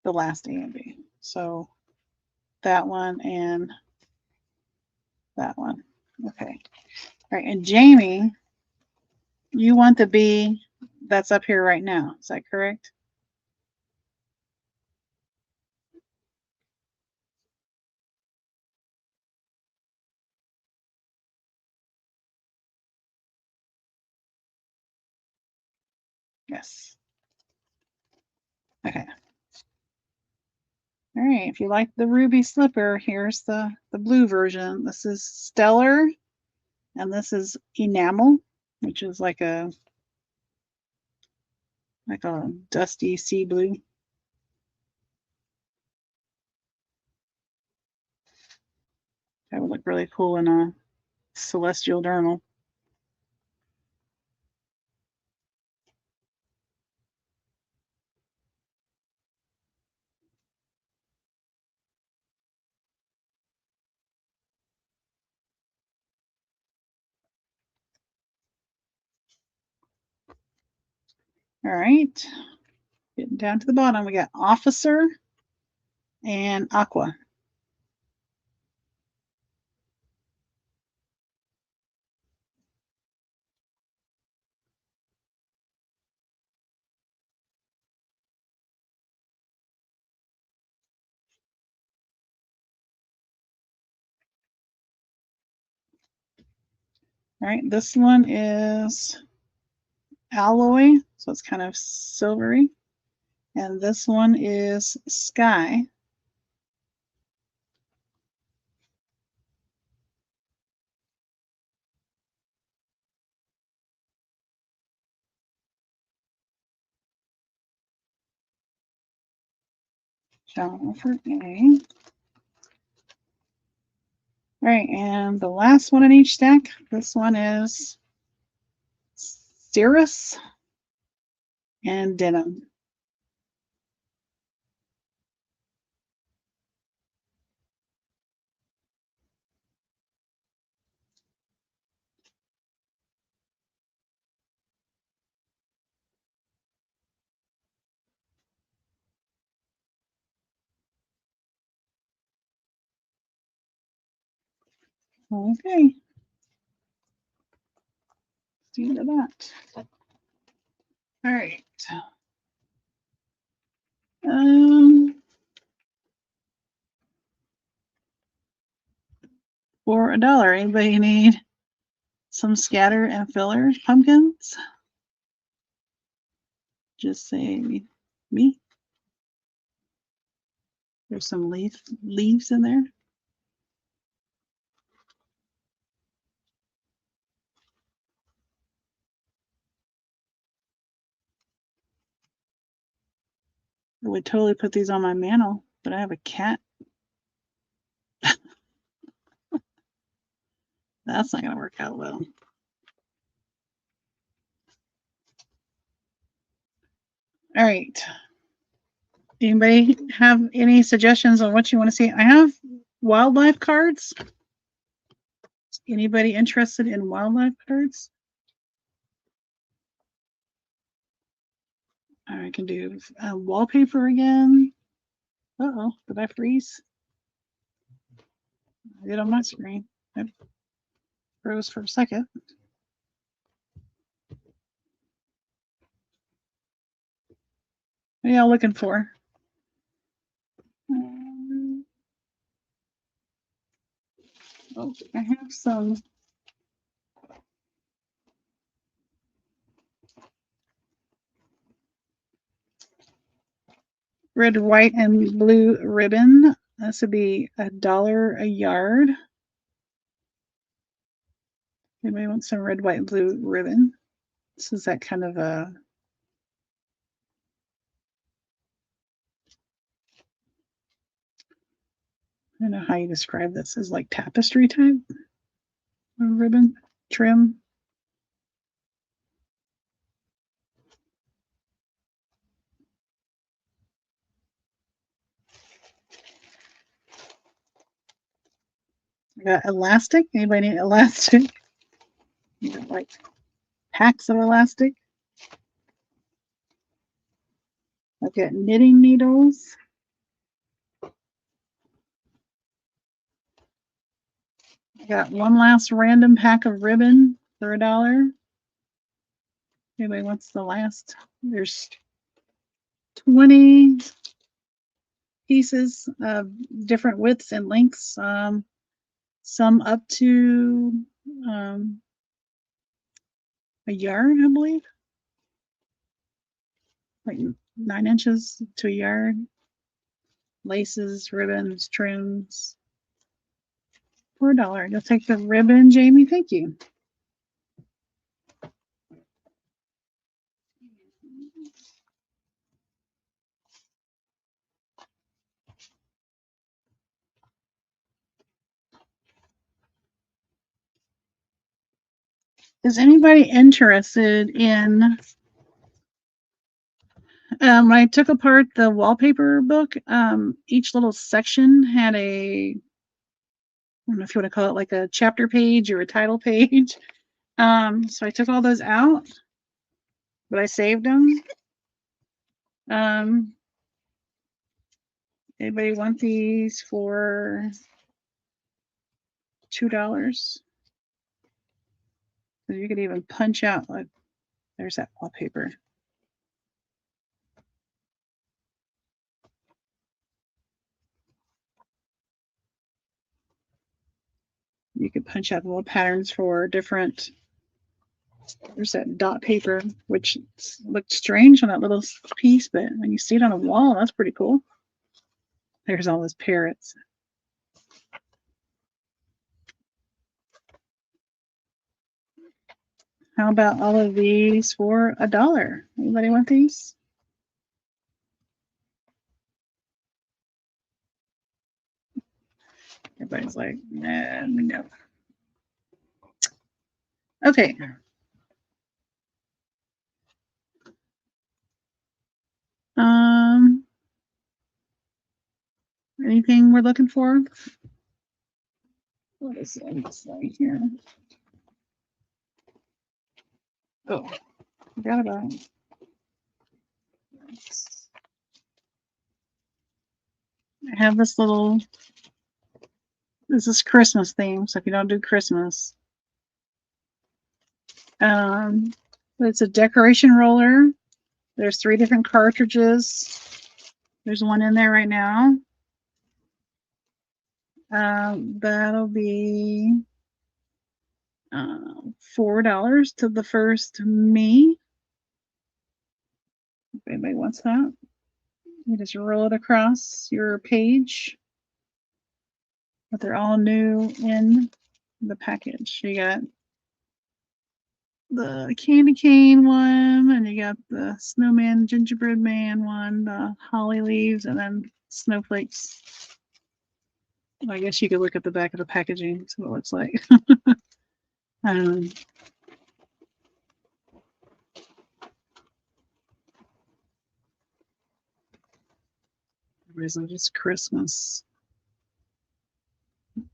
The last A and B. So that one and that one. Okay. All right. And Jamie, you want the B that's up here right now. Is that correct? Yes. Okay. All right. If you like the ruby slipper, here's the blue version. This is Stellar, and this is Enamel, which is like a dusty sea blue. That would look really cool in a celestial journal. All right. Getting down to the bottom, we got Officer and Aqua. All right, this one is Alloy, so it's kind of silvery. And this one is Sky. Shall for A. All right, and the last one in each stack, this one is Cirrus and Denim. Okay. See to that. All right. For $1, anybody need some scatter and filler pumpkins? Just say me. There's some leaves in there. I would totally put these on my mantle, but I have a cat. That's not going to work out well. All right. Anybody have any suggestions on what you want to see? I have wildlife cards. Anybody interested in wildlife cards? I can do wallpaper again. Uh-oh, did I freeze? I did on my screen. I froze for a second. What are y'all looking for? Oh, I have some red, white, and blue ribbon. This would be $1 a yard. Anybody want some red, white, and blue ribbon? This is that kind of a don't know how you describe this, as like tapestry type ribbon trim. I got elastic. Anybody need elastic? You got like packs of elastic. I've got knitting needles. I got one last random pack of ribbon for $1. Anybody wants the last? There's 20 pieces of different widths and lengths. Some up to a yard, I believe, like 9 inches to a yard. Laces, ribbons, trims. For $1. You'll take the ribbon, Jamie. Thank you. Is anybody interested in when I took apart the wallpaper book, each little section had a, I don't know if you want to call it like a chapter page or a title page. So I took all those out, but I saved them. Anybody want these for $2? So you could even punch out, like, there's that wallpaper. You could punch out the little patterns for different. There's that dot paper, which looked strange on that little piece, but when you see it on a wall, that's pretty cool. There's all those parrots. How about all of these for $1? Anybody want these? Everybody's like, nah, no. Okay. Anything we're looking for? What is this right here? Oh, forgot about it. I have this little, this is Christmas theme, so if you don't do Christmas, it's a decoration roller. There's 3 different cartridges. There's one in there right now. That'll be $4 to the first me. If anybody wants that, you just roll it across your page. But they're all new in the package. You got the candy cane one, and you got the snowman gingerbread man one, the holly leaves, and then snowflakes. I guess you could look at the back of the packaging, see what it looks like. Everybody's like, it's Christmas.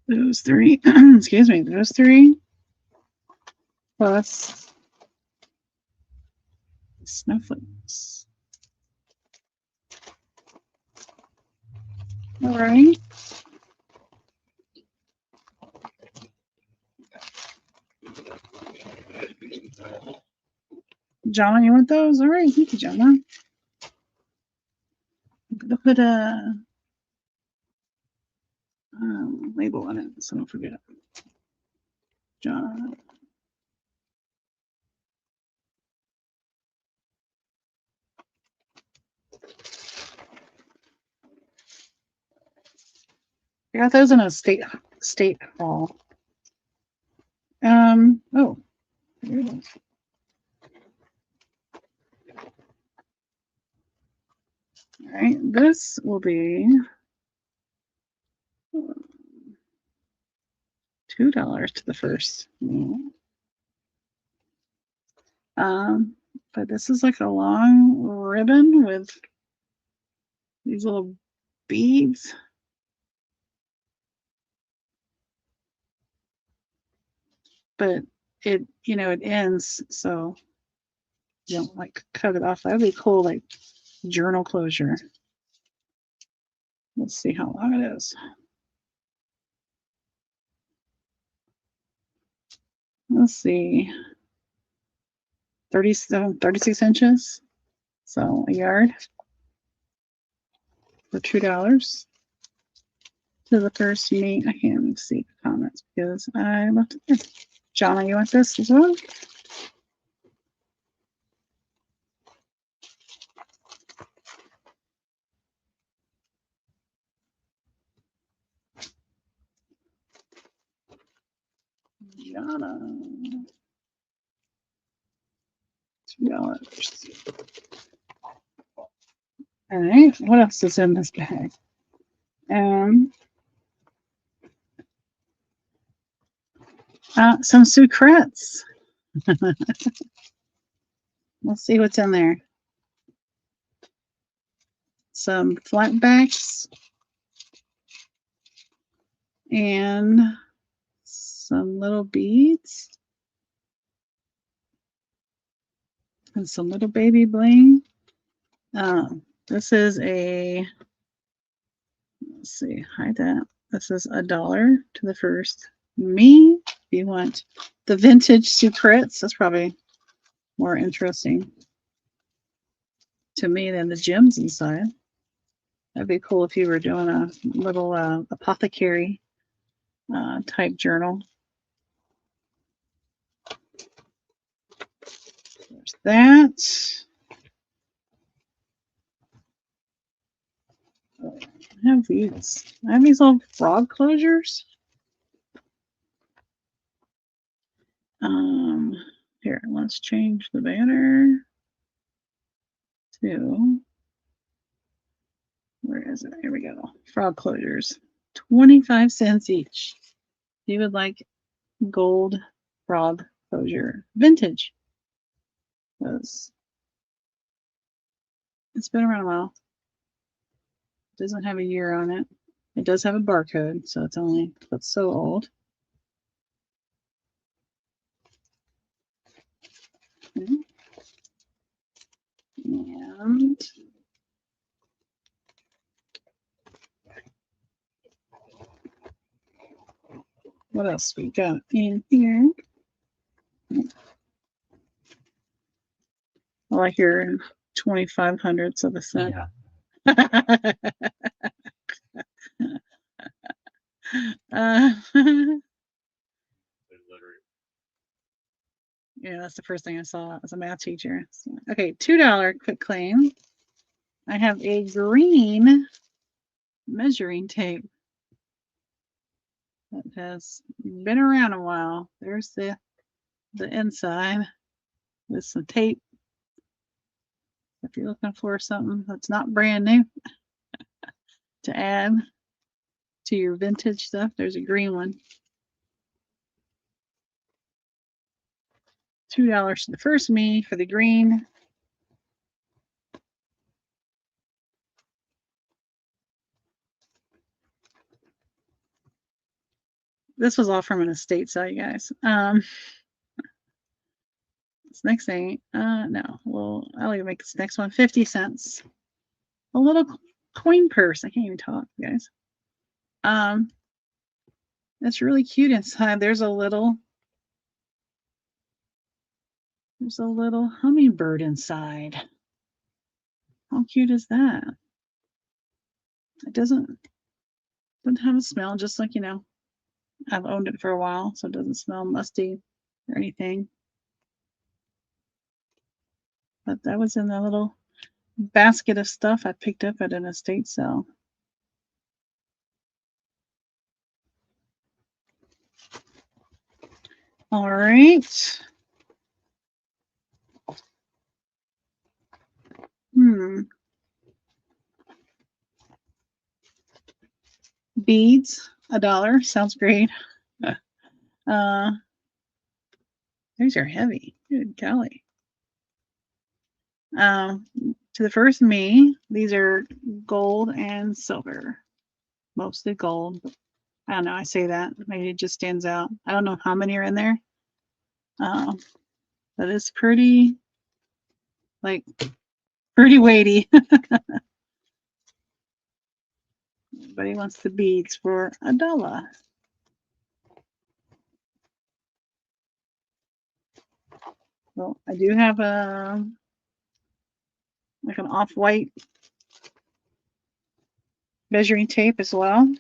Those 3, excuse me, those 3 plus snowflakes. All right. John, you want those? All right, thank you, John. I'm gonna put a label on it so I don't forget. John. I got those in a state hall. Oh, there it is. All right, this will be $2 to the first. But this is like a long ribbon with these little beads. But it, it ends, so you don't like cut it off. That'd be cool, like journal closure. Let's see how long it is. Let's see. 36 inches. So a yard for $2 to the first me. I can't even see the comments because I left it there. Jonna, you want this as well? Jonna. $2. All right. What else is in this bag? Some sucrets. Let's see what's in there. Some flatbacks and some little beads and some little baby bling. This is let's see, hide that. This is $1 to the first me. If you want the vintage sucrets, that's probably more interesting to me than the gems inside. That'd be cool if you were doing a little apothecary type journal. There's that. I have these. I have these little frog closures. Here, let's change the banner to, where is it? Here we go. Frog closures. 25 cents each. If you would like gold frog closure, vintage. Because it's been around a while. It doesn't have a year on it. It does have a barcode, so it's only, but so old. Okay. And what else we got in here? I like your 2500ths of a cent. Yeah. Yeah, that's the first thing I saw as a math teacher. So, okay, $2 quick claim. I have a green measuring tape that has been around a while. There's the inside with some tape. If you're looking for something that's not brand new to add to your vintage stuff, there's a green one. $2 to the first me for the green. This was all from an estate sale, you guys. This next thing, no, well, I'll even make this next one 50 cents. A little coin purse. I can't even talk, guys. That's really cute inside. There's a little hummingbird inside. How cute is that? It doesn't have a smell, just like, I've owned it for a while, so it doesn't smell musty or anything. But that was in the little basket of stuff I picked up at an estate sale. All right. beads, $1. Sounds great. Uh, these are heavy. Good golly. To the first me, these are gold and silver. Mostly gold. I don't know. I say that. Maybe it just stands out. I don't know how many are in there. But it's pretty, like, pretty weighty. Everybody wants the beads for $1. Well, I do have a like an off-white measuring tape as well.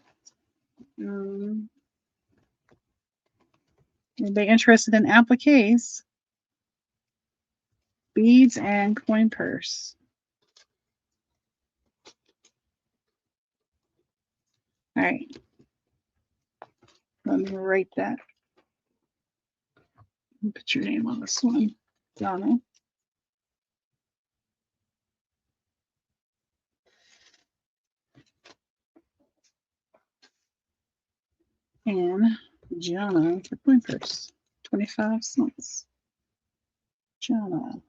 Anybody interested in appliques, beads, and coin purse? All right. Let me write that. Put your name on this one, Donna. And Jana for coin purse, 25 cents. Jana.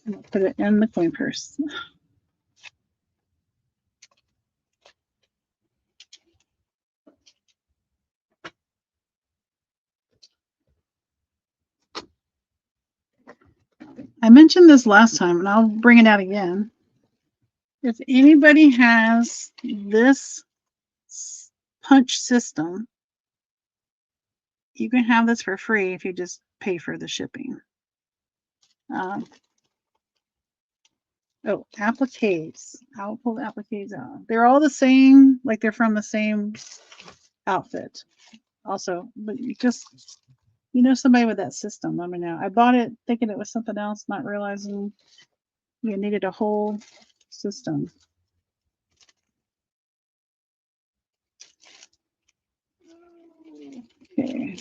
I'm gonna put it in the coin purse. I mentioned this last time, and I'll bring it out again. If anybody has this punch system, you can have this for free if you just pay for the shipping. Oh, appliques. I'll pull the appliques out. They're all the same, like they're from the same outfit. Also, but you know somebody with that system, let me know. I bought it thinking it was something else, not realizing you needed a whole system. Okay.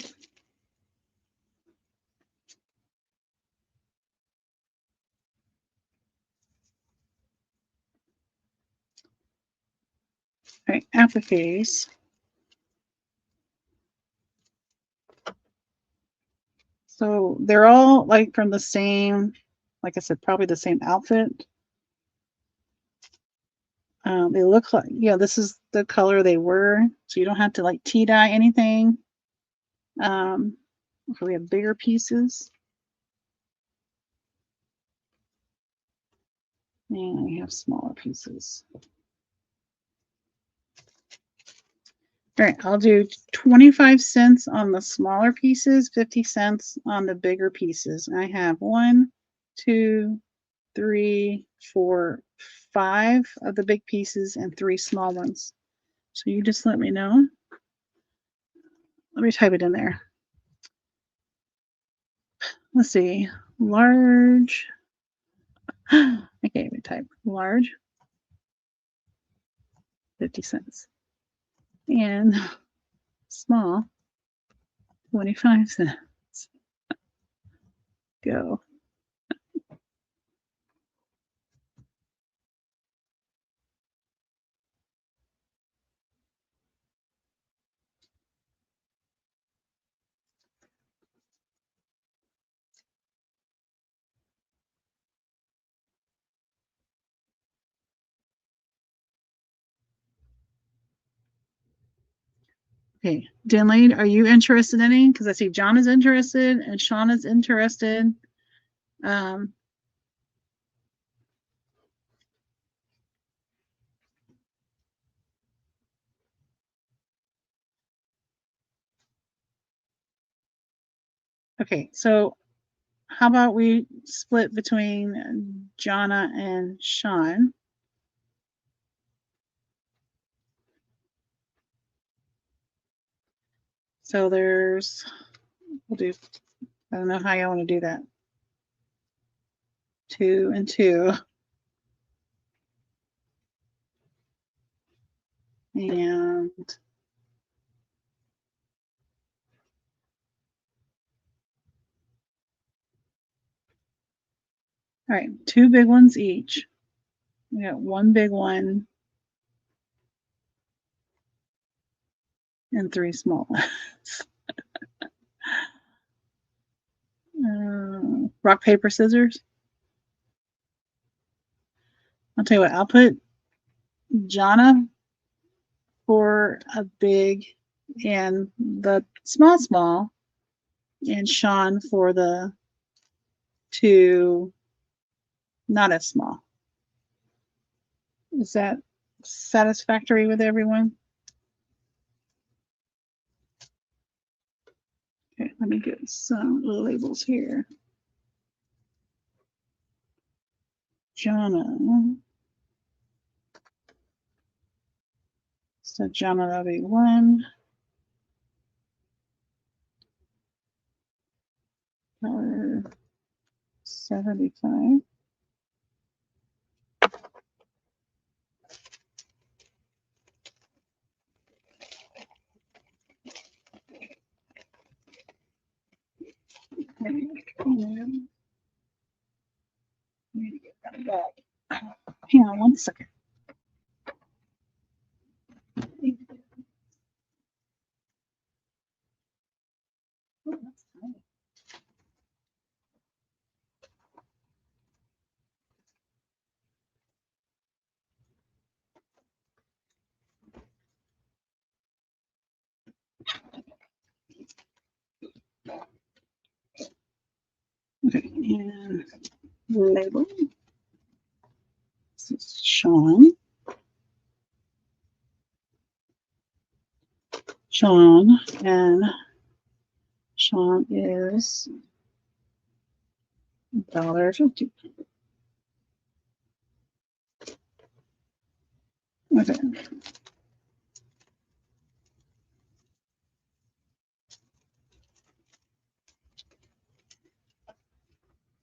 All right, appliques. So they're all like from the same, like I said, probably the same outfit. They look like, this is the color they were, so you don't have to like tea dye anything. So we have bigger pieces. And we have smaller pieces. All right, I'll do 25 cents on the smaller pieces, 50 cents on the bigger pieces. I have 1, 2, 3, 4, 5 of the big pieces and 3 small ones. So you just let me know. Let me type it in there. Let's see, large. I can't even type large. 50 cents. And small, 25 cents. Go. Okay, Denlene, are you interested in any? Because I see John is interested and Sean is interested. Okay, so how about we split between Jonna and Sean? So we'll do, I don't know how you want to do that. 2 and 2. And All right, 2 big ones each. We got 1 big one and 3 small ones. Rock, paper, scissors. I'll tell you what, I'll put Jonna for a big and the small, and Sean for the 2 not as small. Is that satisfactory with everyone? Okay, let me get some labels here. Jonna. So Jonna, that'll be 1. $75. Hang on 1 second. Oh, that's tiny. Okay, and label. This is Sean. Sean, and Sean is $1.50. Okay.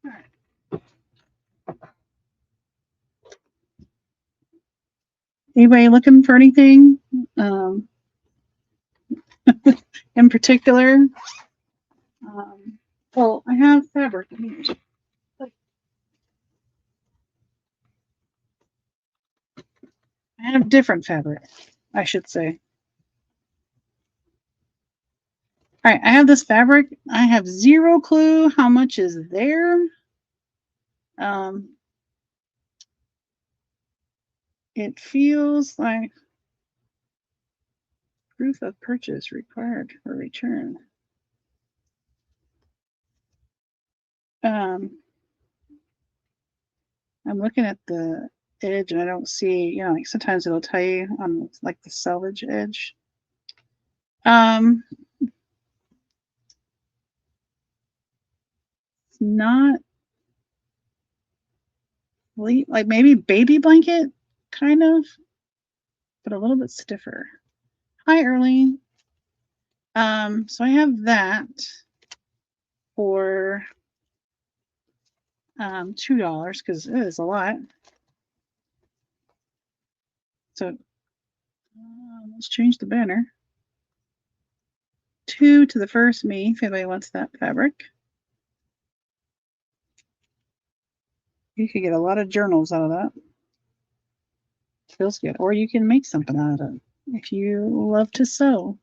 All right. Anybody looking for anything in particular? Well, I have fabric. I have different fabric, I should say. All right, I have this fabric. I have 0 clue how much is there. It feels like proof of purchase required for return. I'm looking at the edge and I don't see, you know, like sometimes it'll tell you on like the selvage edge. It's not like maybe baby blanket, kind of, but a little bit stiffer. Hi, Early. So I have that for $2 because it is a lot. So let's change the banner. 2 to the first me if anybody wants that fabric. You could get a lot of journals out of that. Feels good. Or you can make something out of it if you love to sew.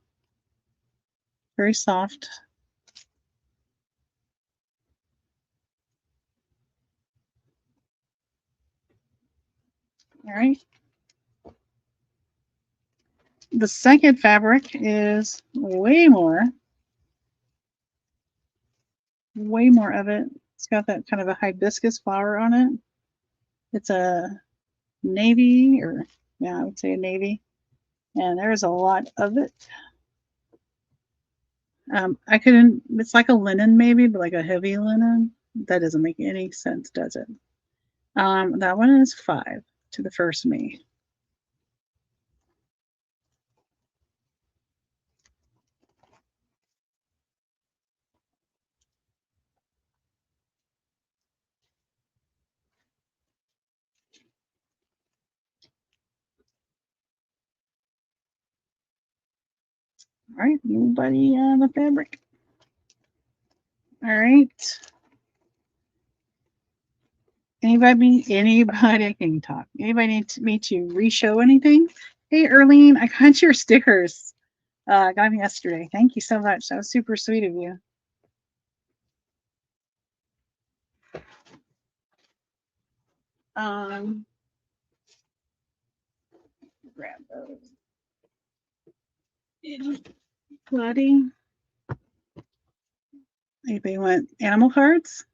Very soft. All right. The second fabric is way more of it. It's got that kind of a hibiscus flower on it. It's a navy, or yeah, I would say a navy. And there's a lot of it. I couldn't, it's like a linen maybe, but like a heavy linen. That doesn't make any sense, does it? That one is 5 to the first me. All right, nobody on the fabric. All right. Anybody can talk. Anybody need me to re-show anything? Hey, Erlene, I got your stickers. I got them yesterday. Thank you so much. That was super sweet of you. Grab those. Bloody. Anybody want animal cards?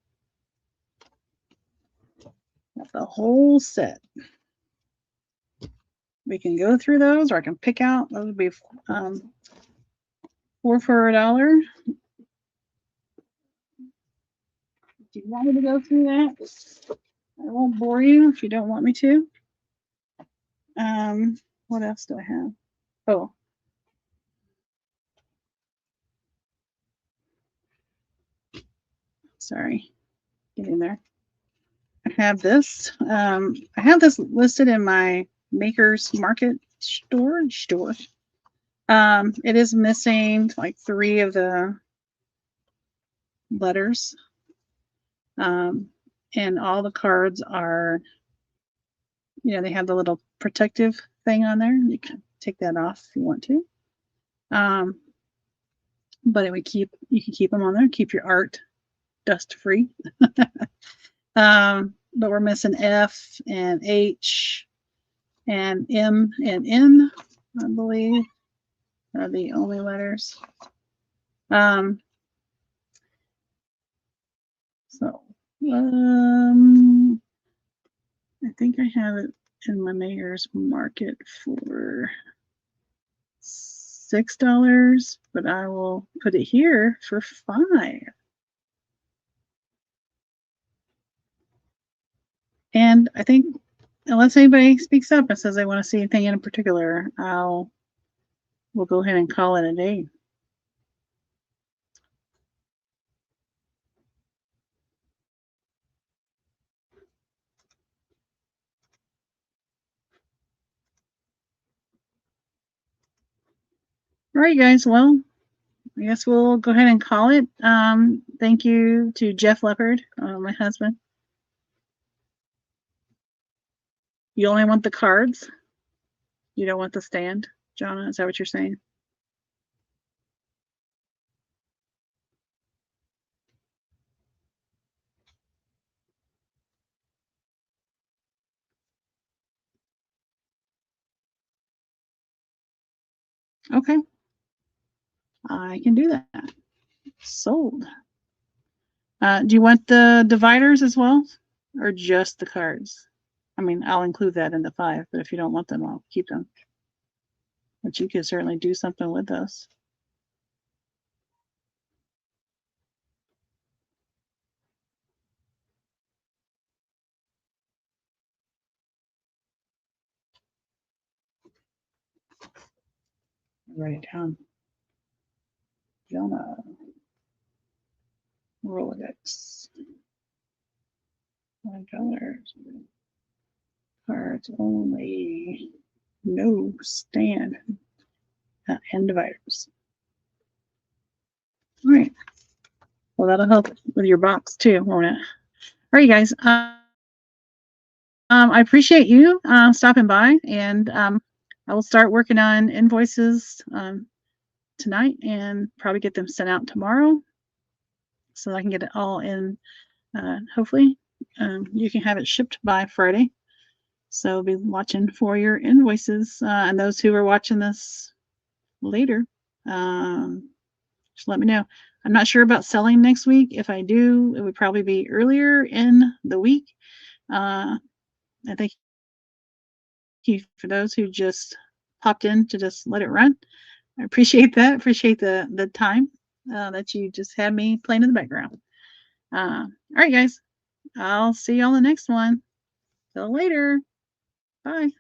Got the whole set. We can go through those, or I can pick out. Those would be 4 for $1. Do you want me to go through that? I won't bore you if you don't want me to. What else do I have? Oh. Sorry. Get in there. I have this. I have this listed in my Maker's Market store. It is missing like 3 of the letters. And all the cards are, they have the little protective thing on there. You can take that off if you want to. But you can keep them on there, keep your art dust free. But we're missing F and H and M and N, I believe, are the only letters. I think I have it in my Maker's Market for $6, but I will put it here for $5. And I think unless anybody speaks up and says they want to see anything in particular, we'll go ahead and call it a day. All right, guys. Well, I guess we'll go ahead and call it. Thank you to Jeff Leopard, my husband. You only want the cards? You don't want the stand, Jonna? Is that what you're saying? Okay. I can do that. Sold. Do you want the dividers as well, or just the cards? I mean, I'll include that in the 5, but if you don't want them, I'll keep them. But you could certainly do something with those. Write it down. Jonah. Rolodex. $5. Cards only. No stand. And dividers. All right. Well, that'll help with your box too, won't it? All right, guys. I appreciate you stopping by, and I will start working on invoices tonight and probably get them sent out tomorrow so I can get it all in. Hopefully, you can have it shipped by Friday. So be watching for your invoices, and those who are watching this later, just let me know. I'm not sure about selling next week. If I do, it would probably be earlier in the week. I thank you for those who just popped in to just let it run. I appreciate that. Appreciate the time that you just had me playing in the background. All right, guys. I'll see you on the next one. Till later. Bye.